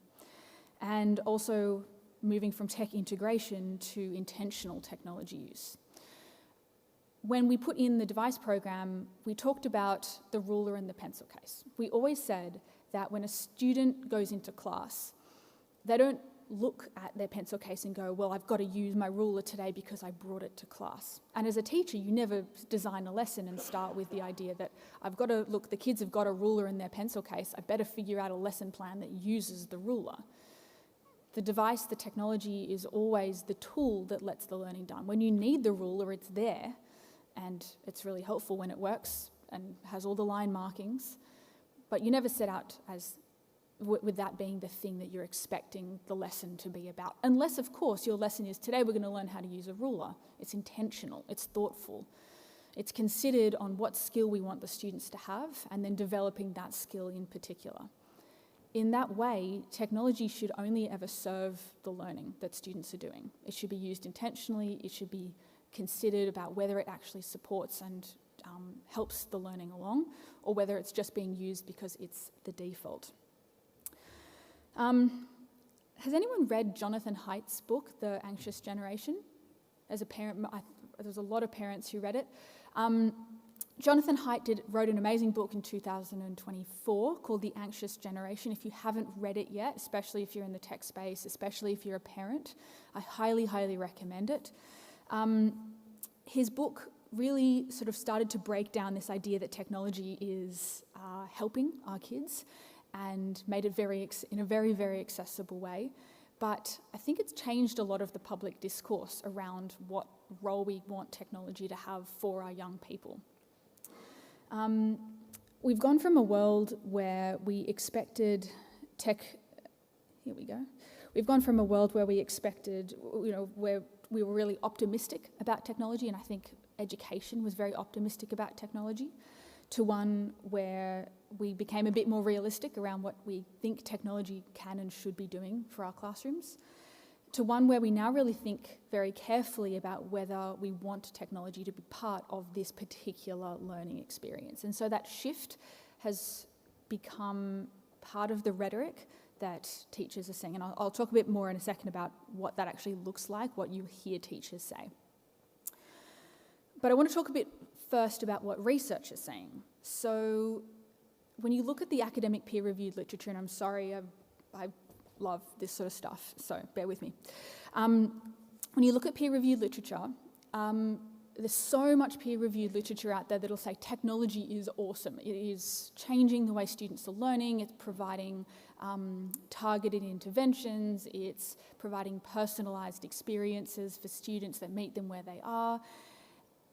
And also moving from tech integration to intentional technology use. When we put in the device program, we talked about the ruler and the pencil case. We always said that when a student goes into class, they don't look at their pencil case and go, well, I've got to use my ruler today because I brought it to class. And as a teacher, you never design a lesson and start with the idea that I've got to look, the kids have got a ruler in their pencil case, I better figure out a lesson plan that uses the ruler. The device, the technology is always the tool that lets the learning done. When you need the ruler, it's there, and it's really helpful when it works and has all the line markings, but you never set out as with that being the thing that you're expecting the lesson to be about. Unless, of course, your lesson is today we're going to learn how to use a ruler. It's intentional, it's thoughtful. It's considered on what skill we want the students to have and then developing that skill in particular. In that way, technology should only ever serve the learning that students are doing. It should be used intentionally, it should be considered about whether it actually supports and helps the learning along, or whether it's just being used because it's the default. Has anyone read Jonathan Haidt's book, The Anxious Generation? As a parent, there's a lot of parents who read it. Jonathan Haidt wrote an amazing book in 2024 called The Anxious Generation. If you haven't read it yet, especially if you're in the tech space, especially if you're a parent, I highly, highly recommend it. His book really sort of started to break down this idea that technology is helping our kids and made it in a very, very accessible way. But I think it's changed a lot of the public discourse around what role we want technology to have for our young people. We've gone from a world where we expected We've gone from a world where we expected, where we were really optimistic about technology, and I think education was very optimistic about technology, to one where we became a bit more realistic around what we think technology can and should be doing for our classrooms, to one where we now really think very carefully about whether we want technology to be part of this particular learning experience. And so that shift has become part of the rhetoric that teachers are saying. And I'll talk a bit more in a second about what that actually looks like, what you hear teachers say. But I want to talk a bit first about what research is saying. So when you look at the academic peer-reviewed literature, and I'm sorry, I love this sort of stuff, so bear with me. When you look at peer-reviewed literature, there's so much peer-reviewed literature out there that'll say technology is awesome. It is changing the way students are learning, it's providing targeted interventions, it's providing personalised experiences for students that meet them where they are.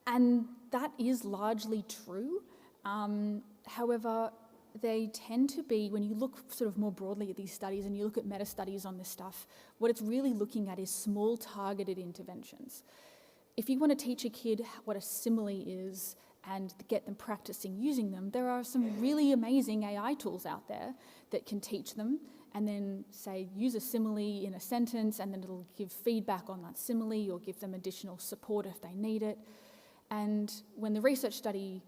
And that is largely true. However, they tend to be, when you look sort of more broadly at these studies and you look at meta-studies on this stuff, what it's really looking at is small targeted interventions. If you want to teach a kid what a simile is and get them practicing using them, there are some really amazing AI tools out there that can teach them and then say, use a simile in a sentence, and then it'll give feedback on that simile or give them additional support if they need it. And when the research study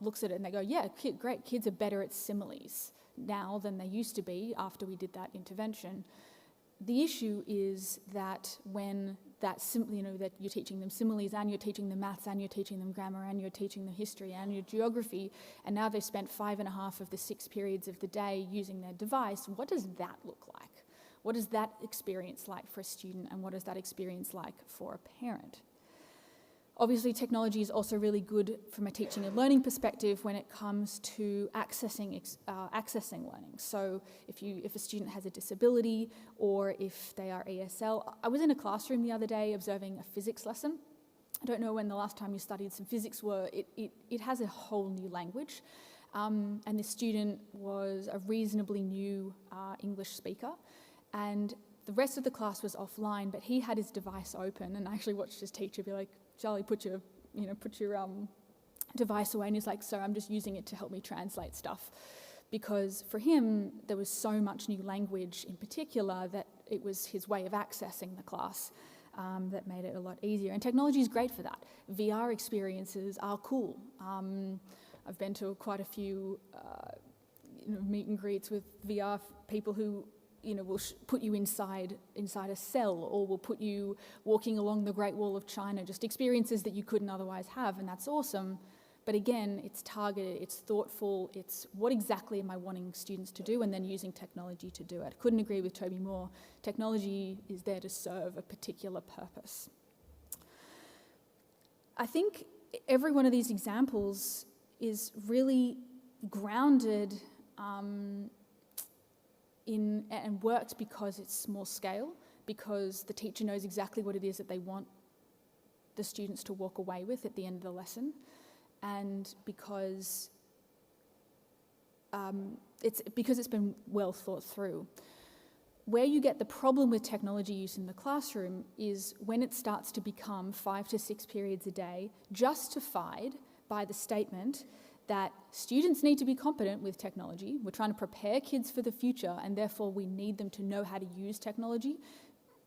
looks at it and they go, yeah, great, kids are better at similes now than they used to be after we did that intervention. The issue is that when that that you're teaching them similes and you're teaching them maths and you're teaching them grammar and you're teaching them history and your geography, and now they've spent 5.5 of the 6 periods of the day using their device, what does that look like? What is that experience like for a student, and what is that experience like for a parent? Obviously, technology is also really good from a teaching and learning perspective when it comes to accessing learning. So if a student has a disability or if they are ESL, I was in a classroom the other day observing a physics lesson. I don't know when the last time you studied some physics were. It has a whole new language. And the student was a reasonably new English speaker. And the rest of the class was offline, but he had his device open, and I actually watched his teacher be like, Charlie, put your device away. And he's like, sir, I'm just using it to help me translate stuff. Because for him, there was so much new language in particular that it was his way of accessing the class that made it a lot easier. And technology is great for that. VR experiences are cool. I've been to quite a few meet and greets with VR people who will put you inside a cell, or will put you walking along the Great Wall of China, just experiences that you couldn't otherwise have, and that's awesome. But again, it's targeted, it's thoughtful, it's what exactly am I wanting students to do, and then using technology to do it. Couldn't agree with Toby more. Technology is there to serve a particular purpose. I think every one of these examples is really grounded and works because it's small scale, because the teacher knows exactly what it is that they want the students to walk away with at the end of the lesson, and because it's been well thought through. Where you get the problem with technology use in the classroom is when it starts to become 5 to 6 periods a day, justified by the statement that students need to be competent with technology. We're trying to prepare kids for the future, and therefore we need them to know how to use technology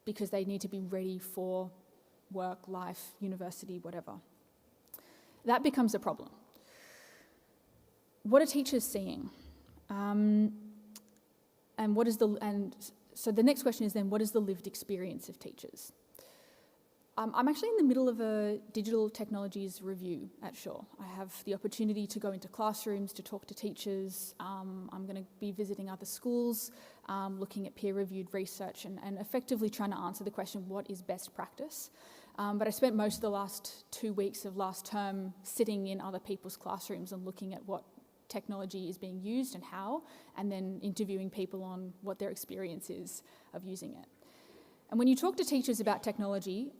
because they need to be ready for work, life, university, whatever. That becomes a problem. What are teachers seeing? So the next question is then, what is the lived experience of teachers? I'm actually in the middle of a digital technologies review at Shaw. I have the opportunity to go into classrooms to talk to teachers. I'm going to be visiting other schools, looking at peer-reviewed research and effectively trying to answer the question, what is best practice? But I spent most of the last 2 weeks of last term sitting in other people's classrooms and looking at what technology is being used and how, and then interviewing people on what their experience is of using it. And when you talk to teachers about technology,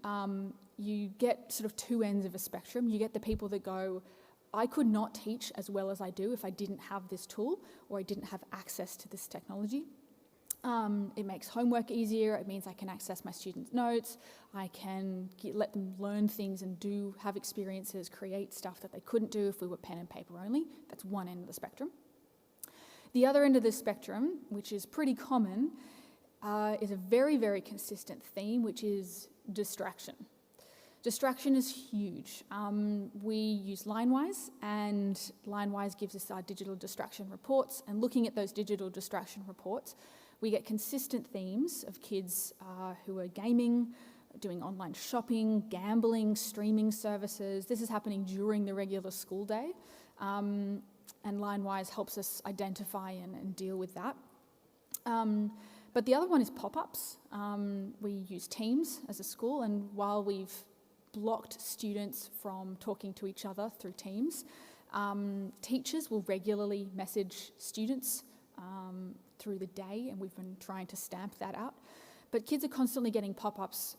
you get sort of 2 ends of a spectrum. You get the people that go, I could not teach as well as I do if I didn't have this tool or I didn't have access to this technology. It makes homework easier. It means I can access my students' notes. I can let them learn things and have experiences, create stuff that they couldn't do if we were pen and paper only. That's one end of the spectrum. The other end of the spectrum, which is pretty common, is a very, very consistent theme, which is distraction. Distraction is huge. We use LineWise, and LineWise gives us our digital distraction reports, and looking at those digital distraction reports, we get consistent themes of kids who are gaming, doing online shopping, gambling, streaming services. This is happening during the regular school day, and LineWise helps us identify and deal with that. But the other one is pop-ups. We use Teams as a school, and while we've blocked students from talking to each other through Teams, teachers will regularly message students through the day, and we've been trying to stamp that out. But kids are constantly getting pop-ups,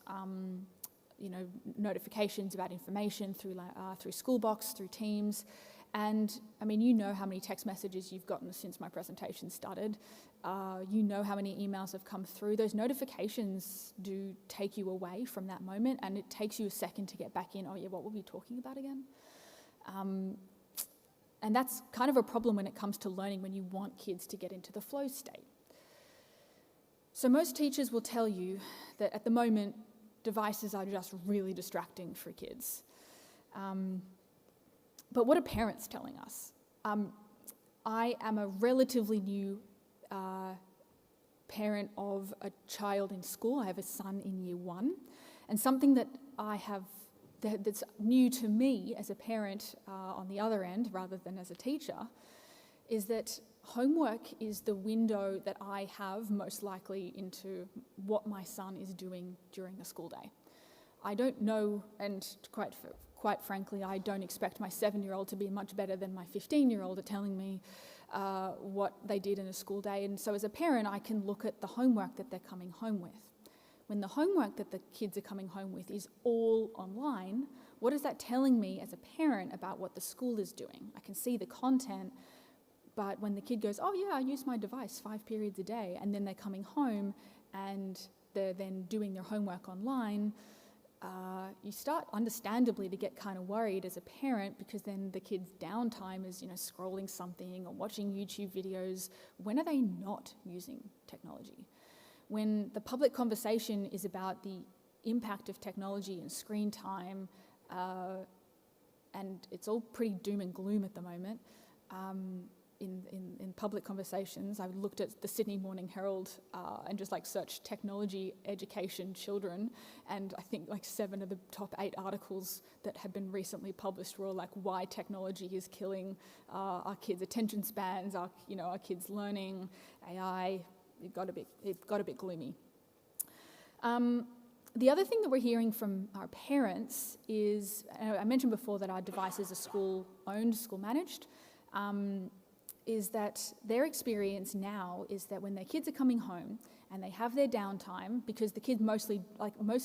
notifications about information through Schoolbox, through Teams. And I mean, you know how many text messages you've gotten since my presentation started. You know how many emails have come through. Those notifications do take you away from that moment, and it takes you a second to get back in. Oh yeah, what were we talking about again? And that's kind of a problem when it comes to learning, when you want kids to get into the flow state. So most teachers will tell you that at the moment, devices are just really distracting for kids. But what are parents telling us? I am a relatively new parent of a child in school. I have a son in year 1. And something that that's new to me as a parent on the other end, rather than as a teacher, is that homework is the window that I have most likely into what my son is doing during the school day. I don't know, and quite frankly, I don't expect my 7-year-old to be much better than my 15-year-old at telling me what they did in a school day. And so as a parent, I can look at the homework that they're coming home with. When the homework that the kids are coming home with is all online, what is that telling me as a parent about what the school is doing? I can see the content, but when the kid goes, oh yeah, I use my device 5 periods a day, and then they're coming home and they're then doing their homework online, you start understandably to get kind of worried as a parent, because then the kid's downtime is, scrolling something or watching YouTube videos. When are they not using technology? When the public conversation is about the impact of technology and screen time, and it's all pretty doom and gloom at the moment, in public conversations, I looked at the Sydney Morning Herald and just searched technology education children, and I think 7 of the top 8 articles that have been recently published were all why technology is killing our kids' attention spans, our kids' learning, AI. It got a bit gloomy. The other thing that we're hearing from our parents is, I mentioned before that our devices are school-owned, school-managed, is that their experience now is that when their kids are coming home and they have their downtime, because the kids most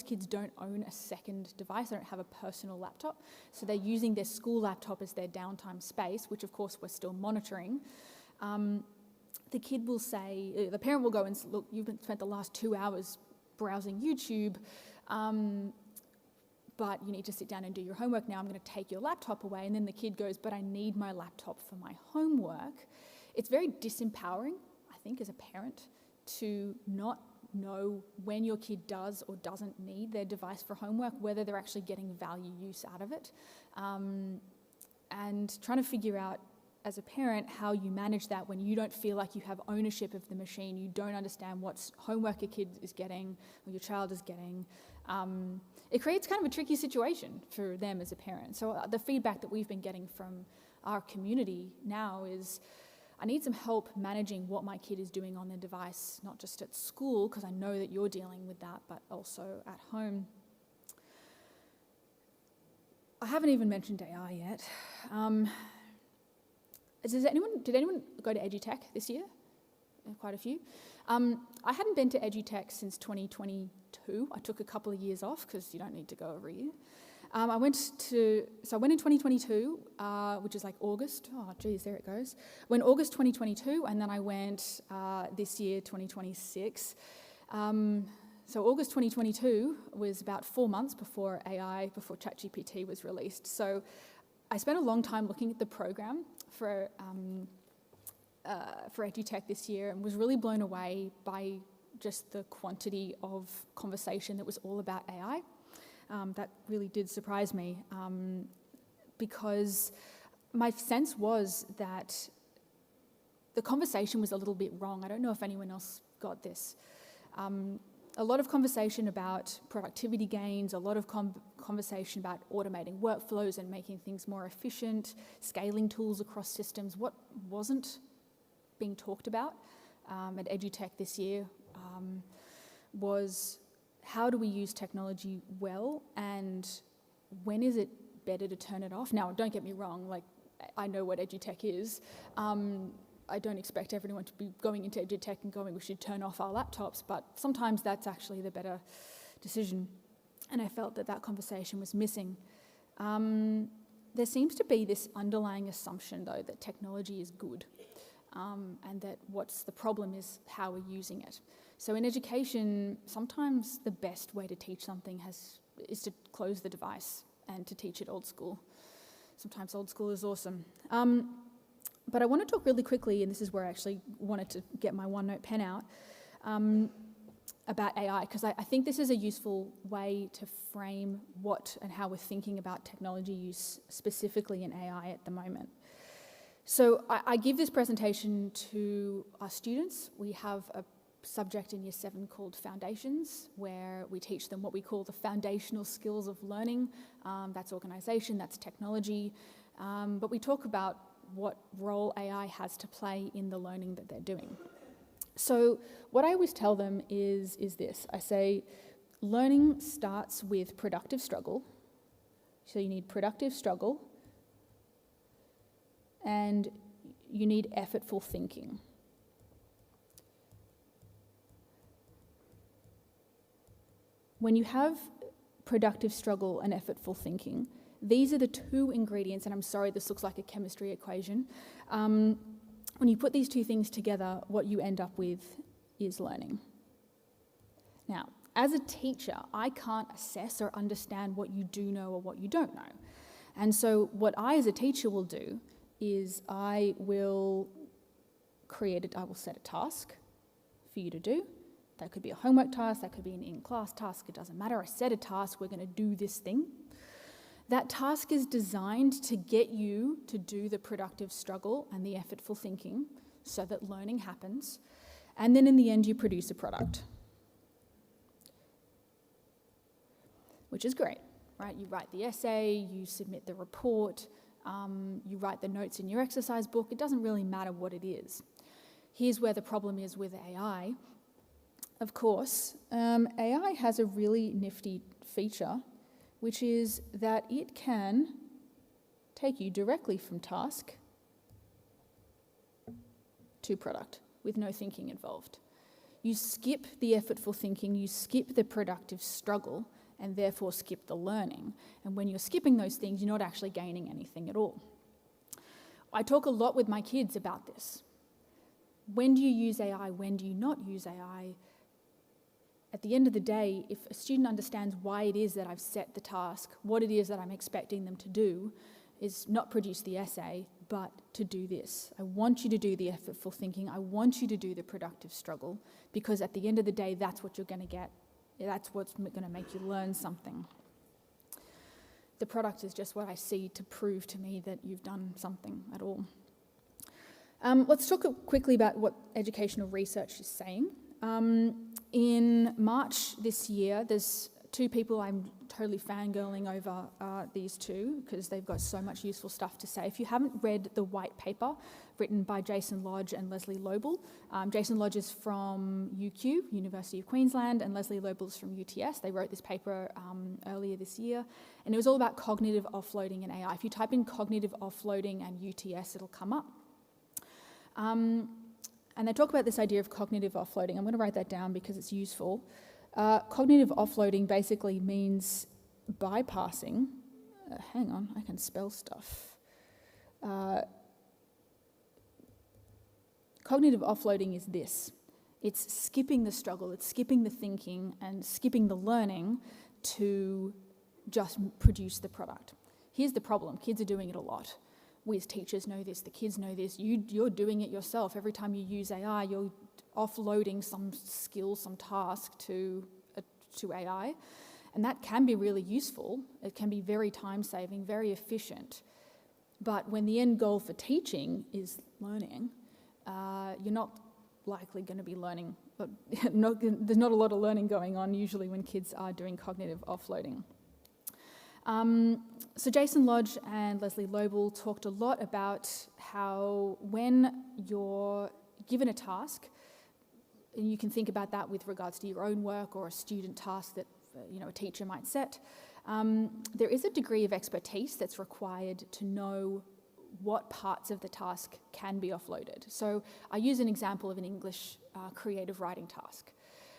kids don't own a second device, they don't have a personal laptop, so they're using their school laptop as their downtime space, which of course we're still monitoring. The kid will say, the parent will go and look, you've spent the last 2 hours browsing YouTube, but you need to sit down and do your homework now, I'm going to take your laptop away. And then the kid goes, but I need my laptop for my homework. It's very disempowering, I think, as a parent, to not know when your kid does or doesn't need their device for homework, whether they're actually getting value use out of it. And trying to figure out, as a parent, how you manage that when you don't feel like you have ownership of the machine, you don't understand what homework a kid is getting or your child is getting. It creates kind of a tricky situation for them as a parent. So the feedback that we've been getting from our community now is, I need some help managing what my kid is doing on their device, not just at school, because I know that you're dealing with that, but also at home. I haven't even mentioned AI yet. Did anyone go to EduTech this year? Quite a few. I hadn't been to EduTech since 2022. I took a couple of years off because you don't need to go every year. I went in 2022, which is August. Oh, geez, there it goes. Went August 2022, and then I went this year, 2026. So August 2022 was about 4 months before ChatGPT was released. So I spent a long time looking at the program for EduTech this year, and was really blown away by just the quantity of conversation that was all about AI. That really did surprise me, because my sense was that the conversation was a little bit wrong. I don't know if anyone else got this. A lot of conversation about productivity gains, a lot of conversation about automating workflows and making things more efficient, scaling tools across systems. What wasn't being talked about at EduTech this year was how do we use technology well, and when is it better to turn it off? Now, don't get me wrong, like, I know what EduTech is. I don't expect everyone to be going into EduTech and going, we should turn off our laptops, but sometimes that's actually the better decision. And I felt that that conversation was missing. There seems to be this underlying assumption, though, that technology is good, and that what's the problem is how we're using it. So in education, sometimes the best way to teach something is to close the device and to teach it old school. Sometimes old school is awesome. But I want to talk really quickly, and this is where I actually wanted to get my OneNote pen out, about AI, because I think this is a useful way to frame what and how we're thinking about technology use, specifically in AI at the moment. So I give this presentation to our students. We have a subject in Year 7 called Foundations, where we teach them what we call the foundational skills of learning. That's organisation, that's technology. But we talk about what role AI has to play in the learning that they're doing. So what I always tell them is this. I say, learning starts with productive struggle. So you need productive struggle, and you need effortful thinking. When you have productive struggle and effortful thinking, these are the two ingredients, and I'm sorry this looks like a chemistry equation. When you put these two things together, what you end up with is learning. Now, as a teacher, I can't assess or understand what you do know or what you don't know. And so what I as a teacher will do is I will set a task for you to do. That could be a homework task, that could be an in-class task, it doesn't matter. I set a task, we're going to do this thing. That task is designed to get you to do the productive struggle and the effortful thinking so that learning happens. And then in the end, you produce a product, which is great, right? You write the essay, you submit the report, you write the notes in your exercise book. It doesn't really matter what it is. Here's where the problem is with AI. Of course, AI has a really nifty feature, which is that it can take you directly from task to product with no thinking involved. You skip the effortful thinking, you skip the productive struggle, and therefore skip the learning. And when you're skipping those things, you're not actually gaining anything at all. I talk a lot with my kids about this. When do you use AI? When do you not use AI? At the end of the day, if a student understands why it is that I've set the task, what it is that I'm expecting them to do, is not produce the essay, but to do this. I want you to do the effortful thinking. I want you to do the productive struggle, because at the end of the day, that's what you're going to get. That's what's going to make you learn something. The product is just what I see to prove to me that you've done something at all. Let's talk quickly about what educational research is saying. In March this year, there's two people I'm totally fangirling over these two because they've got so much useful stuff to say. If you haven't read the white paper written by Jason Lodge and Leslie Lobel, Jason Lodge is from UQ, University of Queensland, and Leslie Lobel is from UTS. They wrote this paper earlier this year, and it was all about cognitive offloading in AI. If you type in cognitive offloading and UTS, it'll come up. And they talk about this idea of cognitive offloading. I'm going to write that down because it's useful. Cognitive offloading basically means bypassing. Hang on, I can spell stuff. Cognitive offloading is this. It's skipping the struggle, it's skipping the thinking and skipping the learning to just produce the product. Here's the problem. Kids are doing it a lot. We as teachers know this, the kids know this, you're doing it yourself. Every time you use AI, you're offloading some skill, some task to AI. And that can be really useful. It can be very time-saving, very efficient. But when the end goal for teaching is learning, you're not likely going to be learning. But there's not a lot of learning going on usually when kids are doing cognitive offloading. So Jason Lodge and Leslie Lobel talked a lot about how when you're given a task, and you can think about that with regards to your own work or a student task that a teacher might set, there is a degree of expertise that's required to know what parts of the task can be offloaded. So I use an example of an English creative writing task.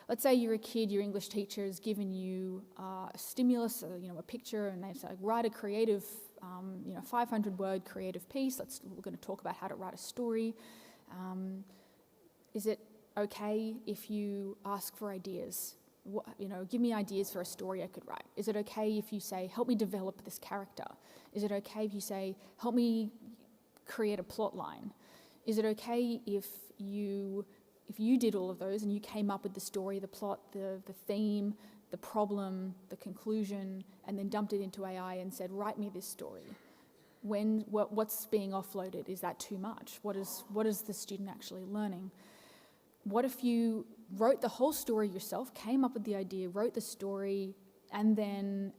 Let's say you're a kid, your English teacher has given you a stimulus, a picture, and they say, write a creative, 500-word creative piece. We're going to talk about how to write a story. Is it okay if you ask for ideas? Give me ideas for a story I could write. Is it okay if you say, help me develop this character? Is it okay if you say, help me create a plot line? Is it okay if you did all of those and you came up with the story, the plot, the theme, the problem, the conclusion, and then dumped it into AI and said, write me this story? What's being offloaded? Is that too much? What is the student actually learning? What if you wrote the whole story yourself, came up with the idea, wrote the story, and then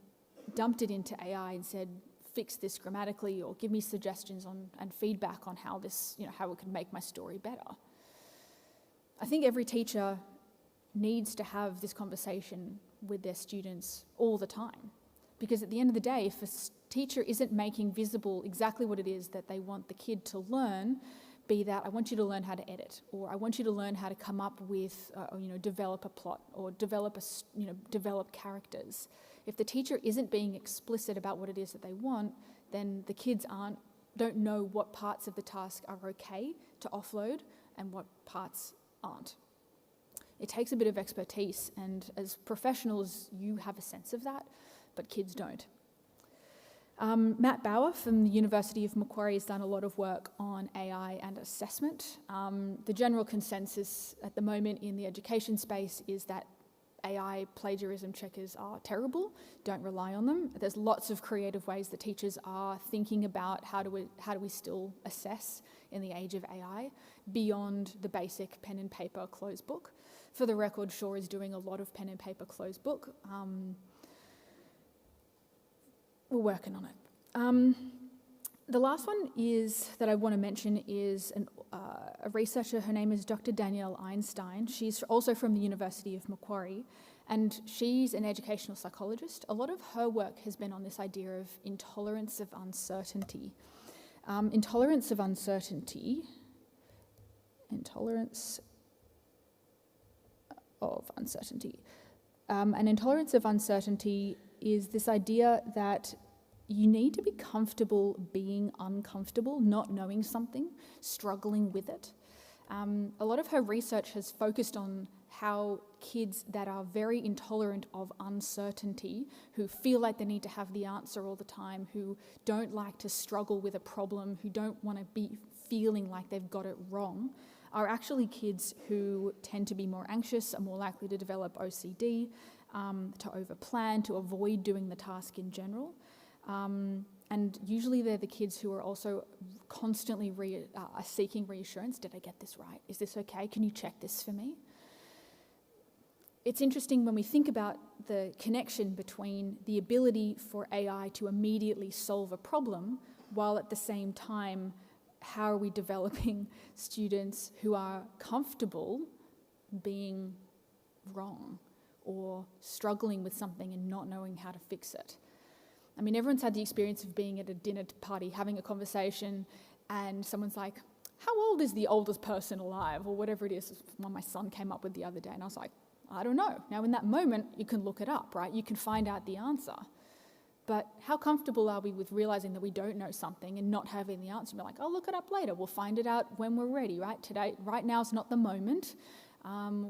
dumped it into AI and said, fix this grammatically, or give me suggestions and feedback on how how it could make my story better? I think every teacher needs to have this conversation with their students all the time, because at the end of the day, if a teacher isn't making visible exactly what it is that they want the kid to learn, be that I want you to learn how to edit, or I want you to learn how to come up with, develop a plot, or develop characters. If the teacher isn't being explicit about what it is that they want, then the kids don't know what parts of the task are okay to offload and what parts aren't. It takes a bit of expertise, and as professionals, you have a sense of that, but kids don't. Matt Bauer from the University of Macquarie has done a lot of work on AI and assessment. The general consensus at the moment in the education space is that AI plagiarism checkers are terrible. Don't rely on them. There's lots of creative ways that teachers are thinking about how do we still assess in the age of AI beyond the basic pen and paper closed book. For the record, Shaw is doing a lot of pen and paper closed book. We're working on it. The last one that I want to mention is a researcher. Her name is Dr. Danielle Einstein. She's also from the University of Macquarie, and she's an educational psychologist. A lot of her work has been on this idea of intolerance of uncertainty. Intolerance of uncertainty and intolerance of uncertainty is this idea that you need to be comfortable being uncomfortable, not knowing something, struggling with it. A lot of her research has focused on how kids that are very intolerant of uncertainty, who feel like they need to have the answer all the time, who don't like to struggle with a problem, who don't want to be feeling like they've got it wrong, are actually kids who tend to be more anxious, are more likely to develop OCD, to overplan, to avoid doing the task in general. And usually they're the kids who are also constantly seeking reassurance. Did I get this right? Is this okay? Can you check this for me? It's interesting when we think about the connection between the ability for AI to immediately solve a problem, while at the same time, how are we developing students who are comfortable being wrong or struggling with something and not knowing how to fix it? I mean, everyone's had the experience of being at a dinner party, having a conversation, and someone's like, how old is the oldest person alive? Or whatever it is, one my son came up with the other day, and I was like, I don't know. Now, in that moment, you can look it up, right? You can find out the answer. But how comfortable are we with realizing that we don't know something and not having the answer? We're like, I'll look it up later. We'll find it out when we're ready, right? Right now is not the moment.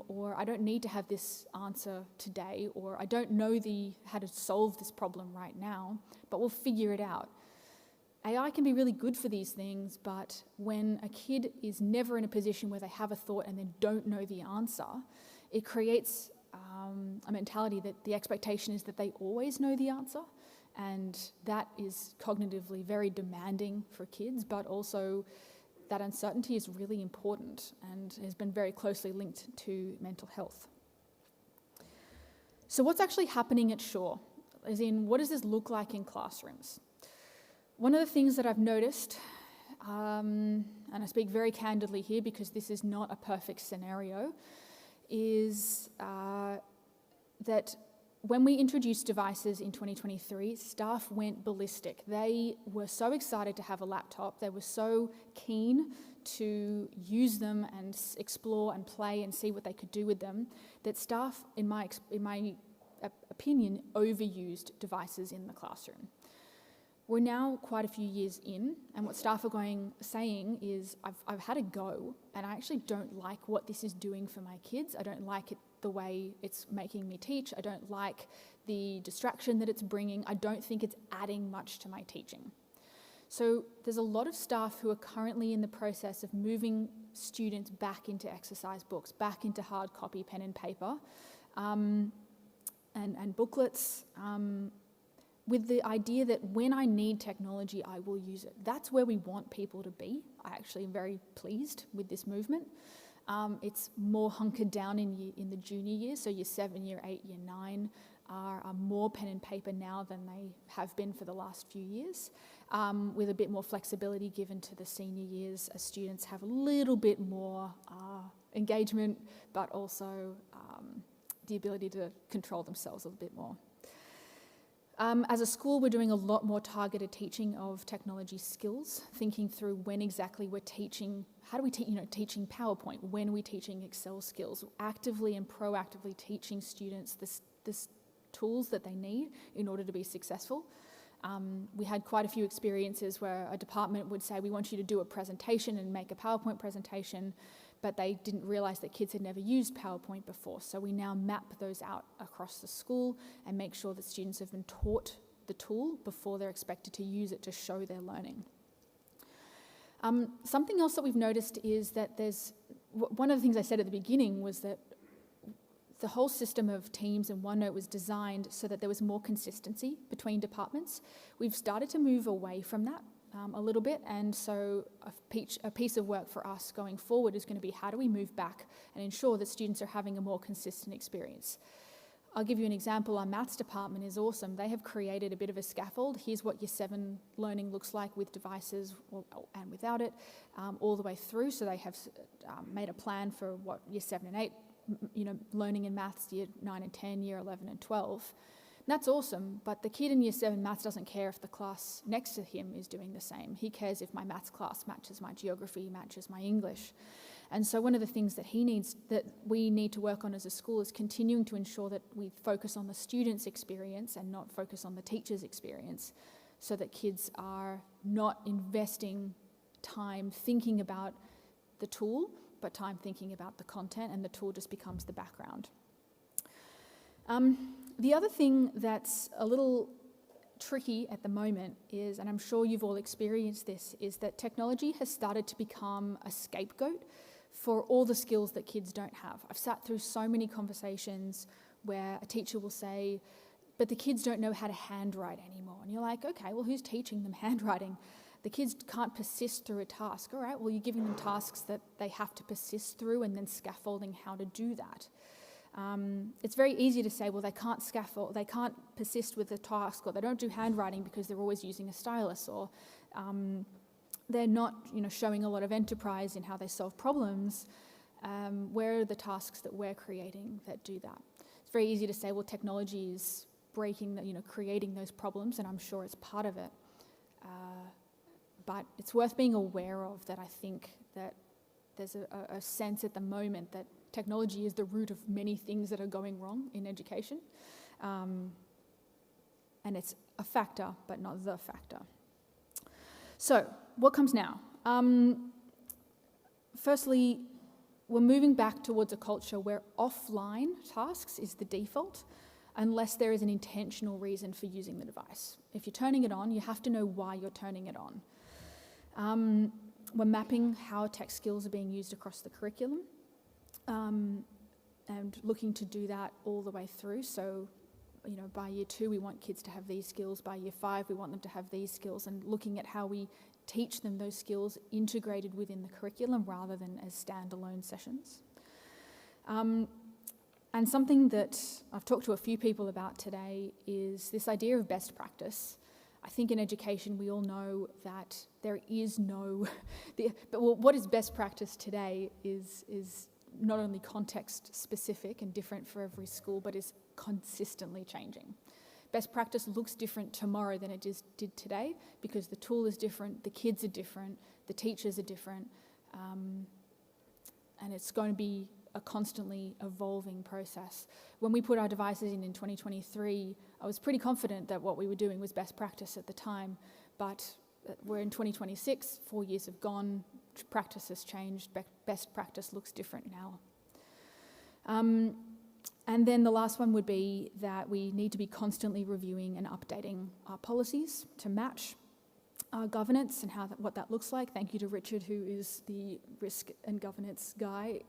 Or I don't need to have this answer today, or I don't know how to solve this problem right now, but we'll figure it out. AI can be really good for these things, but when a kid is never in a position where they have a thought and then don't know the answer, it creates a mentality that the expectation is that they always know the answer, and that is cognitively very demanding for kids, but also that uncertainty is really important and has been very closely linked to mental health. So what's actually happening at Shaw? As in, what does this look like in classrooms? One of the things that I've noticed, and I speak very candidly here because this is not a perfect scenario, is that when we introduced devices in 2023, staff went ballistic. They were so excited to have a laptop. They were so keen to use them and explore and play and see what they could do with them that staff, in my opinion, overused devices in the classroom. We're now quite a few years in, and what staff are saying is, I've had a go, and I actually don't like what this is doing for my kids. I don't like it the way it's making me teach. I don't like the distraction that it's bringing. I don't think it's adding much to my teaching. So there's a lot of staff who are currently in the process of moving students back into exercise books, back into hard copy, pen and paper, and booklets, with the idea that when I need technology, I will use it. That's where we want people to be. I actually am very pleased with this movement. It's more hunkered down in the junior years, so year 7, year 8, year 9 are more pen and paper now than they have been for the last few years, with a bit more flexibility given to the senior years as students have a little bit more engagement, but also the ability to control themselves a little bit more. As a school, we're doing a lot more targeted teaching of technology skills, thinking through when exactly we're teaching, how do we teaching PowerPoint, when are we teaching Excel skills, actively and proactively teaching students this tools that they need in order to be successful. We had quite a few experiences where a department would say, we want you to do a presentation and make a PowerPoint presentation, but they didn't realise that kids had never used PowerPoint before. So we now map those out across the school and make sure that students have been taught the tool before they're expected to use it to show their learning. Something else that we've noticed is that one of the things I said at the beginning was that the whole system of Teams and OneNote was designed so that there was more consistency between departments. We've started to move away from that a little bit, and so a piece of work for us going forward is going to be how do we move back and ensure that students are having a more consistent experience. I'll give you an example. Our maths department is awesome. They have created a bit of a scaffold. Here's what year 7 learning looks like with devices and without it, all the way through. So they have made a plan for what year 7 and 8, learning in maths, year 9 and 10, year 11 and 12. And that's awesome, but the kid in year 7 maths doesn't care if the class next to him is doing the same. He cares if my maths class matches my geography, matches my English. And so one of the things that we need to work on as a school is continuing to ensure that we focus on the student's experience and not focus on the teacher's experience, so that kids are not investing time thinking about the tool, but time thinking about the content, and the tool just becomes the background. The other thing that's a little tricky at the moment is, and I'm sure you've all experienced this, is that technology has started to become a scapegoat for all the skills that kids don't have. I've sat through so many conversations where a teacher will say, but the kids don't know how to handwrite anymore. And you're like, okay, well, who's teaching them handwriting? The kids can't persist through a task. All right, well, you're giving them tasks that they have to persist through and then scaffolding how to do that. It's very easy to say, well, they can't scaffold, they can't persist with the task, or they don't do handwriting because they're always using a stylus, or they're not, showing a lot of enterprise in how they solve problems. Where are the tasks that we're creating that do that? It's very easy to say, well, technology is breaking, creating those problems, and I'm sure it's part of it. But it's worth being aware of that. I think that there's a sense at the moment that technology is the root of many things that are going wrong in education. And it's a factor, but not the factor. So, what comes now? Firstly, we're moving back towards a culture where offline tasks is the default. unless there is an intentional reason for using the device. If you're turning it on, you have to know why you're turning it on. We're mapping how tech skills are being used across the curriculum and looking to do that all the way through. So, by year 2, we want kids to have these skills. By year 5, we want them to have these skills, and looking at how we teach them those skills integrated within the curriculum rather than as standalone sessions. And something that I've talked to a few people about today is this idea of best practice. I think in education we all know that there is no, what is best practice today is not only context specific and different for every school, but is consistently changing. Best practice looks different tomorrow than it did today because the tool is different, the kids are different, the teachers are different, and it's going to be a constantly evolving process. When we put our devices in 2023, I was pretty confident that what we were doing was best practice at the time, but we're in 2026, 4 years have gone, practice has changed, best practice looks different now. And then the last one would be that we need to be constantly reviewing and updating our policies to match our governance and what that looks like. Thank you to Richard, who is the risk and governance guy.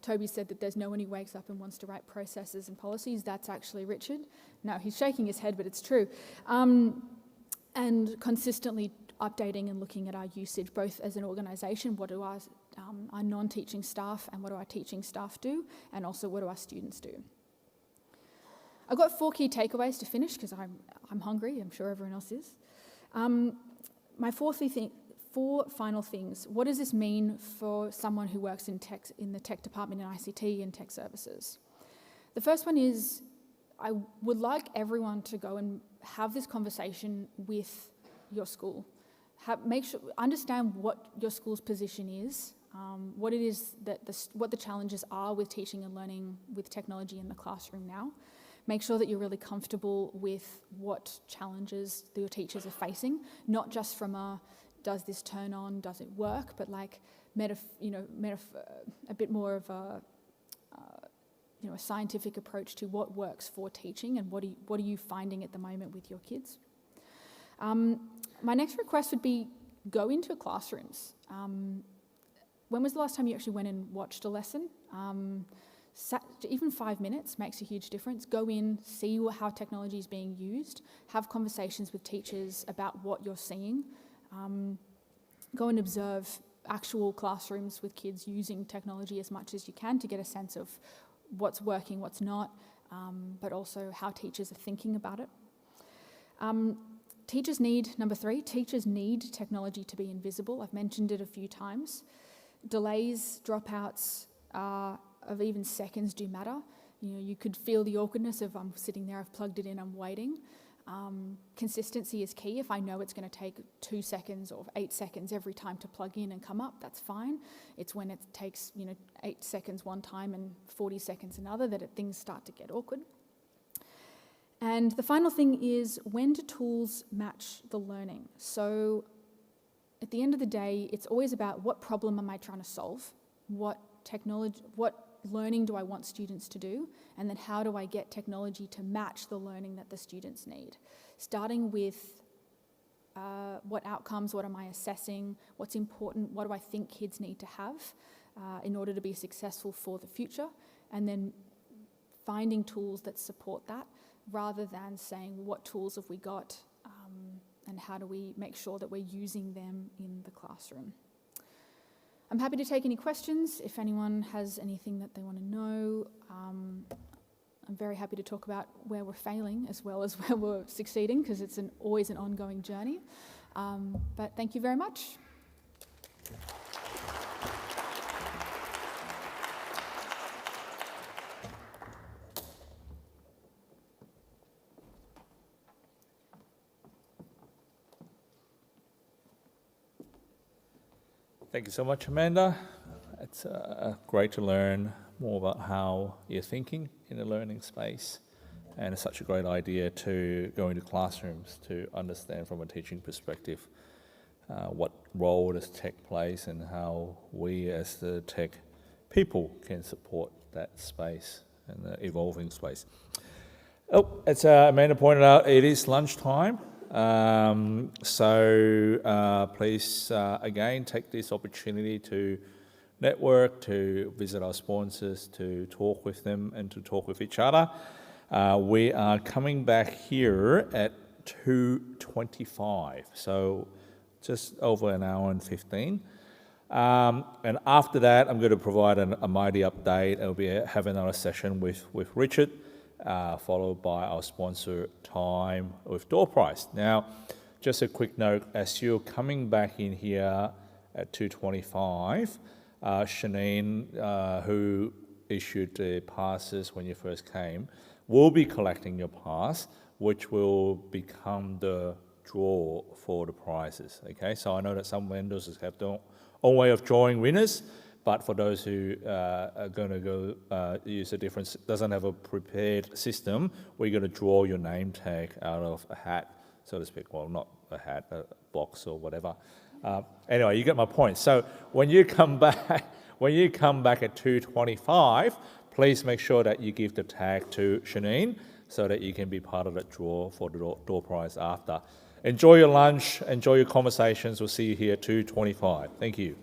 Toby said that there's no one who wakes up and wants to write processes and policies. That's actually Richard. No, he's shaking his head, but it's true. And consistently updating and looking at our usage, both as an organisation, what do our non-teaching staff and what do our teaching staff do, and also what do our students do. I've got 4 key takeaways to finish because I'm hungry, I'm sure everyone else is. My 4 final things. What does this mean for someone who works in the tech department in ICT and tech services? The first one is I would like everyone to go and have this conversation with your school. Understand what your school's position is, what it is that what the challenges are with teaching and learning with technology in the classroom now. Make sure that you're really comfortable with what challenges your teachers are facing, not just from does this turn on, does it work, but like a bit more of a scientific approach to what works for teaching and what are you finding at the moment with your kids. My next request would be go into classrooms. When was the last time you actually went and watched a lesson? Even 5 minutes makes a huge difference. Go in, see how technology is being used, have conversations with teachers about what you're seeing. Go and observe actual classrooms with kids using technology as much as you can to get a sense of what's working, what's not, but also how teachers are thinking about it. Number 3, teachers need technology to be invisible. I've mentioned it a few times. Delays, dropouts of even seconds do matter. You could feel the awkwardness of I'm sitting there, I've plugged it in, I'm waiting. Consistency is key. If I know it's going to take 2 seconds or 8 seconds every time to plug in and come up, that's fine. It's when it takes 8 seconds one time and 40 seconds another that things start to get awkward. And the final thing is, when do tools match the learning? So at the end of the day, it's always about what problem am I trying to solve? What learning do I want students to do? And then how do I get technology to match the learning that the students need? Starting with what outcomes, what am I assessing, what's important, what do I think kids need to have in order to be successful for the future? And then finding tools that support that, rather than saying what tools have we got and how do we make sure that we're using them in the classroom. I'm happy to take any questions if anyone has anything that they want to know. I'm very happy to talk about where we're failing as well as where we're succeeding, because it's always an ongoing journey. But thank you very much. Thank you so much, Amanda. It's great to learn more about how you're thinking in the learning space, and it's such a great idea to go into classrooms to understand from a teaching perspective what role does tech plays and how we as the tech people can support that space. in the evolving space. Oh, as Amanda pointed out, it is lunchtime. So please, again, take this opportunity to network, to visit our sponsors, to talk with them and to talk with each other. We are coming back here at 2:25, so just over an hour and 15. And after that, I'm going to provide a Mitie update. I'll be having another session with Richard, followed by our sponsor time with door price. Now, just a quick note, as you're coming back in here at 2:25, Shanine, who issued the passes when you first came, will be collecting your pass, which will become the draw for the prizes. Okay, so I know that some vendors have their own way of drawing winners, but for those who are going to go use a different, doesn't have a prepared system, we're going to draw your name tag out of a hat, so to speak. Well, not a hat, a box or whatever. Anyway, you get my point. So when you come back, at 2:25, please make sure that you give the tag to Shanine so that you can be part of that draw for the door prize after. Enjoy your lunch, enjoy your conversations. We'll see you here at 2:25. Thank you.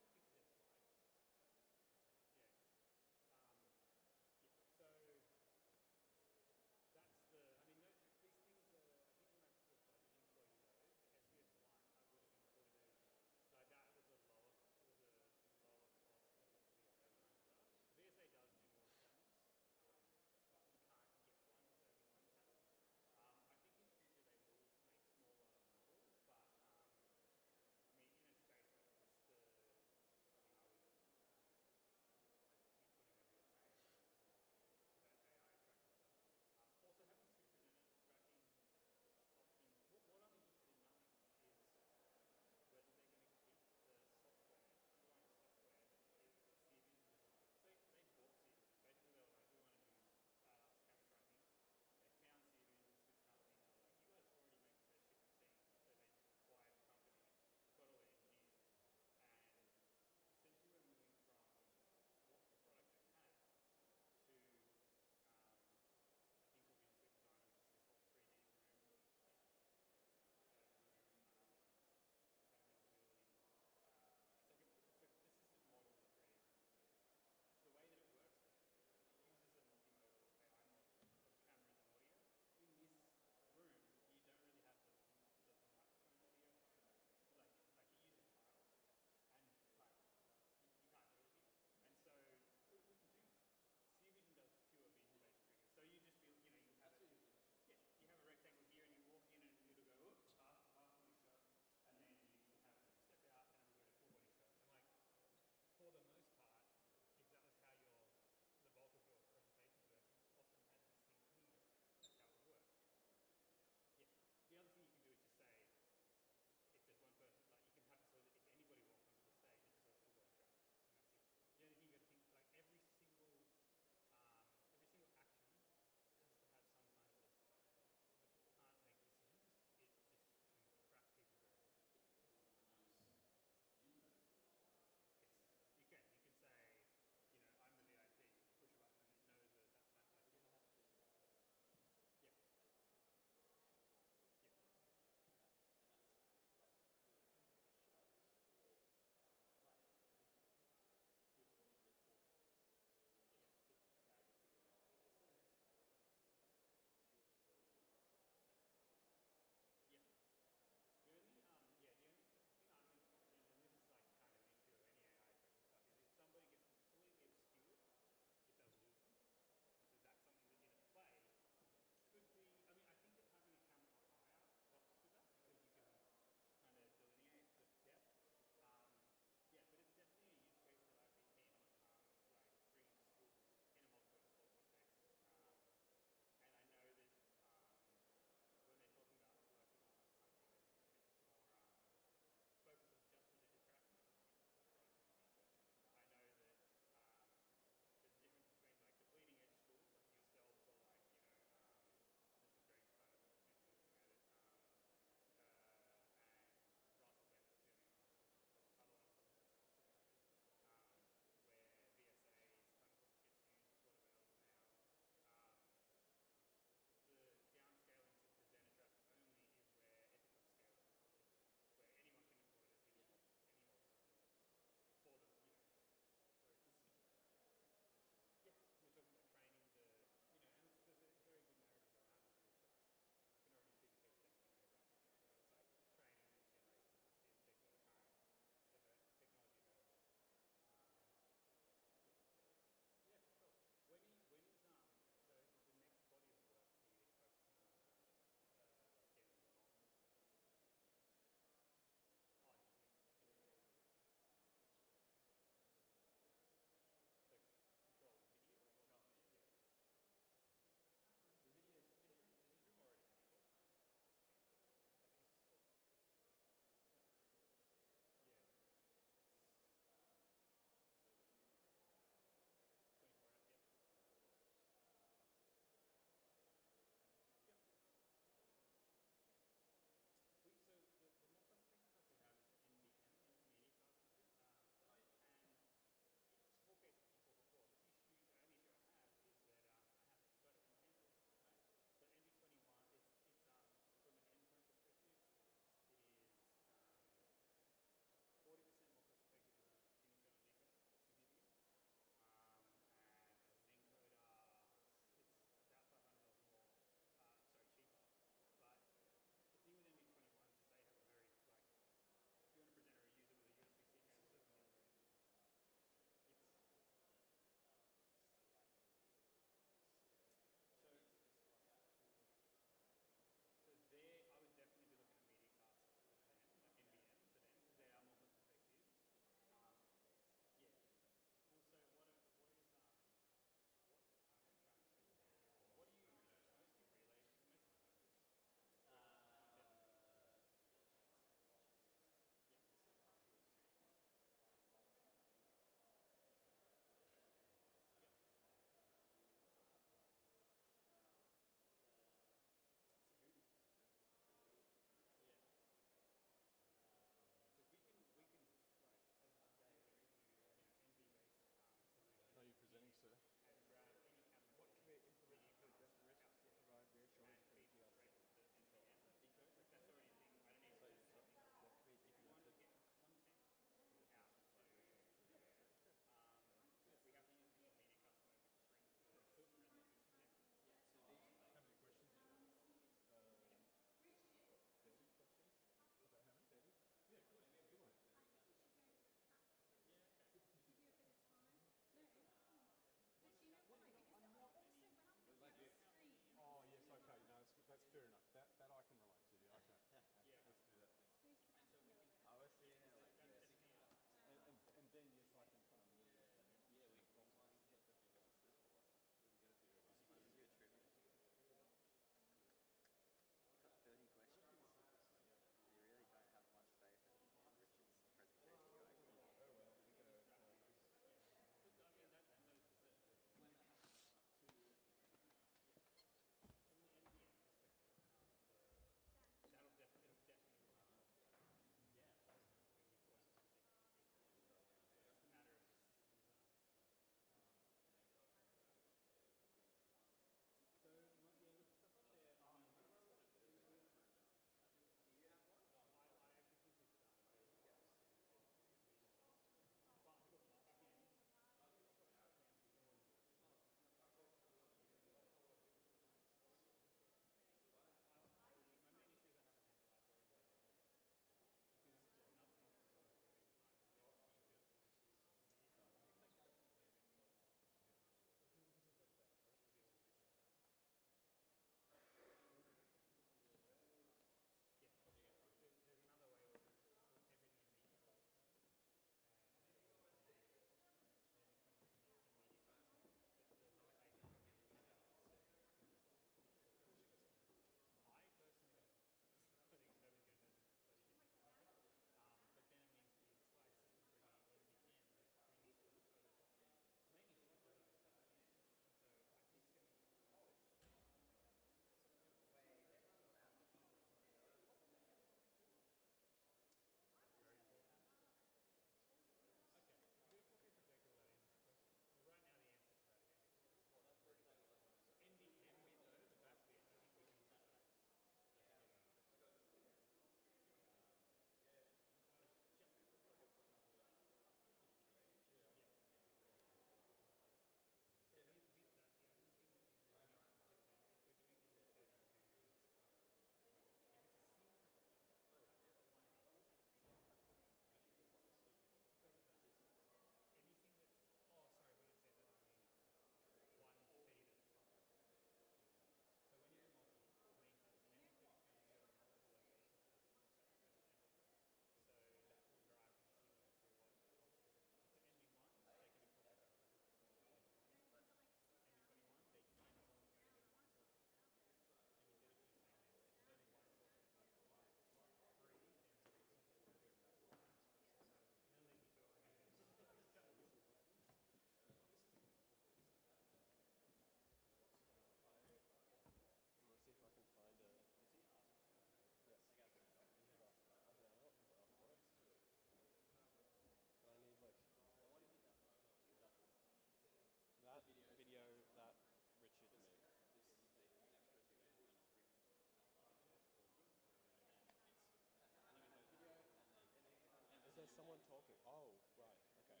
someone talking? Oh, right, okay.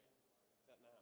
Is that now?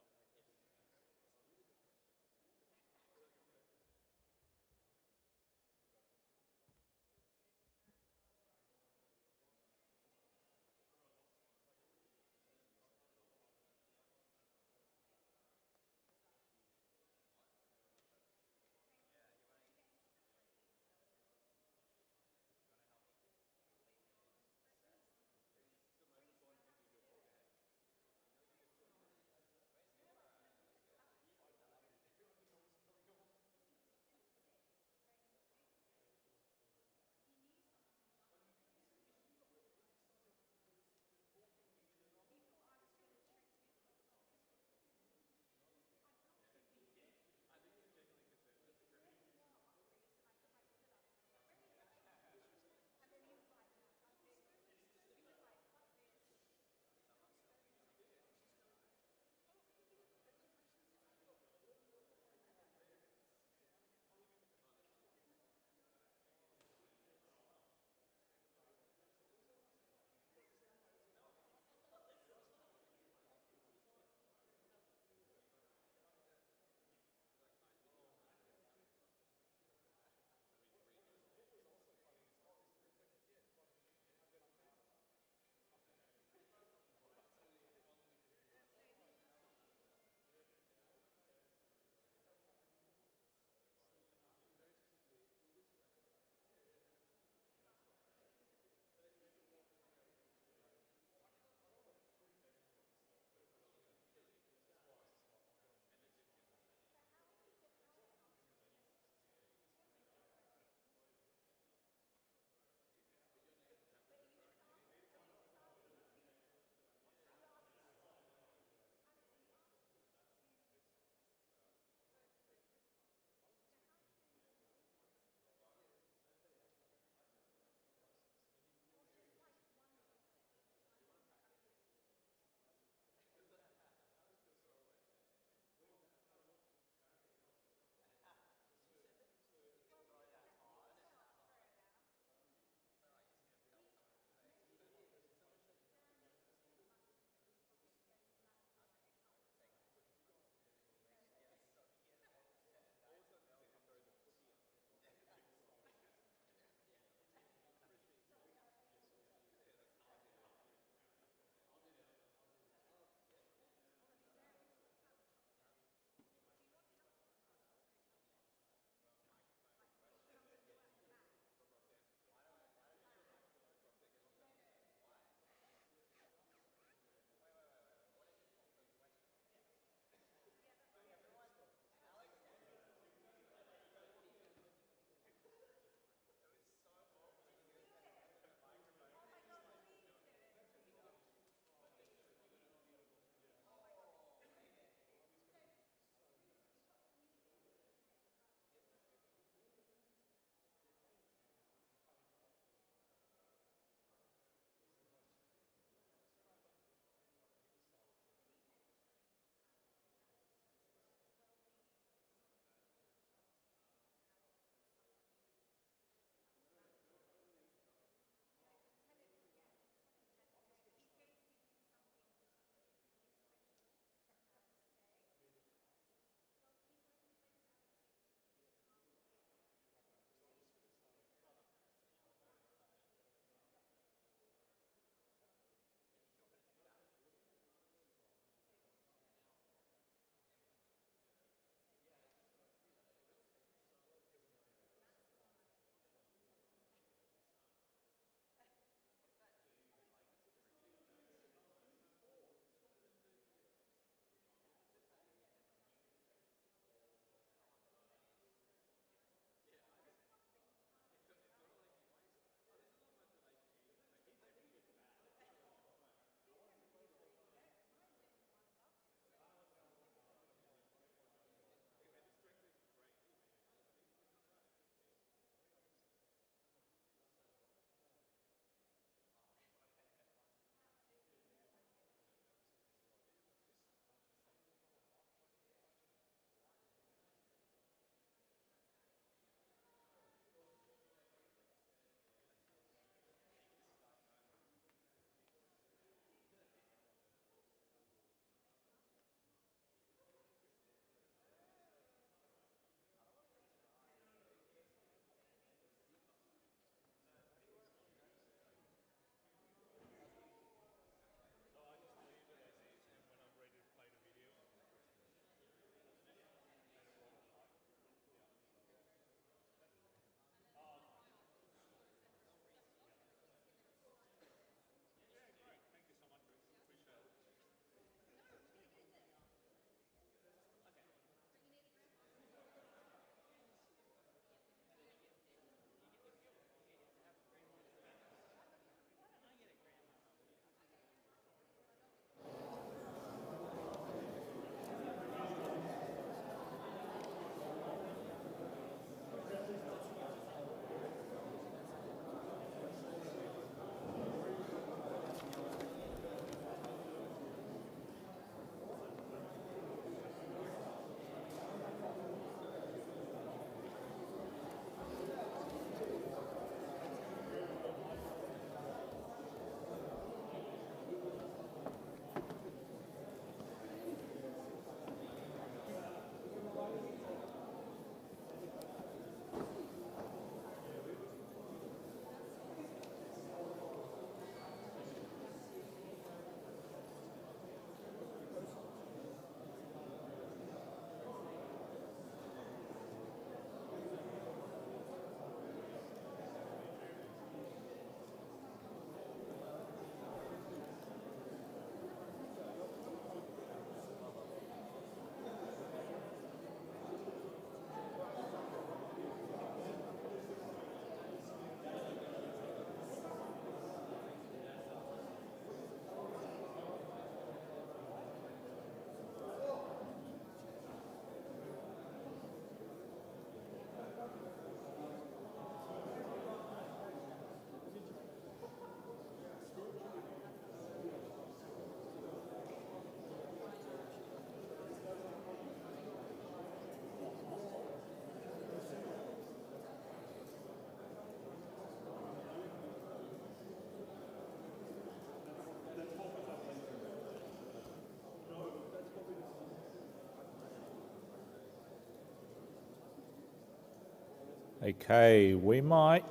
Okay, we might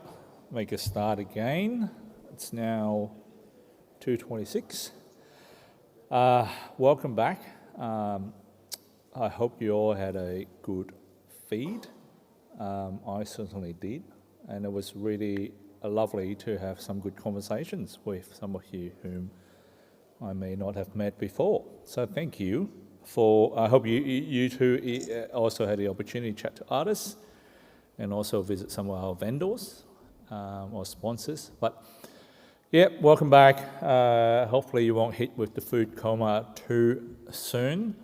make a start again. It's now 2:26. Welcome back. I hope you all had a good feed. I certainly did, and it was really lovely to have some good conversations with some of you whom I may not have met before. So thank you for. I hope you two also had the opportunity to chat to artists and also visit some of our vendors or sponsors. But yeah, welcome back. Hopefully you won't hit with the food coma too soon.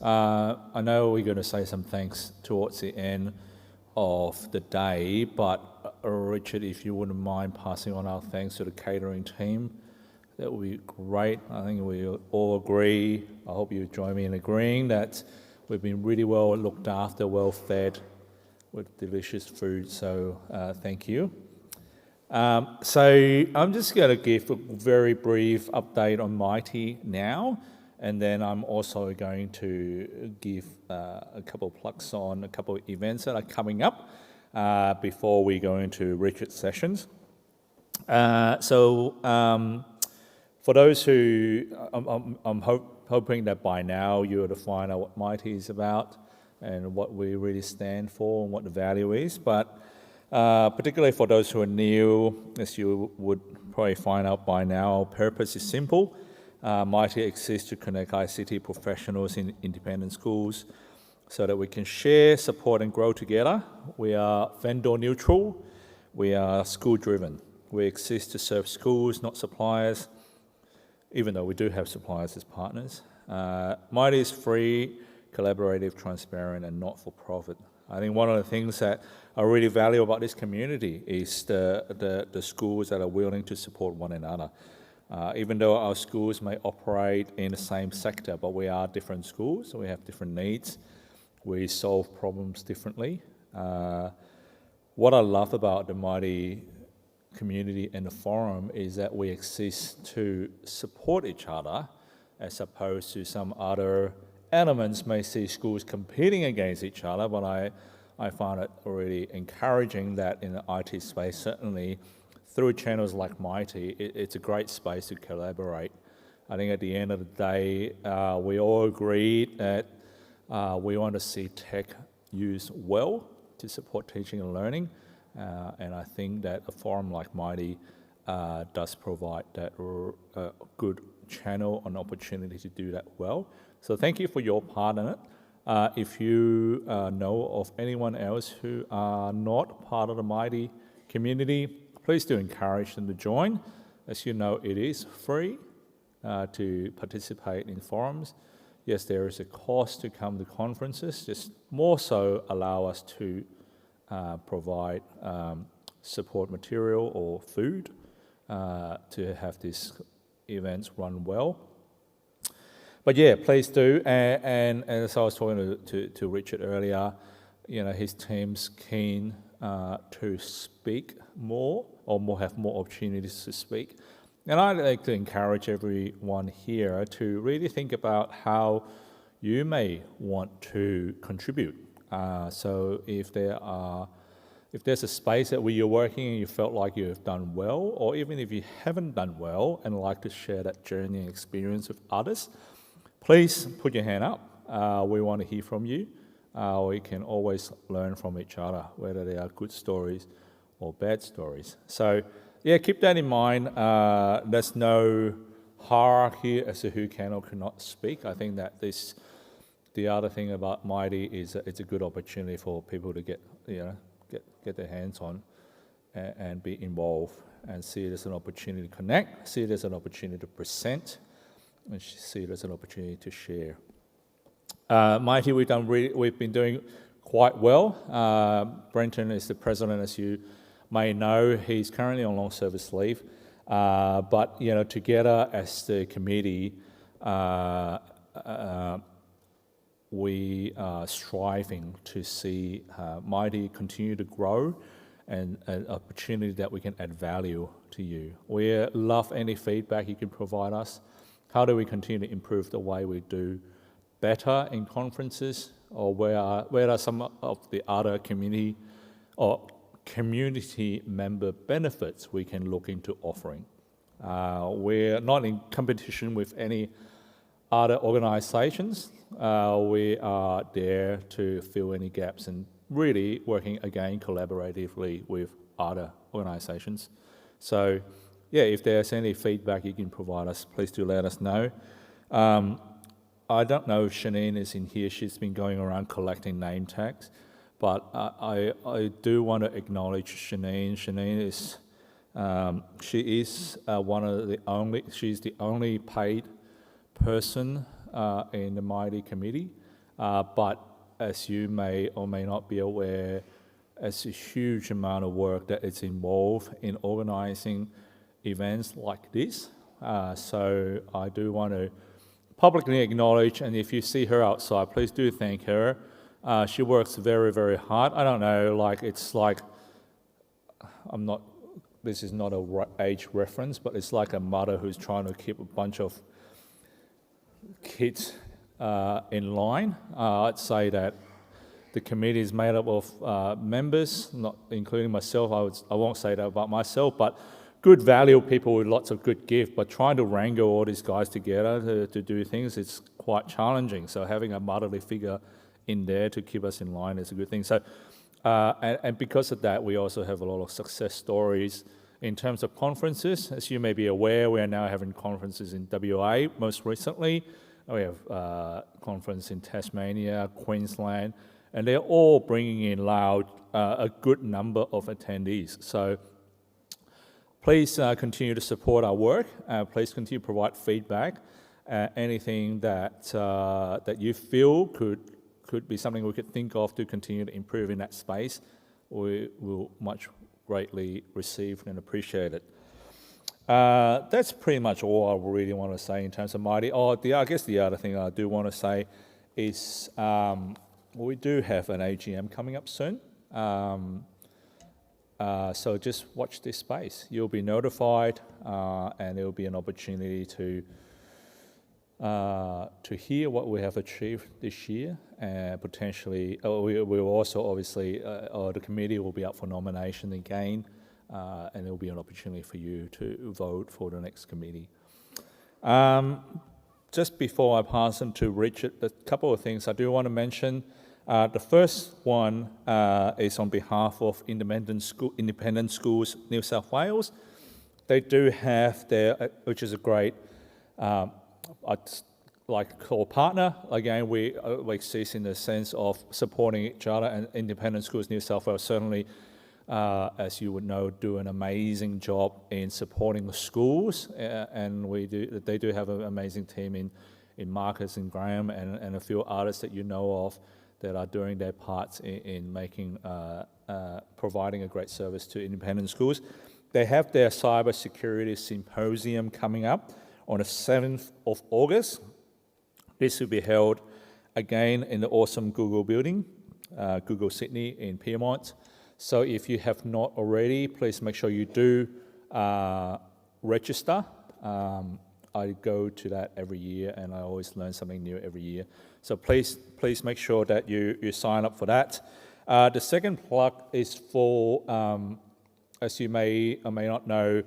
I know we're going to say some thanks towards the end of the day, but Richard, if you wouldn't mind passing on our thanks to the catering team, that would be great. I think we all agree, I hope you join me in agreeing, that we've been really well looked after, well fed, with delicious food, so thank you. So I'm just going to give a very brief update on Mitie now, and then I'm also going to give a couple of plugs on a couple of events that are coming up before we go into Richard's sessions. For those who, I'm hoping that by now you would have find out what Mitie is about and what we really stand for and what the value is. But particularly for those who are new, as you would probably find out by now, our purpose is simple. Mitie exists to connect ICT professionals in independent schools so that we can share, support and grow together. We are vendor neutral. We are school driven. We exist to serve schools, not suppliers, even though we do have suppliers as partners. Mitie is free, collaborative, transparent and not-for-profit. I think one of the things that I really value about this community is the schools that are willing to support one another. Even though our schools may operate in the same sector, but we are different schools, so we have different needs. We solve problems differently. What I love about the Mitie community and the forum is that we exist to support each other as opposed to some other elements may see schools competing against each other, but I find it really encouraging that in the IT space, certainly through channels like Mitie, it's a great space to collaborate. I think at the end of the day, we all agree that we want to see tech used well to support teaching and learning, and I think that a forum like Mitie does provide that good channel and opportunity to do that well. So thank you for your part in it. If you know of anyone else who are not part of the Mitie community, please do encourage them to join. As you know, it is free to participate in forums. Yes, there is a cost to come to conferences, just more so allow us to provide support material or food to have these events run well. But yeah, please do. And as I was talking to Richard earlier, you know, his team's keen to speak more or have more opportunities to speak. And I'd like to encourage everyone here to really think about how you may want to contribute. So if there's a space that where you're working and you felt like you have done well, or even if you haven't done well and like to share that journey and experience with others, please put your hand up. We want to hear from you. We can always learn from each other, whether they are good stories or bad stories. So yeah, keep that in mind. There's no hierarchy as to who can or cannot speak. I think that the other thing about Mitie is that it's a good opportunity for people to get their hands on and be involved and see it as an opportunity to connect, see it as an opportunity to present, and see it as an opportunity to share. Mitie, we've been doing quite well. Brenton is the president, as you may know. He's currently on long service leave, but you know, together as the committee, we are striving to see Mitie continue to grow and an opportunity that we can add value to you. We love any feedback you can provide us. How do we continue to improve the way we do better in conferences, or where are some of the other community or community member benefits we can look into offering. We're not in competition with any other organisations. We are there to fill any gaps and really working again collaboratively with other organisations. So, yeah, if there's any feedback you can provide us, please do let us know. I don't know if Shanine is in here. She's been going around collecting name tags, but I do want to acknowledge Shanine. Shanine is she's the only paid person in the Mitie committee, but as you may or may not be aware, it's a huge amount of work that is involved in organising events like this. So I do want to publicly acknowledge, and if you see her outside, please do thank her. She works very, very hard. I don't know, this is not a age reference, but it's like a mother who's trying to keep a bunch of kids in line. I'd say that the committee is made up of members, not including myself. I won't say that about myself, but good value people with lots of good gift, but trying to wrangle all these guys together to do things, it's quite challenging. So having a motherly figure in there to keep us in line is a good thing. So, and because of that, we also have a lot of success stories in terms of conferences. As you may be aware, we are now having conferences in WA most recently. We have a conference in Tasmania, Queensland, and they're all bringing in a good number of attendees. So please continue to support our work. Please continue to provide feedback. Anything that you feel could be something we could think of to continue to improve in that space, we will much greatly receive and appreciate it. That's pretty much all I really want to say in terms of Mitie. I guess the other thing I do want to say is we do have an AGM coming up soon. So just watch this space. You'll be notified, and there will be an opportunity to hear what we have achieved this year, and potentially we will also obviously the committee will be up for nomination again, and there will be an opportunity for you to vote for the next committee. Just before I pass on to Richard, a couple of things I do want to mention. The first one is on behalf of Independent Schools New South Wales. They do have their, which is a great, I'd like to call partner. Again, we exist in the sense of supporting each other, and Independent Schools New South Wales certainly, as you would know, do an amazing job in supporting the schools, and they do have an amazing team in Marcus and Graham and a few artists that you know of that are doing their parts in making, providing a great service to independent schools. They have their cyber security symposium coming up on the 7th of August. This will be held again in the awesome Google building, Google Sydney in Pyrmont. So if you have not already, please make sure you do register. I go to that every year, and I always learn something new every year. So please make sure that you sign up for that. The second plug is for, as you may or may not know,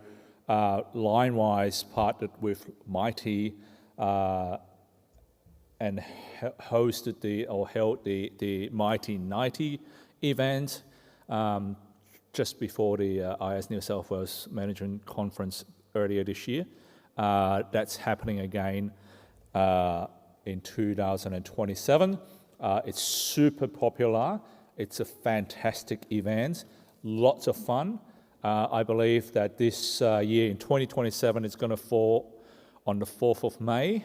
Linewise partnered with Mitie and held the Mitie 90 event just before the IS New South Wales Management Conference earlier this year. That's happening again in 2027. It's super popular. It's a fantastic event, lots of fun. I believe that this year in 2027 it's going to fall on the 4th of May.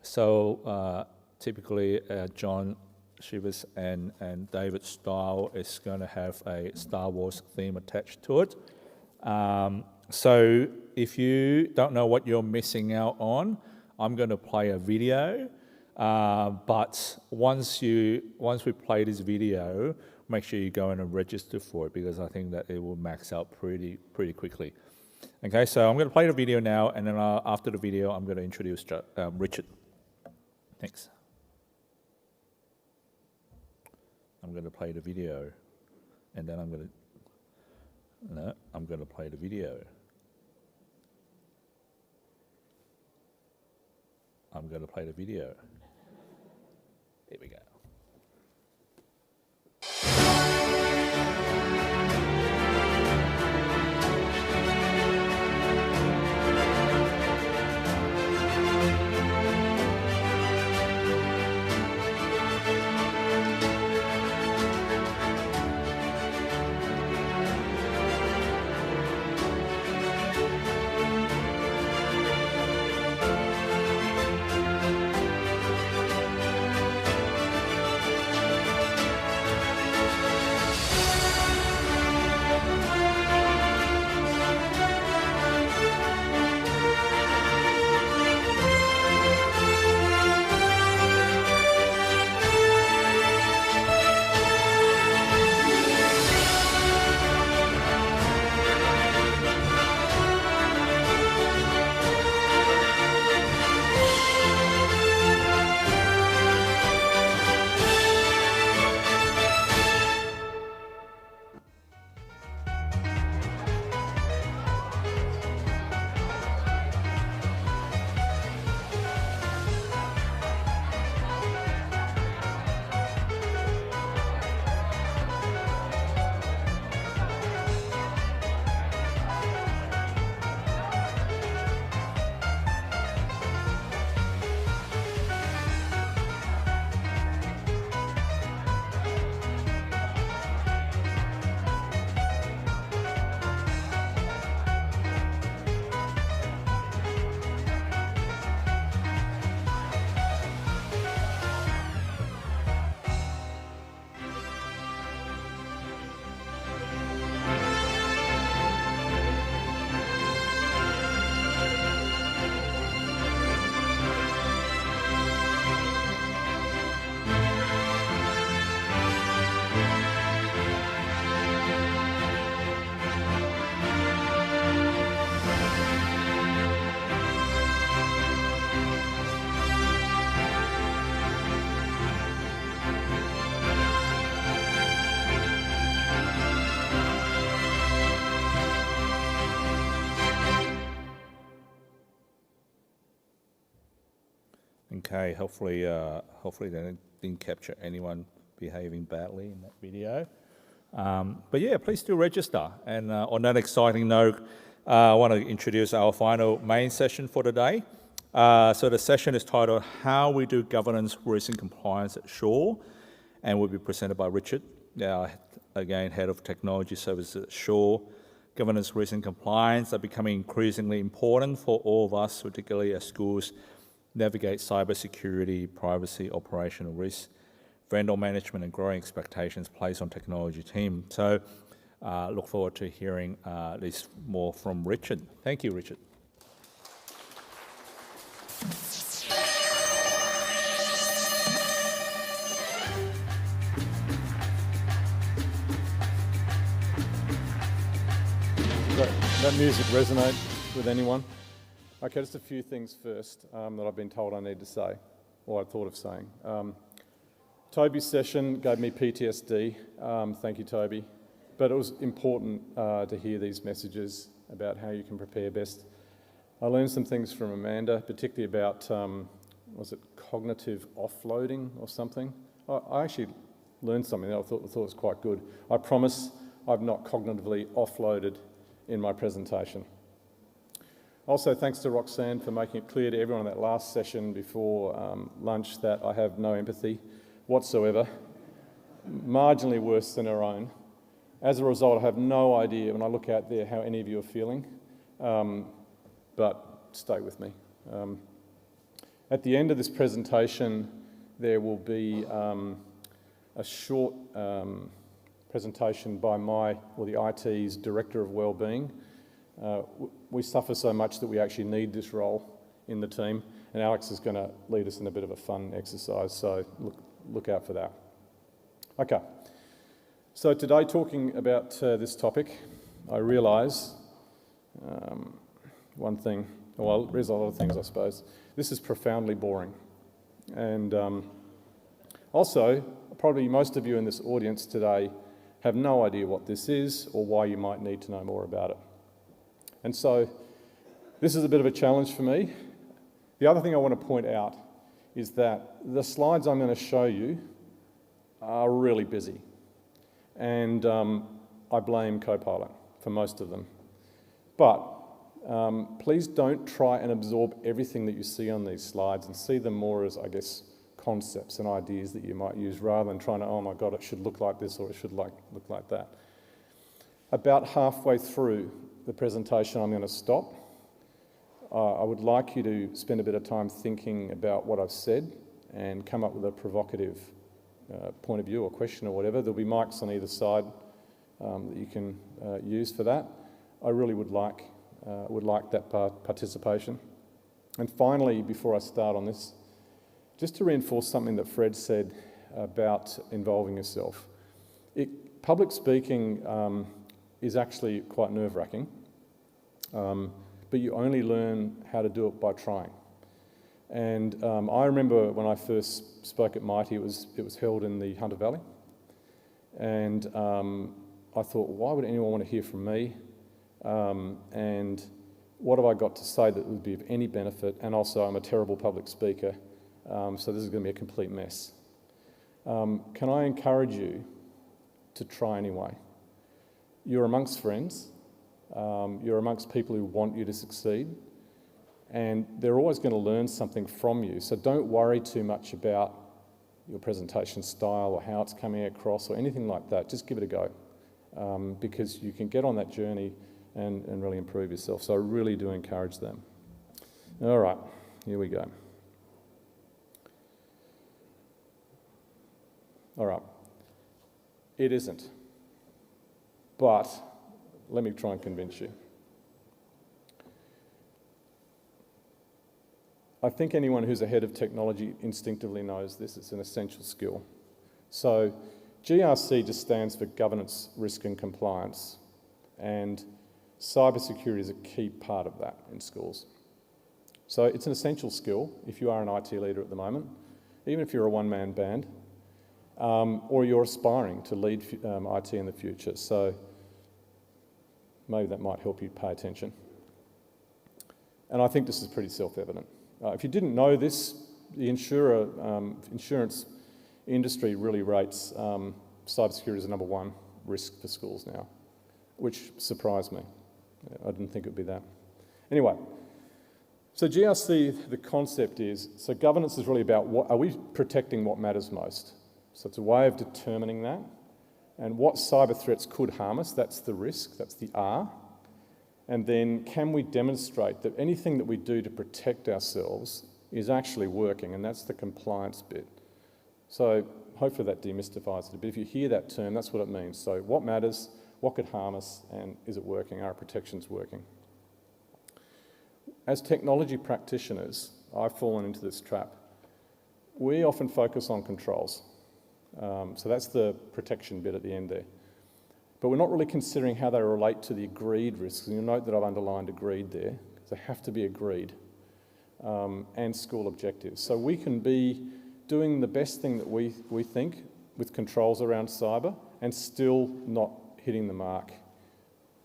So typically John Shivers and David Style is going to have a Star Wars theme attached to it. So if you don't know what you're missing out on, I'm going to play a video. But once we play this video, make sure you go in and register for it, because I think that it will max out pretty quickly. Okay, so I'm going to play the video now, and then after the video, I'm going to introduce Richard. Thanks. I'm going to play the video, and then I'm going to No, I'm going to play the video. I'm going to play the video. Here we go. Okay, hopefully they didn't capture anyone behaving badly in that video. But yeah, please do register. And on that exciting note, I want to introduce our final main session for today. So the session is titled How We Do Governance, Risk and Compliance at Shaw, and will be presented by Richard, again, Head of Technology Services at Shaw. Governance, risk and compliance are becoming increasingly important for all of us, particularly as schools navigate cybersecurity, privacy, operational risk, vendor management and growing expectations placed on technology team. So look forward to hearing this more from Richard. Thank you, Richard. That music resonate with anyone? Okay, just a few things first that I've been told I need to say, or I thought of saying. Toby's session gave me PTSD. Thank you, Toby. But it was important to hear these messages about how you can prepare best. I learned some things from Amanda, particularly about, was it cognitive offloading or something? I actually learned something that I thought was quite good. I promise I've not cognitively offloaded in my presentation. Also, thanks to Roxanne for making it clear to everyone in that last session before lunch that I have no empathy whatsoever, marginally worse than her own. As a result, I have no idea when I look out there how any of you are feeling, but stay with me. At the end of this presentation, there will be a short presentation by the IT's Director of Wellbeing. We suffer so much that we actually need this role in the team, and Alex is going to lead us in a bit of a fun exercise, so look out for that. Okay, so today talking about this topic, I realise one thing, well, there's a lot of things I suppose. This is profoundly boring, and also probably most of you in this audience today have no idea what this is or why you might need to know more about it. And so this is a bit of a challenge for me. The other thing I want to point out is that the slides I'm going to show you are really busy. And I blame Copilot for most of them. But please don't try and absorb everything that you see on these slides and see them more as, I guess, concepts and ideas that you might use rather than trying to, oh my God, it should look like this or it should look like that. About halfway through the presentation, I'm going to stop. I would like you to spend a bit of time thinking about what I've said and come up with a provocative point of view or question or whatever. There'll be mics on either side that you can use for that. I really would like that participation. And finally, before I start on this, just to reinforce something that Fred said about involving yourself. Public speaking is actually quite nerve-wracking, but you only learn how to do it by trying. And I remember when I first spoke at Mitie, it was held in the Hunter Valley, and I thought, why would anyone want to hear from me? And what have I got to say that would be of any benefit? And also, I'm a terrible public speaker, so this is going to be a complete mess. Can I encourage you to try anyway? You're amongst friends. You're amongst people who want you to succeed. And they're always going to learn something from you. So don't worry too much about your presentation style or how it's coming across or anything like that. Just give it a go. Because you can get on that journey and really improve yourself. So I really do encourage them. All right, here we go. All right, it isn't. But let me try and convince you. I think anyone who's ahead of technology instinctively knows this. It's an essential skill. So GRC just stands for Governance, Risk and Compliance, and cybersecurity is a key part of that in schools. So it's an essential skill if you are an IT leader at the moment, even if you're a one-man band, or you're aspiring to lead IT in the future. So maybe that might help you pay attention. And I think this is pretty self-evident. If you didn't know this, the insurance industry really rates cybersecurity as the #1 risk for schools now, which surprised me. I didn't think it would be that. Anyway, so GRC, the concept is, so governance is really about are we protecting what matters most? So it's a way of determining that. And what cyber threats could harm us, that's the risk, that's the R. And then can we demonstrate that anything that we do to protect ourselves is actually working, and that's the compliance bit. So hopefully that demystifies it a bit. If you hear that term, that's what it means. So what matters, what could harm us, and is it working? Are our protections working? As technology practitioners, I've fallen into this trap. We often focus on controls. So that's the protection bit at the end there. But we're not really considering how they relate to the agreed risks. And you'll note that I've underlined agreed there, because they have to be agreed, and school objectives. So we can be doing the best thing that we think with controls around cyber and still not hitting the mark.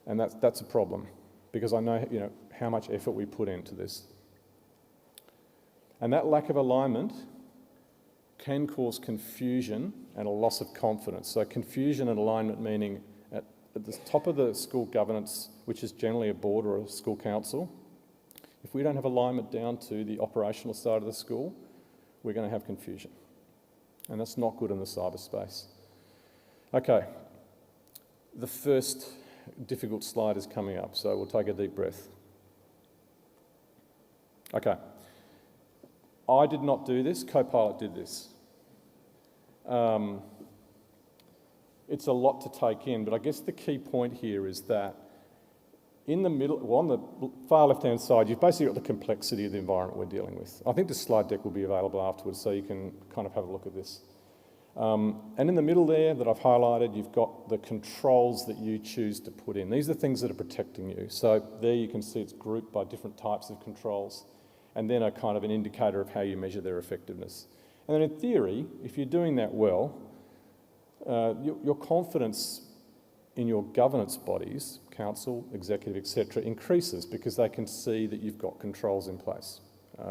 And that's a problem, because I know how much effort we put into this. And that lack of alignment can cause confusion and a loss of confidence. So confusion and alignment meaning at the top of the school governance, which is generally a board or a school council, if we don't have alignment down to the operational side of the school, we're going to have confusion. And that's not good in the cyberspace. Okay, the first difficult slide is coming up, so we'll take a deep breath. Okay, I did not do this, Copilot did this. It's a lot to take in, but I guess the key point here is that in the middle, well, on the far left-hand side, you've basically got the complexity of the environment we're dealing with. I think the slide deck will be available afterwards, so you can kind of have a look at this. And in the middle there that I've highlighted, you've got the controls that you choose to put in. These are things that are protecting you. So there you can see it's grouped by different types of controls, and then a kind of an indicator of how you measure their effectiveness. And then in theory, if you're doing that well, your confidence in your governance bodies, council, executive, etc., increases because they can see that you've got controls in place,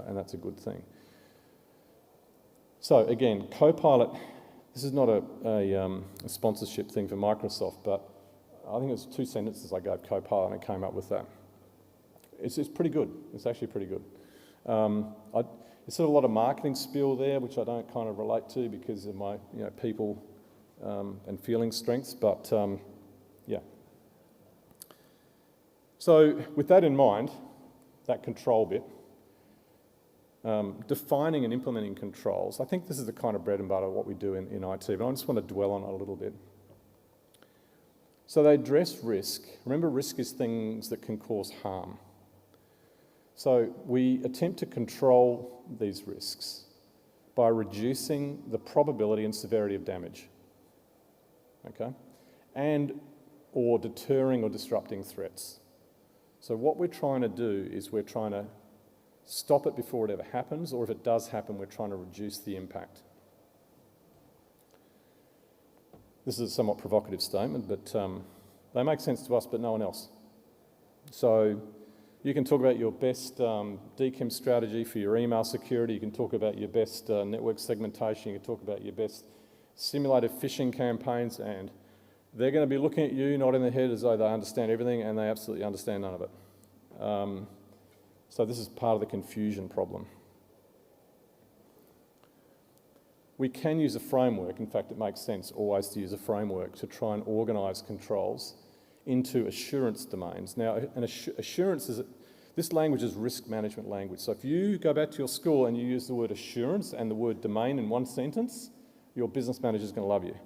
and that's a good thing. So again, Copilot, this is not a sponsorship thing for Microsoft, but I think it was 2 sentences I gave Copilot and it came up with that. It's pretty good. It's actually pretty good. There's sort of a lot of marketing spiel there, which I don't kind of relate to because of my people and feeling strengths, but yeah. So with that in mind, that control bit, defining and implementing controls, I think this is the kind of bread and butter of what we do in IT, but I just want to dwell on it a little bit. So they address risk. Remember, risk is things that can cause harm. So we attempt to control these risks by reducing the probability and severity of damage, okay? And or deterring or disrupting threats. So what we're trying to do is we're trying to stop it before it ever happens, or if it does happen, we're trying to reduce the impact. This is a somewhat provocative statement, but they make sense to us, but no one else. So you can talk about your best DKIM strategy for your email security, you can talk about your best network segmentation, you can talk about your best simulated phishing campaigns, and they're going to be looking at you, nodding their head as though they understand everything, and they absolutely understand none of it. So this is part of the confusion problem. We can use a framework. In fact, it makes sense always to use a framework to try and organise controls into assurance domains. Now, an assurance is, this language is risk management language. So if you go back to your school and you use the word assurance and the word domain in one sentence, your business manager is going to love you.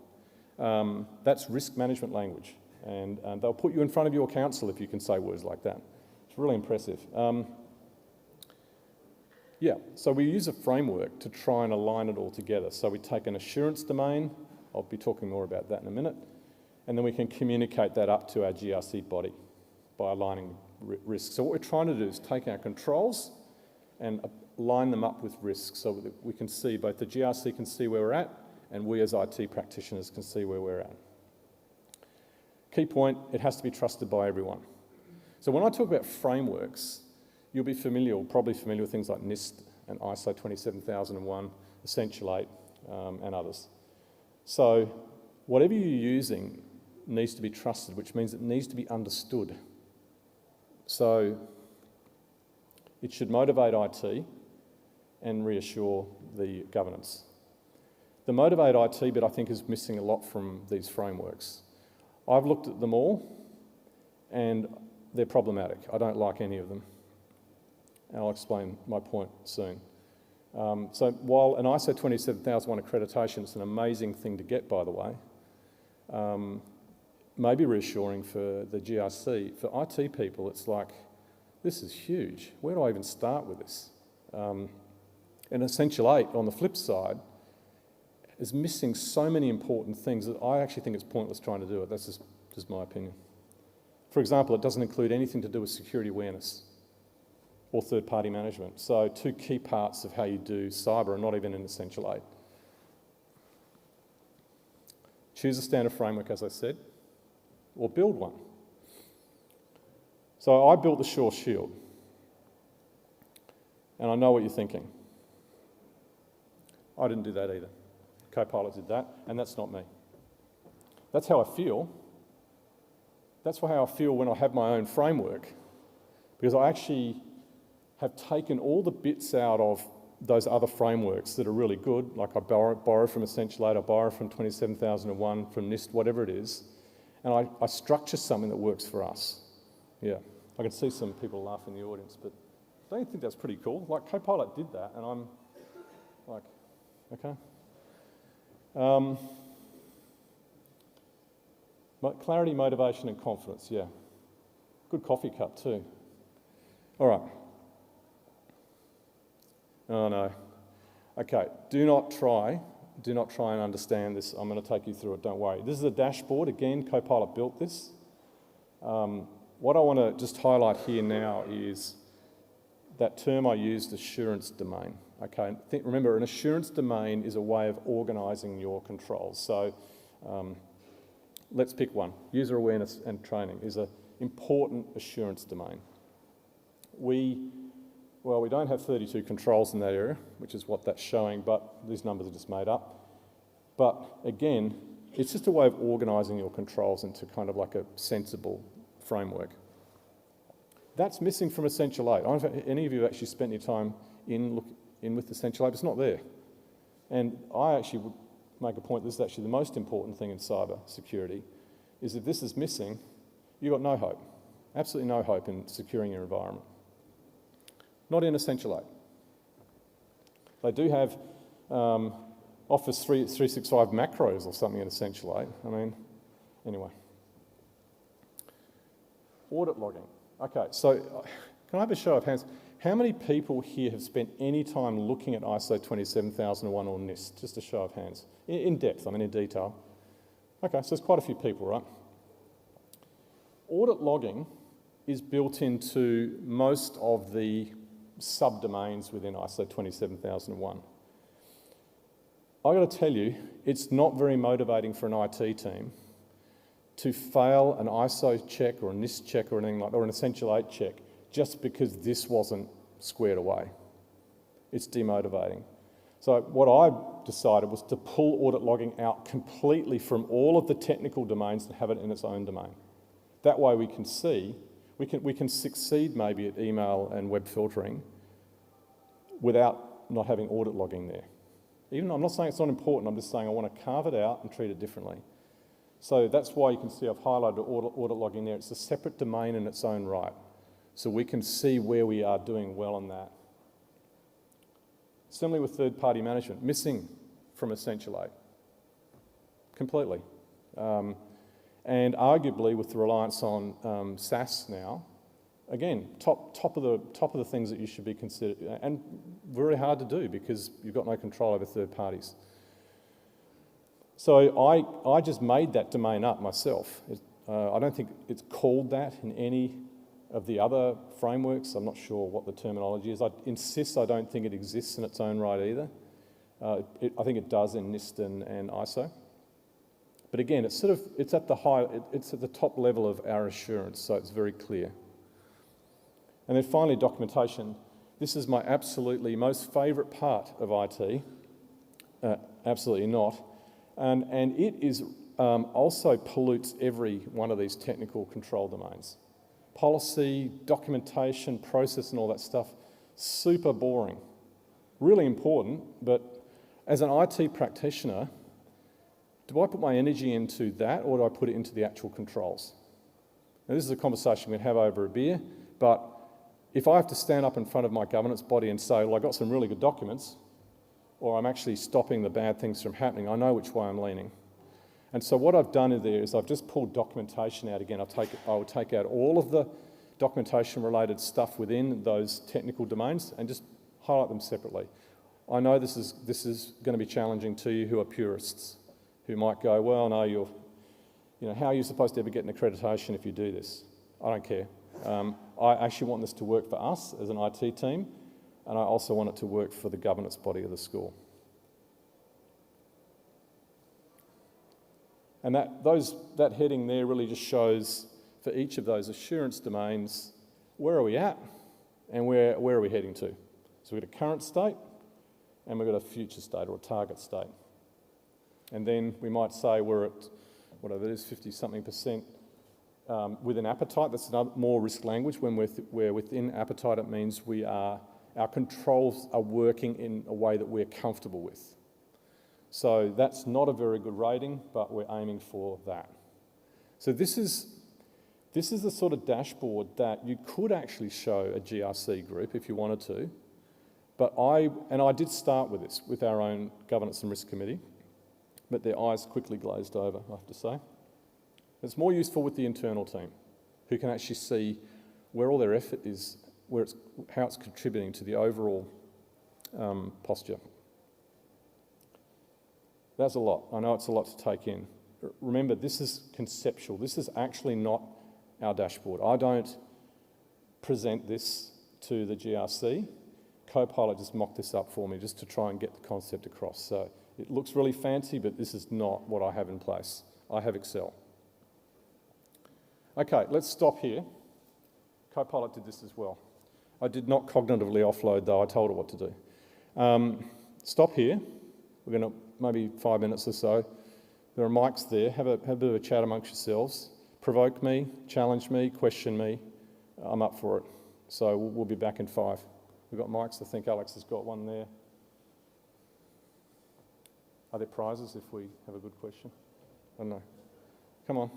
That's risk management language. And they'll put you in front of your council if you can say words like that. It's really impressive. Yeah, so we use a framework to try and align it all together. So we take an assurance domain, I'll be talking more about that in a minute, and then we can communicate that up to our GRC body by aligning risks. So what we're trying to do is take our controls and line them up with risks so that we can see, both the GRC can see where we're at, and we as IT practitioners can see where we're at. Key point, it has to be trusted by everyone. So when I talk about frameworks, you'll be familiar, or probably familiar with things like NIST and ISO 27001, Essential 8, and others. So whatever you're using needs to be trusted, which means it needs to be understood. So it should motivate IT and reassure the governance. The motivate IT bit, I think, is missing a lot from these frameworks. I've looked at them all, and they're problematic. I don't like any of them. I'll explain my point soon. So while an ISO 27001 accreditation is an amazing thing to get, by the way, maybe reassuring for the GRC. For IT people, it's like, this is huge. Where do I even start with this? And Essential 8, on the flip side, is missing so many important things that I actually think it's pointless trying to do it. That's just my opinion. For example, it doesn't include anything to do with security awareness or third-party management. So 2 key parts of how you do cyber are not even in Essential 8. Choose a standard framework, as I said, or build one. So I built the Sure Shield, and I know what you're thinking. I didn't do that either. Copilot did that, and that's not me. That's how I feel. That's how I feel when I have my own framework, because I actually have taken all the bits out of those other frameworks that are really good, like I borrow from Essential 8, I borrow from 27001, from NIST, whatever it is, and I structure something that works for us. Yeah, I can see some people laugh in the audience, but don't you think that's pretty cool? Like, Copilot did that, and I'm like, okay. Clarity, motivation, and confidence, yeah. Good coffee cup too. All right. Oh no. Okay, do not try and understand this. I'm going to take you through it, don't worry. This is a dashboard. Again, Copilot built this. What I want to just highlight here now is that term I used, assurance domain. Okay, remember, an assurance domain is a way of organising your controls. So let's pick one. User awareness and training is an important assurance domain. We don't have 32 controls in that area, which is what that's showing, but these numbers are just made up. But again, it's just a way of organising your controls into kind of like a sensible framework. That's missing from Essential 8. I don't know if any of you have actually spent any time in with Essential 8, but it's not there. And I actually would make a point, this is actually the most important thing in cyber security, is if this is missing, you've got no hope. Absolutely no hope in securing your environment. Not in Essential 8. They do have Office 365 macros or something in Essential 8. I mean, anyway. Audit logging. Okay, so can I have a show of hands? How many people here have spent any time looking at ISO 27001 or NIST? Just a show of hands. In depth, I mean in detail. Okay, so there's quite a few people, right? Audit logging is built into most of the subdomains within ISO 27001. I've got to tell you, it's not very motivating for an IT team to fail an ISO check or a NIST check or anything like that, or an Essential 8 check, just because this wasn't squared away. It's demotivating. So what I decided was to pull audit logging out completely from all of the technical domains and have it in its own domain. That way we can see, we can succeed maybe at email and web filtering without not having audit logging there. Even though I'm not saying it's not important, I'm just saying I want to carve it out and treat it differently. So that's why you can see I've highlighted audit logging there. It's a separate domain in its own right. So we can see where we are doing well on that. Similarly with third-party management, missing from Essential 8, completely. And arguably with the reliance on SaaS now, again, top of the things that you should be considered, and very hard to do because you've got no control over third parties. So I just made that domain up myself. I don't think it's called that in any of the other frameworks. I'm not sure what the terminology is. I insist I don't think it exists in its own right either. I think it does in NIST and ISO. But again, it's at the top level of our assurance, so it's very clear. And then finally, documentation. This is my absolutely most favourite part of IT. Absolutely not. And it is also pollutes every one of these technical control domains. Policy, documentation, process and all that stuff, super boring. Really important, but as an IT practitioner, do I put my energy into that or do I put it into the actual controls? Now this is a conversation we can have over a beer, but if I have to stand up in front of my governance body and say, well, I got some really good documents, or I'm actually stopping the bad things from happening, I know which way I'm leaning. And so what I've done in there is I've just pulled documentation out again. I will take out all of the documentation-related stuff within those technical domains and just highlight them separately. I know this is going to be challenging to you who are purists, who might go, well, no, how are you supposed to ever get an accreditation if you do this? I don't care. I actually want this to work for us as an IT team, and I also want it to work for the governance body of the school. And that heading there really just shows for each of those assurance domains, where are we at and where are we heading to? So we've got a current state and we've got a future state or a target state. And then we might say we're at, whatever it is, 50-something% within appetite. That's another more risk language. When we're within appetite, it means our controls are working in a way that we're comfortable with. So that's not a very good rating, but we're aiming for that. So this is the sort of dashboard that you could actually show a GRC group if you wanted to. But I did start with this with our own governance and risk committee, but their eyes quickly glazed over, I have to say. It's more useful with the internal team, who can actually see where all their effort is, how it's contributing to the overall posture. That's a lot. I know it's a lot to take in. Remember, this is conceptual. This is actually not our dashboard. I don't present this to the GRC. Copilot just mocked this up for me just to try and get the concept across. So it looks really fancy, but this is not what I have in place. I have Excel. Okay, let's stop here. Copilot did this as well. I did not cognitively offload though, I told it what to do. Stop here. We're going to, maybe 5 minutes or so. There are mics there. Have a bit of a chat amongst yourselves. Provoke me, challenge me, question me. I'm up for it. So we'll be back in 5. We've got mics. I think Alex has got one there. Are there prizes if we have a good question? I don't know. Come on.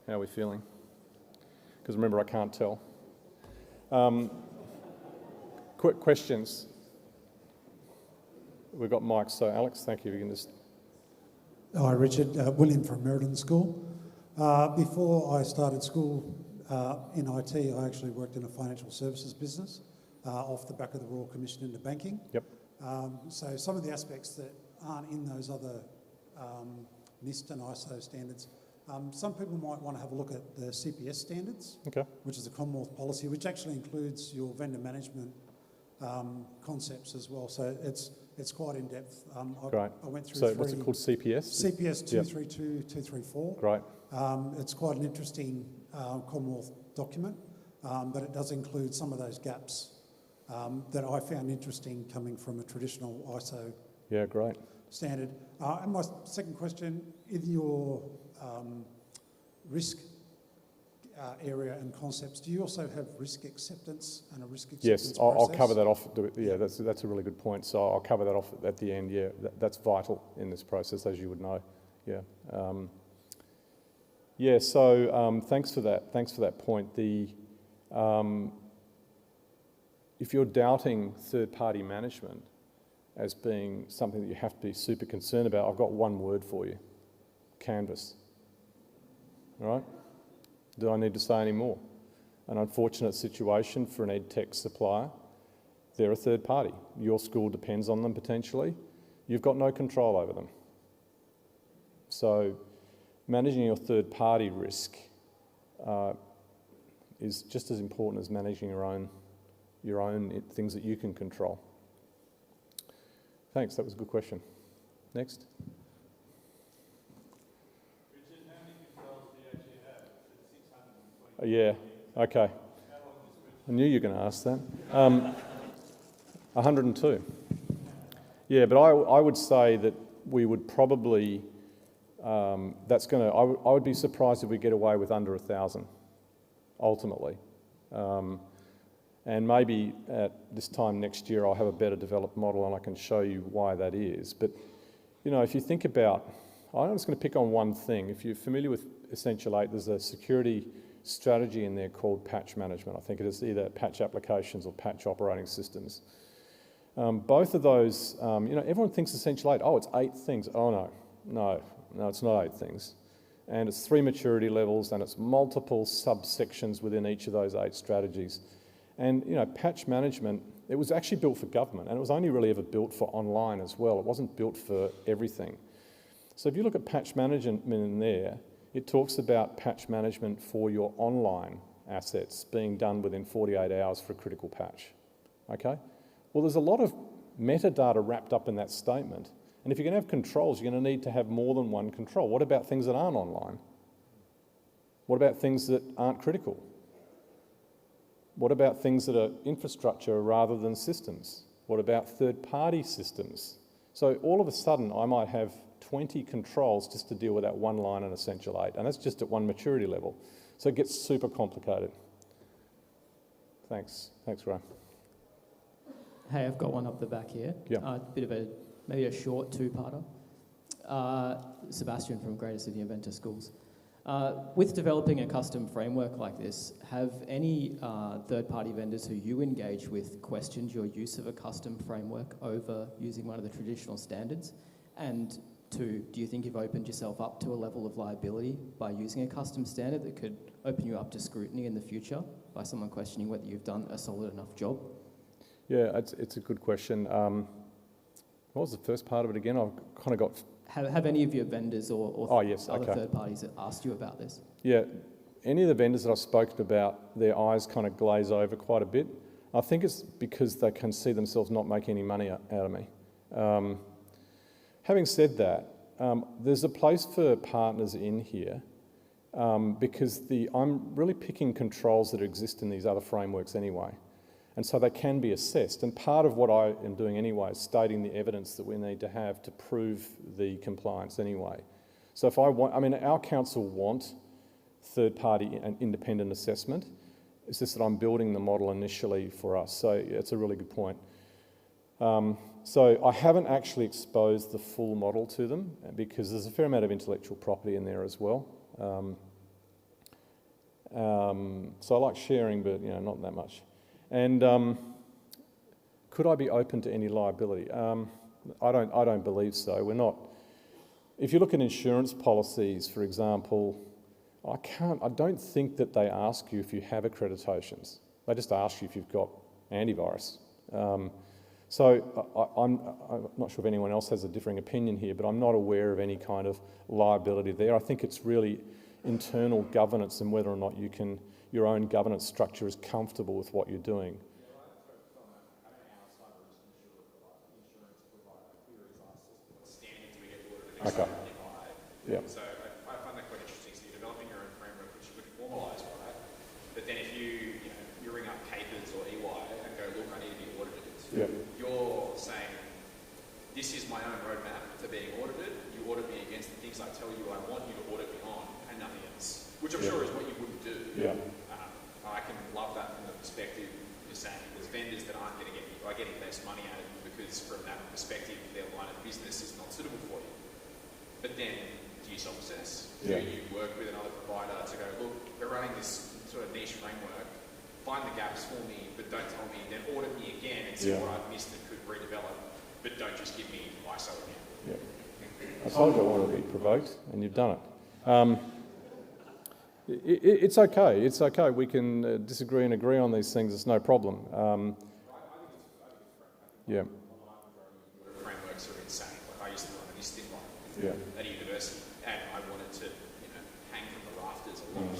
How are we feeling? Because remember, I can't tell. Quick questions. We've got mics, so Alex, thank you. You can just... Hi, Richard. William from Meriden School. Before I started school in IT, I actually worked in a financial services business off the back of the Royal Commission into banking. Yep. So some of the aspects that aren't in those other NIST and ISO standards, some people might want to have a look at the CPS standards, okay, which is a Commonwealth policy, which actually includes your vendor management concepts as well. So it's quite in depth. Great. I went through so what's it called, CPS? CPS 232, 234. Great. It's quite an interesting Commonwealth document, but it does include some of those gaps that I found interesting coming from a traditional ISO great. standard. And my second question, in your risk area and concepts, do you also have risk acceptance and a risk acceptance Yes, process? I'll cover that off. That's a really good point. So I'll cover that off at the end. Yeah, that's vital in this process, as you would know. Yeah. So thanks for that. Thanks for that point. If you're doubting third-party management as being something that you have to be super concerned about, I've got one word for you: canvas. All right? Do I need to say any more? An unfortunate situation for an EdTech supplier. They're a third party. Your school depends on them potentially. You've got no control over them. So managing your third party risk is just as important as managing your own things that you can control. Thanks, that was a good question. Next. Richard, how many controls do you actually have? Is it 620? Yeah, okay. I knew you were going to ask that. 102. Yeah, but I would say that we would probably, I would be surprised if we get away with under 1,000, ultimately. And maybe at this time next year I'll have a better developed model and I can show you why that is. But, you know, if you think about I'm just going to pick on one thing. If you're familiar with Essential 8, there's a security strategy in there called patch management. I think it is either patch applications or patch operating systems. Both of those, everyone thinks Essential 8, oh, it's 8 things. Oh, no, it's not 8 things. And it's 3 maturity levels and it's multiple subsections within each of those 8 strategies. And, patch management, it was actually built for government and it was only really ever built for online as well. It wasn't built for everything. So if you look at patch management in there, it talks about patch management for your online assets being done within 48 hours for a critical patch, okay? Well, there's a lot of metadata wrapped up in that statement. And if you're going to have controls, you're going to need to have more than one control. What about things that aren't online? What about things that aren't critical? What about things that are infrastructure rather than systems? What about third-party systems? So all of a sudden, I might have 20 controls just to deal with that one line in Essential 8, and that's just at one maturity level. So it gets super complicated. Thanks, Graham. Hey, I've got one up the back here. Yeah. Maybe a short two-parter. Sebastian from Greater Sydney Adventist Schools. With developing a custom framework like this, have any third-party vendors who you engage with questioned your use of a custom framework over using one of the traditional standards? And 2, do you think you've opened yourself up to a level of liability by using a custom standard that could open you up to scrutiny in the future by someone questioning whether you've done a solid enough job? Yeah, it's a good question. What was the first part of it again? I've kind of got... Have any of your vendors or other third parties asked you about this? Yeah, any of the vendors that I've spoken about, their eyes kind of glaze over quite a bit. I think it's because they can see themselves not making any money out of me. Having said that, there's a place for partners in here because I'm really picking controls that exist in these other frameworks anyway. And so they can be assessed. And part of what I am doing anyway is stating the evidence that we need to have to prove the compliance anyway. So if our council want third-party and independent assessment. It's just that I'm building the model initially for us. So yeah, it's a really good point. So I haven't actually exposed the full model to them because there's a fair amount of intellectual property in there as well. So I like sharing, but not that much. And could I be open to any liability? I don't believe so. We're not. If you look at insurance policies, for example, I don't think that they ask you if you have accreditations. They just ask you if you've got antivirus. So I'm not sure if anyone else has a differing opinion here, but I'm not aware of any kind of liability there. I think it's really internal governance and whether or not your own governance structure is comfortable with what you're doing. Okay. Yeah. So I find that quite interesting. So you're developing your own framework, which you could formalise, right? But then if you ring up Capers or EY and go, look, I need to be audited. Yeah. You're saying, this is my own roadmap to being audited. You audit me against the things I tell you I want you to audit me on and nothing else, which I'm sure is what you wouldn't do. Yeah. I can love that from the perspective you're saying there's vendors that are getting less money out of you because from that perspective their line of business is not suitable for you. But then, do you self-assess? Yeah. Do you work with another provider to go, look, we're running this sort of niche framework, find the gaps for me, but don't tell me, then audit me again and see what I've missed that could redevelop, but don't just give me ISO again. Yeah. I told you I wanted to be provoked, and you've done it. It's okay. It's okay. We can disagree and agree on these things. It's no problem. Yeah. Frameworks are insane. Like I used to run this thing at university, and I wanted to, hang from the rafters a lot.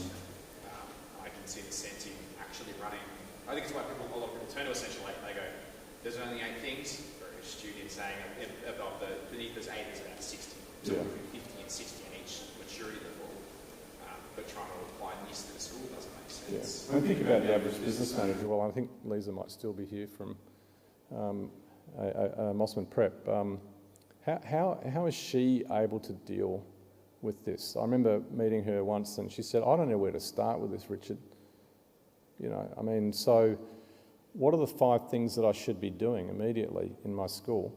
I can see the sense in actually running. I think it's why a lot of people turn to Essential 8. They go, "There's only 8 things." Very interested in saying above beneath there's 8, there's about 60. So between 50 and 60 in each maturity level. But trying to apply this to the school doesn't make sense. Yeah. And think about the average business manager. Well, I think Lisa might still be here from Mossman Prep. How is she able to deal with this? I remember meeting her once and she said, I don't know where to start with this, Richard. So what are the 5 things that I should be doing immediately in my school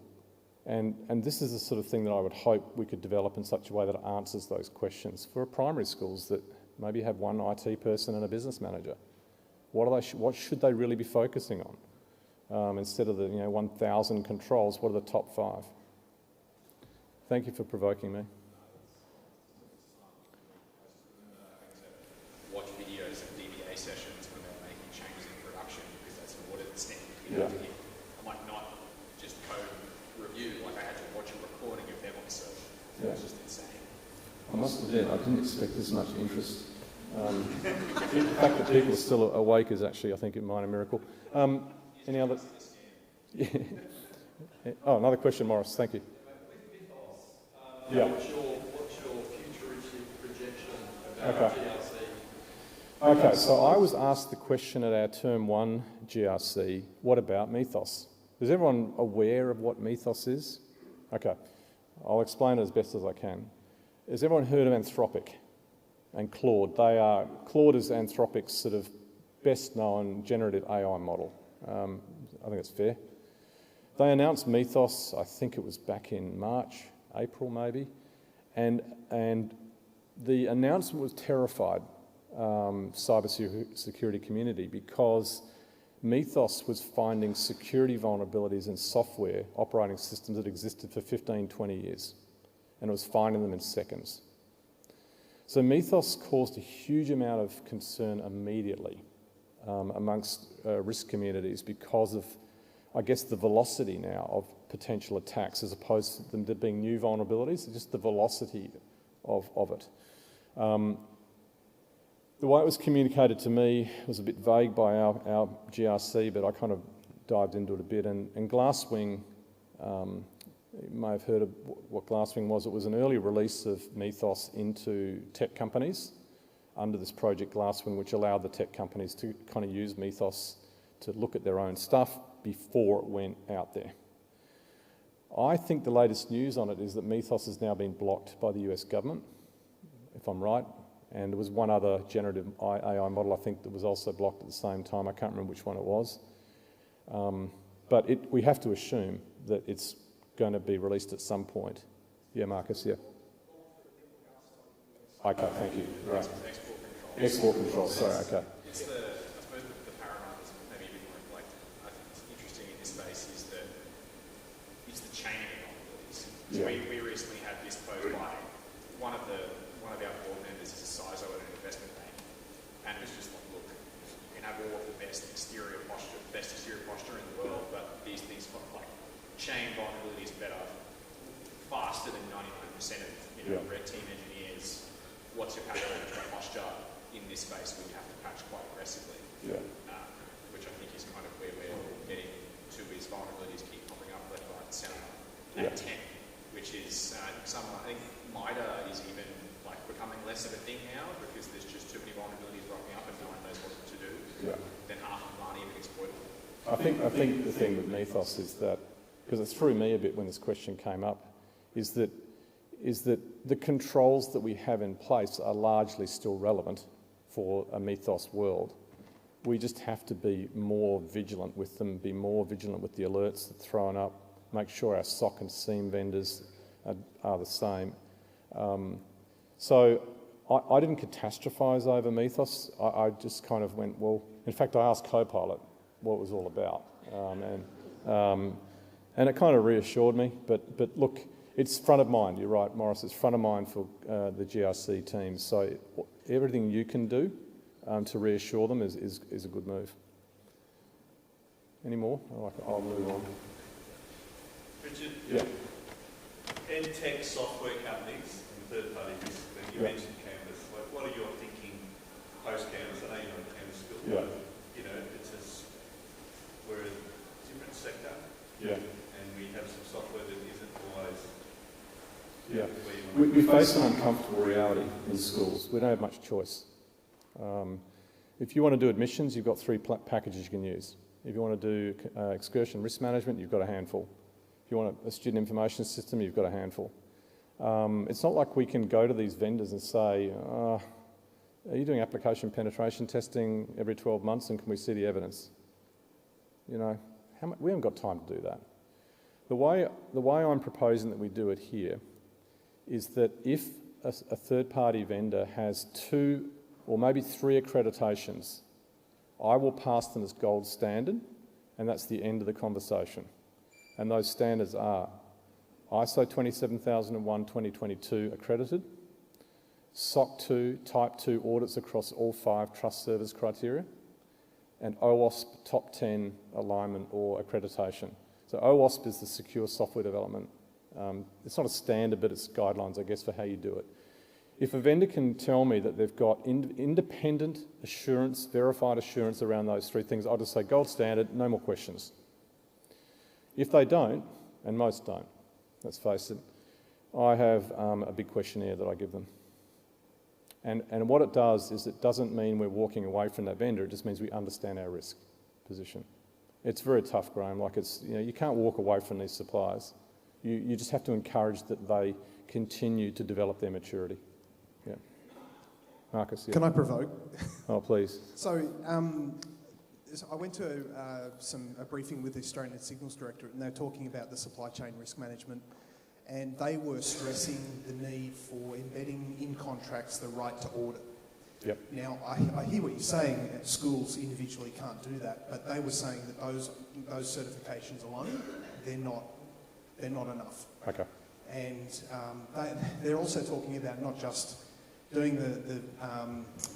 And this is the sort of thing that I would hope we could develop in such a way that it answers those questions for primary schools that maybe have one IT person and a business manager. What should they really be focusing on? Instead of the 1,000 controls, what are the top 5? Thank you for provoking me. Watch videos of DBA sessions when they're making changes in production because that's an audit standard. Yeah. I might not just code review, like I had to watch a recording of them on search. Yeah. It's just insane. I must admit, I didn't expect this much interest. The fact that people are still awake is actually, I think, a minor miracle. Any other? Yeah. Oh, another question, Morris. Thank you. Yeah. What's your futuristic projection about GRC? Okay, so I was asked the question at our Term 1 GRC, what about Mythos? Is everyone aware of what Mythos is? Okay, I'll explain it as best as I can. Has everyone heard of Anthropic and Claude? Claude is Anthropic's sort of best known generative AI model. I think it's fair. They announced Mythos, I think it was back in March, April maybe, and the announcement was terrified cybersecurity community because Mythos was finding security vulnerabilities in software operating systems that existed for 15, 20 years, and it was finding them in seconds. So Mythos caused a huge amount of concern immediately amongst risk communities because of, I guess, the velocity now of potential attacks as opposed to them being new vulnerabilities, just the velocity of it. The way it was communicated to me was a bit vague by our GRC, but I kind of dived into it a bit. And Glasswing, you may have heard of what Glasswing was. It was an early release of Mythos into tech companies under this project Glasswing, which allowed the tech companies to kind of use Mythos to look at their own stuff before it went out there. I think the latest news on it is that Mythos has now been blocked by the US government, if I'm right, and there was one other generative AI model I think that was also blocked at the same time. I can't remember which one it was. But we have to assume that it's going to be released at some point. Yeah, Marcus, yeah. Okay, thank you. Right. Export control, sorry, okay. It's I suppose the paradigm is maybe a bit more reflective. I think it's interesting in this space is the chaining of vulnerabilities. So Yeah. we recently had this posed by one of our board members is a CISO at an investment bank, and it was just like, look, you can have all of the best exterior posture in the world, but these things like chain vulnerabilities better faster than 99% of red team engineers. What's your patch management posture in this space where you have to patch quite aggressively? Yeah. Which I think is kind of where we're getting to is vulnerabilities keep popping up left, right, and centre. Yeah. At 10, which is I think Mitie is even like becoming less of a thing now because there's just too many vulnerabilities rocking up and no one knows what to do. Yeah. Then half of them aren't even exploitable. I think the thing with Mythos is that, because it threw me a bit when this question came up, is that the controls that we have in place are largely still relevant for a Mythos world. We just have to be more vigilant with them, be more vigilant with the alerts that are thrown up, make sure our SOC and SIEM vendors are the same. So I didn't catastrophise over Mythos. I just kind of went, well, in fact, I asked Copilot what it was all about. And it kind of reassured me. But look, it's front of mind. You're right, Morris. It's front of mind for the GRC team. So everything you can do to reassure them is a good move. Any more? I'll move on. Richard, Yeah. EdTech software companies and third parties, you mentioned Canvas. Like, what are your thinking post-Canvas? I know you're not a Canvas school, but we're a different sector. Yeah. And we have some software that isn't always. Yeah. We face an uncomfortable reality in schools. We don't have much choice. If you want to do admissions, you've got 3 packages you can use. If you want to do excursion risk management, you've got a handful. If you want a student information system, you've got a handful. It's not like we can go to these vendors and say, are you doing application penetration testing every 12 months and can we see the evidence? We haven't got time to do that. The way I'm proposing that we do it here is that if a third-party vendor has 2 or maybe 3 accreditations, I will pass them as gold standard, and that's the end of the conversation. And those standards are ISO 27001:2022 accredited, SOC 2 Type 2 audits across all 5 trust service criteria, and OWASP Top 10 alignment or accreditation. So OWASP is the secure software development. It's not a standard, but it's guidelines, I guess, for how you do it. If a vendor can tell me that they've got independent assurance, verified assurance around those 3 things, I'll just say gold standard, no more questions. If they don't, and most don't, let's face it, I have a big questionnaire that I give them. And what it does is it doesn't mean we're walking away from that vendor, it just means we understand our risk position. It's very tough, Graham, like you can't walk away from these suppliers. You just have to encourage that they continue to develop their maturity. Yeah. Marcus, yeah. Can I provoke? Oh, please. So I went to a briefing with the Australian Signals Directorate, and they were talking about the supply chain risk management, and they were stressing the need for embedding in contracts the right to audit. Yep. Now, I hear what you're saying, that schools individually can't do that, but they were saying that those certifications alone, they're not enough. Okay. And they're also talking about not just doing the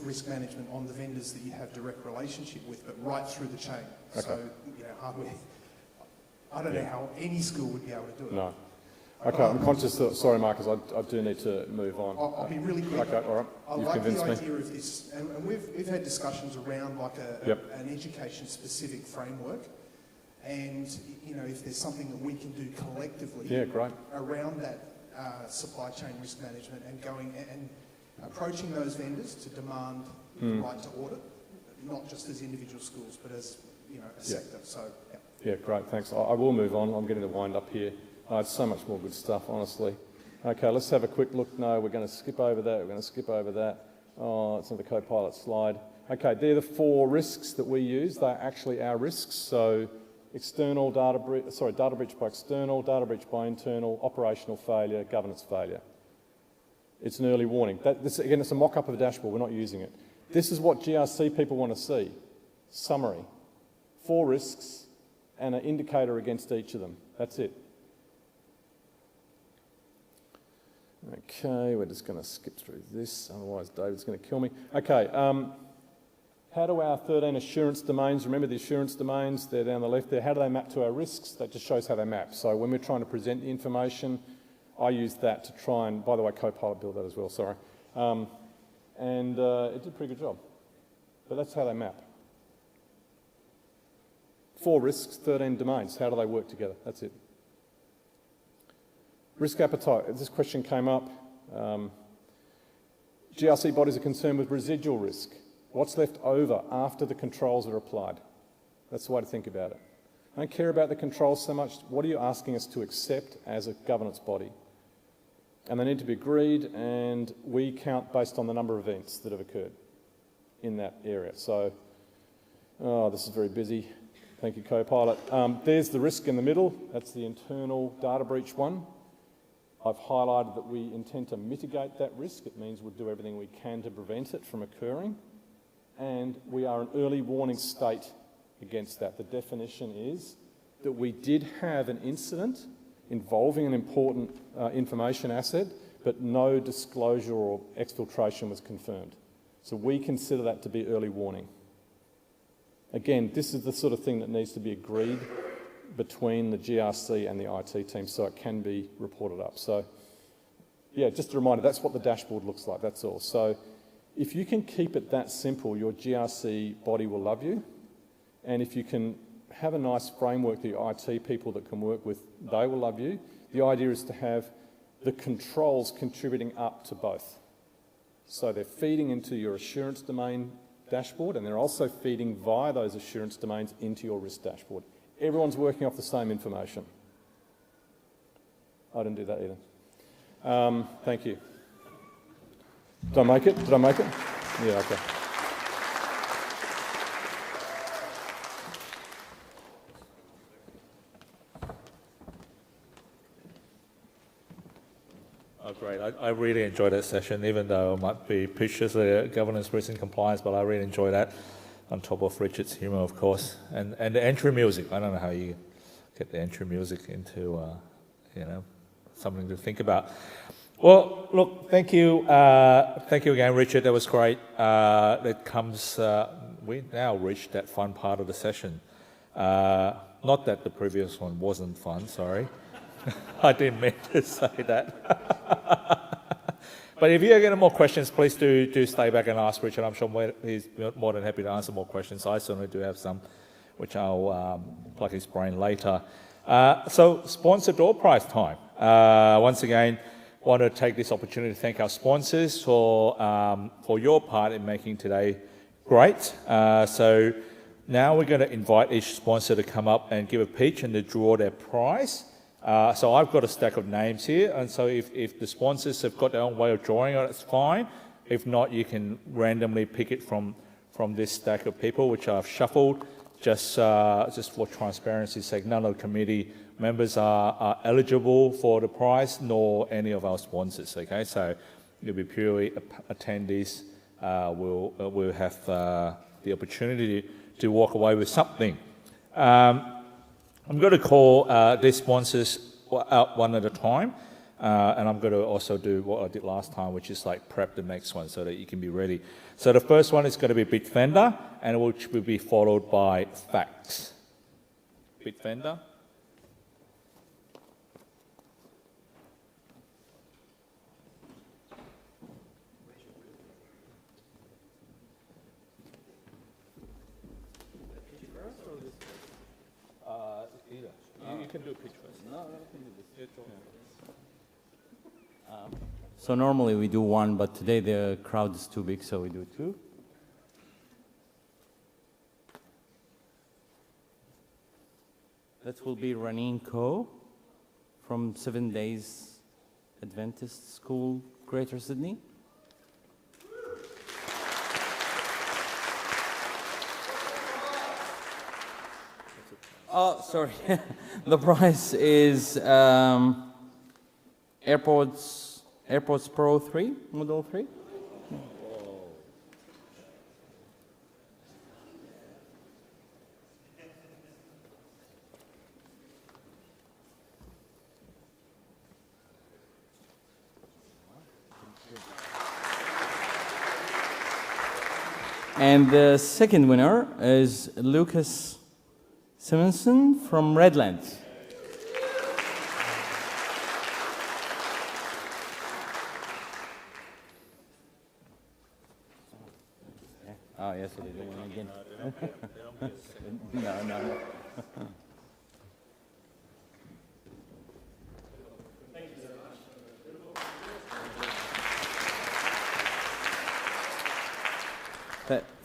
risk management on the vendors that you have direct relationship with, but right through the chain. Okay. So, hardware, I don't know how any school would be able to do it. No. Okay, I'm conscious that, sorry Marcus, I do need to move on. I'll be really quick. Okay, all right. I like the idea of this, and we've had discussions around like an education-specific framework, and if there's something that we can do collectively around that supply chain risk management and going and approaching those vendors to demand the right to audit, not just as individual schools, but as a sector. So yeah, great, thanks. I will move on. I'm getting to wind up here. It's so much more good stuff, honestly. Okay, let's have a quick look. No, we're going to skip over that. We're going to skip over that. Oh, it's not the co-pilot slide. Okay, they're the 4 risks that we use. They're actually our risks. So external data breach, data breach by external, data breach by internal, operational failure, governance failure. It's an early warning. Again, it's a mock-up of a dashboard. We're not using it. This is what GRC people want to see. Summary. 4 risks and an indicator against each of them. That's it. Okay, we're just going to skip through this, otherwise David's going to kill me. Okay, how do our 13 assurance domains, remember the assurance domains, they're down the left there, how do they map to our risks? That just shows how they map. So when we're trying to present the information, I use that to try and, by the way, Copilot built that as well, sorry. And it did a pretty good job. But that's how they map. 4 risks, 13 domains, how do they work together? That's it. Risk appetite, this question came up. GRC bodies are concerned with residual risk. What's left over after the controls are applied? That's the way to think about it. I don't care about the controls so much. What are you asking us to accept as a governance body? And they need to be agreed, and we count based on the number of events that have occurred in that area. So, this is very busy. Thank you, Copilot. There's the risk in the middle. That's the internal data breach one. I've highlighted that we intend to mitigate that risk. It means we'll do everything we can to prevent it from occurring. And we are an early warning state against that. The definition is that we did have an incident involving an important information asset, but no disclosure or exfiltration was confirmed. So we consider that to be early warning. Again, this is the sort of thing that needs to be agreed between the GRC and the IT team so it can be reported up. So, yeah, just a reminder, that's what the dashboard looks like, that's all. So if you can keep it that simple, your GRC body will love you. And if you can have a nice framework that your IT people that can work with, they will love you. The idea is to have the controls contributing up to both. So they're feeding into your assurance domain dashboard, and they're also feeding via those assurance domains into your risk dashboard. Everyone's working off the same information. I didn't do that either. Thank you. Did I make it? Did I make it? Yeah, okay. Oh, great. I really enjoyed that session, even though I might be pitched as a governance, risk and compliance, but I really enjoyed that, on top of Richard's humour, of course. And the entry music. I don't know how you get the entry music into, something to think about. Well, look, thank you. Thank you again, Richard. That was great. We now reached that fun part of the session. Not that the previous one wasn't fun, sorry. I didn't mean to say that. But if you have any more questions, please do stay back and ask Richard. I'm sure he's more than happy to answer more questions. I certainly do have some, which I'll plug his brain later. So, sponsor door prize time. Once again, want to take this opportunity to thank our sponsors for your part in making today great. So now we're going to invite each sponsor to come up and give a pitch and to draw their prize. So I've got a stack of names here, and so if the sponsors have got their own way of drawing it, it's fine. If not, you can randomly pick it from this stack of people, which I've shuffled, just for transparency's sake. None of the committee members are eligible for the prize, nor any of our sponsors, okay? So it'll be purely attendees will have the opportunity to walk away with something. I'm going to call these sponsors out one at a time, and I'm going to also do what I did last time, which is like prep the next one so that you can be ready. So the first one is going to be Bitfender, and which will be followed by Facts. Bitfender. Either. You can do a pitch first. No, I can do this. So normally we do one, but today the crowd is too big, so we do two. That will be Raneen Ko from 7 Days Adventist School, Greater Sydney. Oh, sorry. The prize is AirPods Pro 3, Model 3. And the second winner is Lucas Simonson from Redlands. Oh, yes, it is one again. No.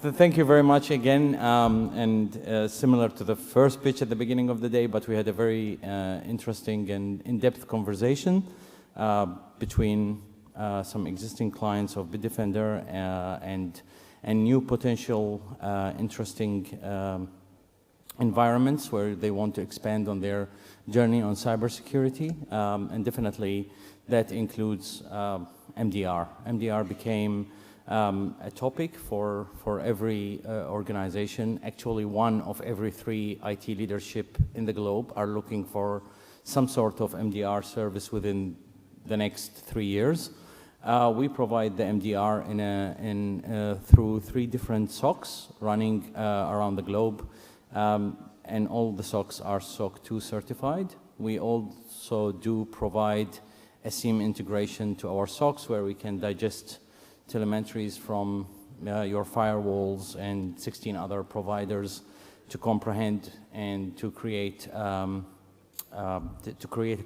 Thank you very much again, and similar to the first pitch at the beginning of the day, but we had a very interesting and in-depth conversation between some existing clients of Bitdefender and new potential interesting environments where they want to expand on their journey on cybersecurity, and definitely that includes MDR. MDR became a topic for every organization. Actually, one of every 3 IT leadership in the globe are looking for some sort of MDR service within the next 3 years. We provide the MDR through 3 different SOCs running around the globe, and all the SOCs are SOC 2 certified. We also do provide a SIEM integration to our SOCs where we can digest telemetries from your firewalls and 16 other providers to comprehend and to create a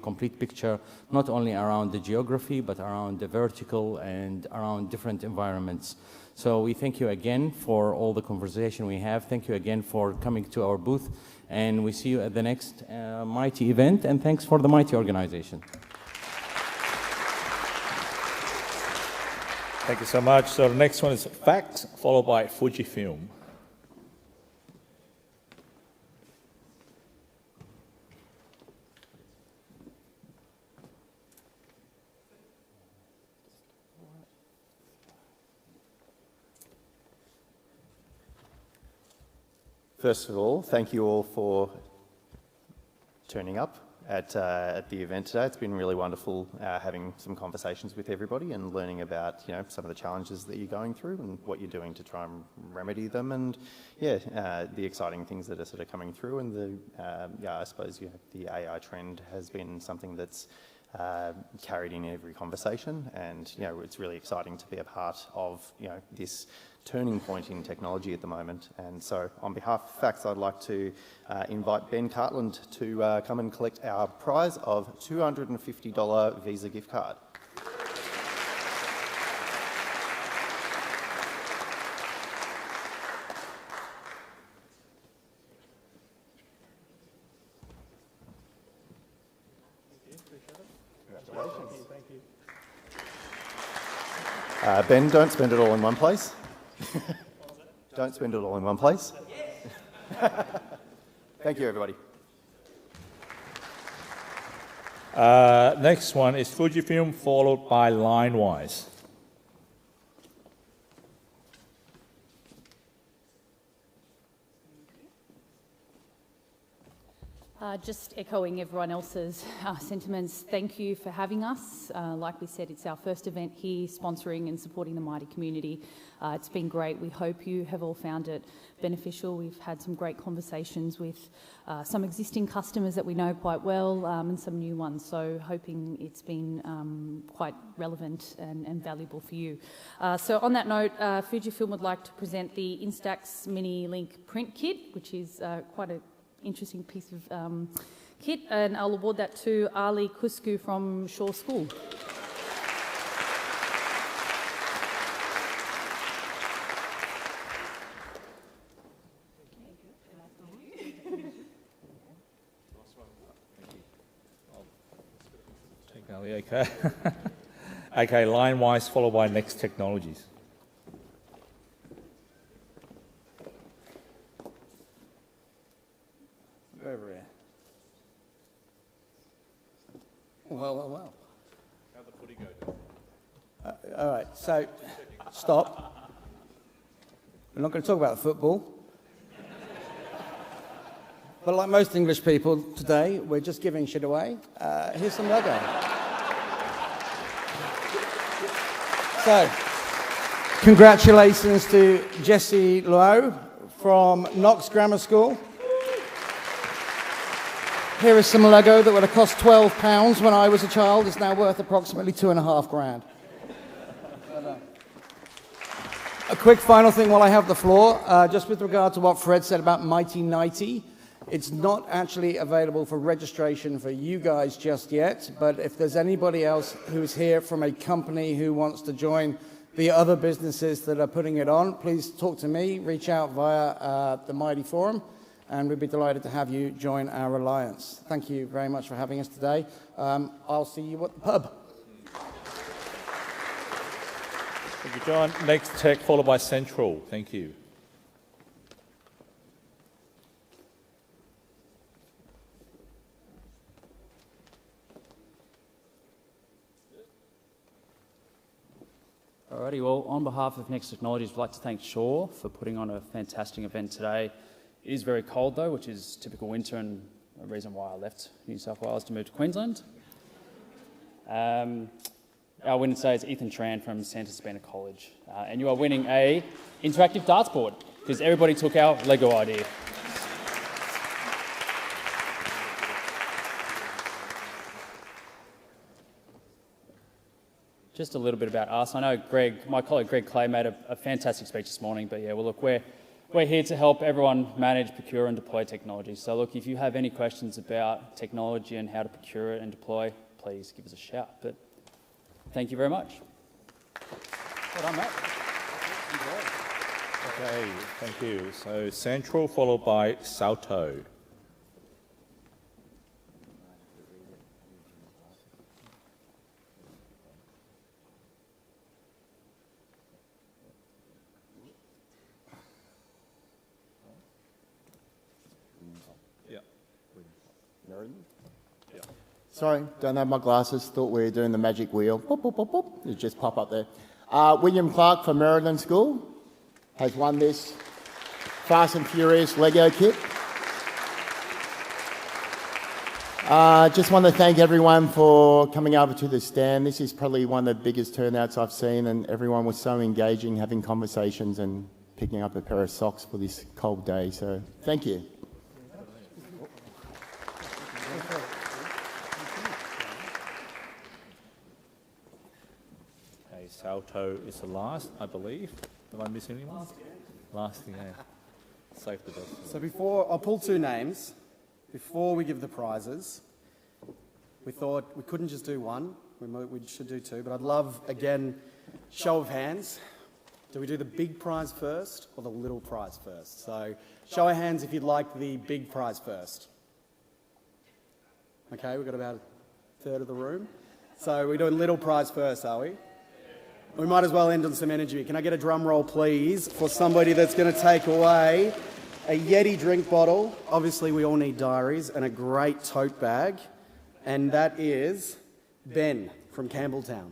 complete picture, not only around the geography, but around the vertical and around different environments. So we thank you again for all the conversation we have. Thank you again for coming to our booth, and we see you at the next Mitie event, and thanks for the Mitie organization. Thank you so much. So the next one is Facts, followed by Fujifilm. First of all, thank you all for turning up at the event today. It's been really wonderful having some conversations with everybody and learning about some of the challenges that you're going through and what you're doing to try and remedy them, and the exciting things that are sort of coming through. And I suppose the AI trend has been something that's carried in every conversation, and it's really exciting to be a part of this turning point in technology at the moment. And so on behalf of FACTS, I'd like to invite Ben Cartland to come and collect our prize of $250 Visa gift card. Ben, don't spend it all in one place. Don't spend it all in one place. Thank you, everybody. Next one is Fujifilm, followed by Linewise. Just echoing everyone else's sentiments, thank you for having us. Like we said, it's our first event here, sponsoring and supporting the Mitie community. It's been great. We hope you have all found it beneficial. We've had some great conversations with some existing customers that we know quite well and some new ones, so hoping it's been quite relevant and valuable for you. So on that note, Fujifilm would like to present the Instax Mini Link print kit, which is quite an interesting piece of kit, and I'll award that to Ali Kusku from Shaw School. Take Ali, okay. Okay, Linewise, followed by Next Technologies. Over here. Well. How'd the footy go? All right, so stop. We're not going to talk about football. But like most English people today, we're just giving shit away. Here's some Lego. So, congratulations to Jessie Lowe from Knox Grammar School. Here is some Lego that would have cost £12 when I was a child. It's now worth approximately £2,500. A quick final thing while I have the floor, just with regard to what Fred said about Mitie. It's not actually available for registration for you guys just yet, but if there's anybody else who's here from a company who wants to join the other businesses that are putting it on, please talk to me, reach out via the Mitie Forum, and we'd be delighted to have you join our alliance. Thank you very much for having us today. I'll see you at the pub. Thank you, John. Next Tech, followed by Central. Thank you. Alrighty, well, on behalf of Next Technologies, we'd like to thank Shaw for putting on a fantastic event today. It is very cold though, which is typical winter and a reason why I left New South Wales to move to Queensland. Our winner today is Ethan Tran from Santa Sabina College, and you are winning a interactive darts board because everybody took our Lego idea. Just a little bit about us. I know my colleague Greg Clay made a fantastic speech this morning, but yeah, well look, we're here to help everyone manage, procure and deploy technology. So look, if you have any questions about technology and how to procure it and deploy, please give us a shout. But thank you very much. Well done, Matt. Okay, thank you. So Central, followed by Salto. Sorry, don't have my glasses. Thought we were doing the magic wheel. Boop, boop, boop, boop. It just pop up there. William Clark from Meriden School has won this Fast and Furious Lego kit. Just want to thank everyone for coming over to the stand. This is probably one of the biggest turnouts I've seen, and everyone was so engaging, having conversations and picking up a pair of socks for this cold day. So thank you. Okay, Salto is the last, I believe. Did I miss anyone? Last, yeah. Save the best. So before, I'll pull two names. Before we give the prizes, we thought we couldn't just do one, we should do two, but I'd love, again, show of hands. Do we do the big prize first or the little prize first? So show of hands if you'd like the big prize first. Okay, we've got about a third of the room. So we're doing little prize first, are we? We might as well end on some energy. Can I get a drum roll, please, for somebody that's going to take away a Yeti drink bottle? Obviously, we all need diaries and a great tote bag. And that is Ben from Campbelltown.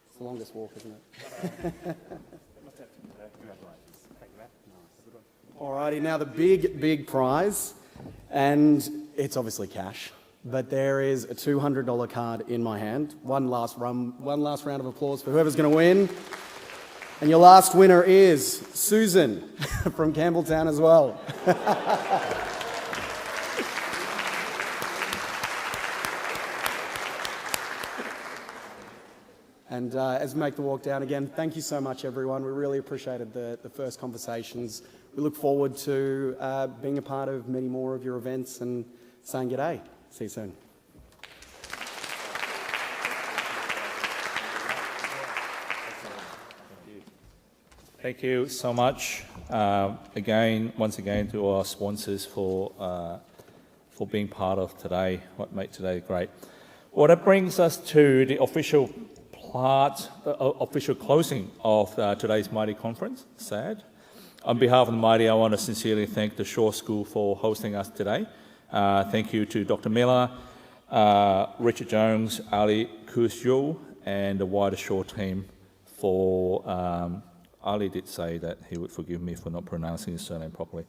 It's the longest walk, isn't it? Alrighty, now the big prize. And it's obviously cash. But there is a $200 card in my hand. One last round of applause for whoever's going to win. And your last winner is Susan from Campbelltown as well. And as we make the walk down again, thank you so much, everyone. We really appreciated the first conversations. We look forward to being a part of many more of your events and saying g'day. See you soon. Thank you so much. Once again, to our sponsors for being part of today, what made today great. Well, that brings us to the official official closing of today's Mitie conference, SAD. On behalf of the Mitie, I want to sincerely thank the Shaw School for hosting us today. Thank you to Dr. Miller, Richard Jones, Ali Kusjo, and the wider Shaw team for, Ali did say that he would forgive me for not pronouncing his surname properly,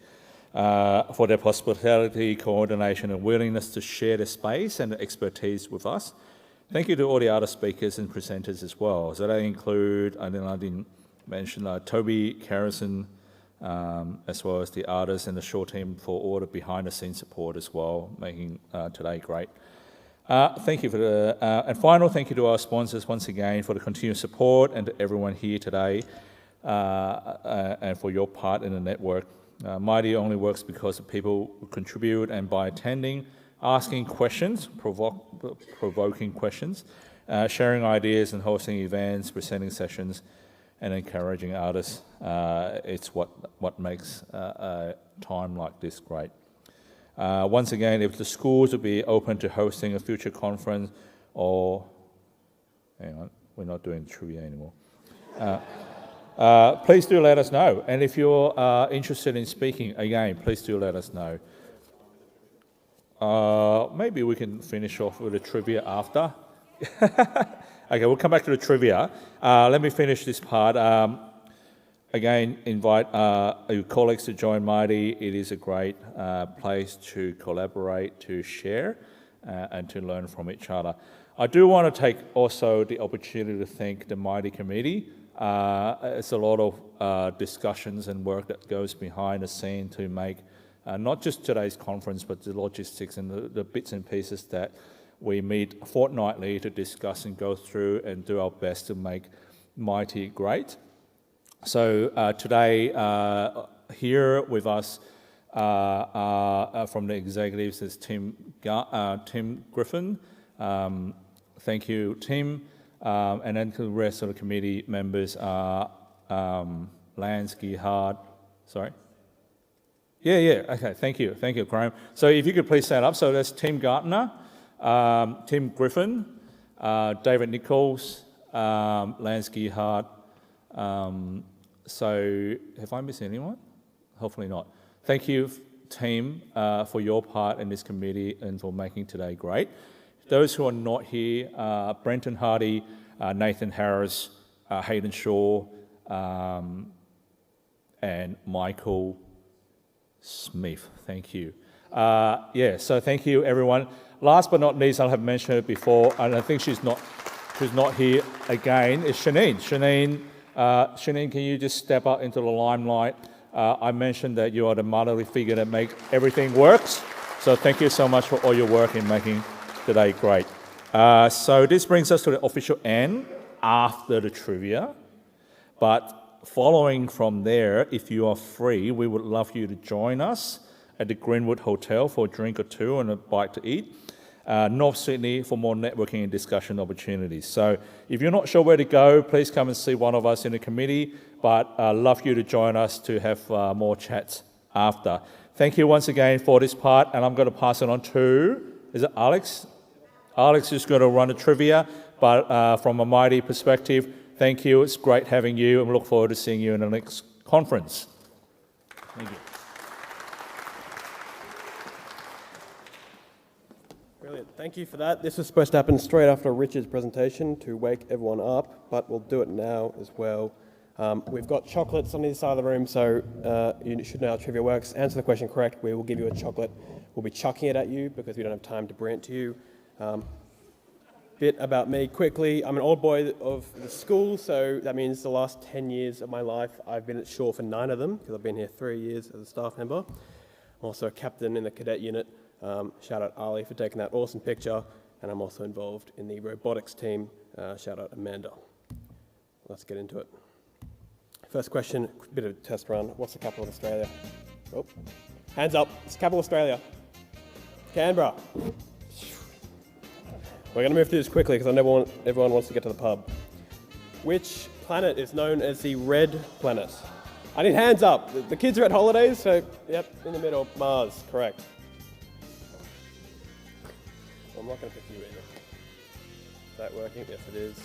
for their hospitality, coordination, and willingness to share the space and the expertise with us. Thank you to all the other speakers and presenters as well. So they include, I didn't mention Toby Carrison, as well as the artists and the Shaw team for all the behind-the-scenes support as well, making today great. Thank you for and final thank you to our sponsors once again for the continued support, and to everyone here today, and for your part in the network. Mitie only works because of people who contribute, and by attending, asking questions, provoking questions, sharing ideas and hosting events, presenting sessions, and encouraging artists. It's what makes a time like this great. Once again, if the schools would be open to hosting a future conference, or hang on, we're not doing trivia anymore. Please do let us know. And if you're interested in speaking, again, please do let us know. Maybe we can finish off with a trivia after. Okay, we'll come back to the trivia. Let me finish this part. Again, invite your colleagues to join Mitie. It is a great place to collaborate, to share, and to learn from each other. I do want to take also the opportunity to thank the Mitie committee. It's a lot of discussions and work that goes behind the scene to make not just today's conference, but the logistics and the bits and pieces that we meet fortnightly to discuss and go through and do our best to make Mitie great. So today, here with us from the executives is Tim Griffin. Thank you, Tim. And then the rest of the committee members are Lance Gehard. Sorry? Yeah, okay, thank you, Graham. So if you could please stand up. So that's Tim Gartner, Tim Griffin, David Nichols, Lance Gehard. So have I missed anyone? Hopefully not. Thank you team for your part in this committee and for making today great. Those who are not here, Brenton Hardy, Nathan Harris, Hayden Shaw, and Michael Smith. Thank you. So thank you, everyone. Last but not least, I have mentioned it before, and I think she's not here again, is Shanine. Shanine, can you just step up into the limelight? I mentioned that you are the motherly figure that makes everything works. So thank you so much for all your work in making today great. So this brings us to the official end after the trivia. But following from there, if you are free, we would love you to join us at the Greenwood Hotel for a drink or two and a bite to eat. North Sydney for more networking and discussion opportunities. So if you're not sure where to go, please come and see one of us in the committee, but I'd love you to join us to have more chats after. Thank you once again for this part, and I'm going to pass it on to, is it Alex? Alex is going to run the trivia, but from a Mitie perspective, thank you. It's great having you, and we look forward to seeing you in the next conference. Thank you. Brilliant. Thank you for that. This was supposed to happen straight after Richard's presentation to wake everyone up, but we'll do it now as well. We've got chocolates on either side of the room, so you should know how trivia works. Answer the question correct, we will give you a chocolate. We'll be chucking it at you because we don't have time to bring it to you. Bit about me quickly. I'm an old boy of the school, so that means the last 10 years of my life I've been at Shaw for 9 of them because I've been here 3 years as a staff member. I'm also a captain in the cadet unit. Shout out Ali for taking that awesome picture, and I'm also involved in the robotics team. Shout out Amanda. Let's get into it. First question, bit of a test run. What's the capital of Australia? Oh, hands up. It's the capital of Australia. Canberra. We're going to move through this quickly because I know everyone wants to get to the pub. Which planet is known as the red planet? I need hands up. The kids are at holidays, so yep, in the middle, Mars, correct. I'm not going to pick you either. Is that working? Yes, it is.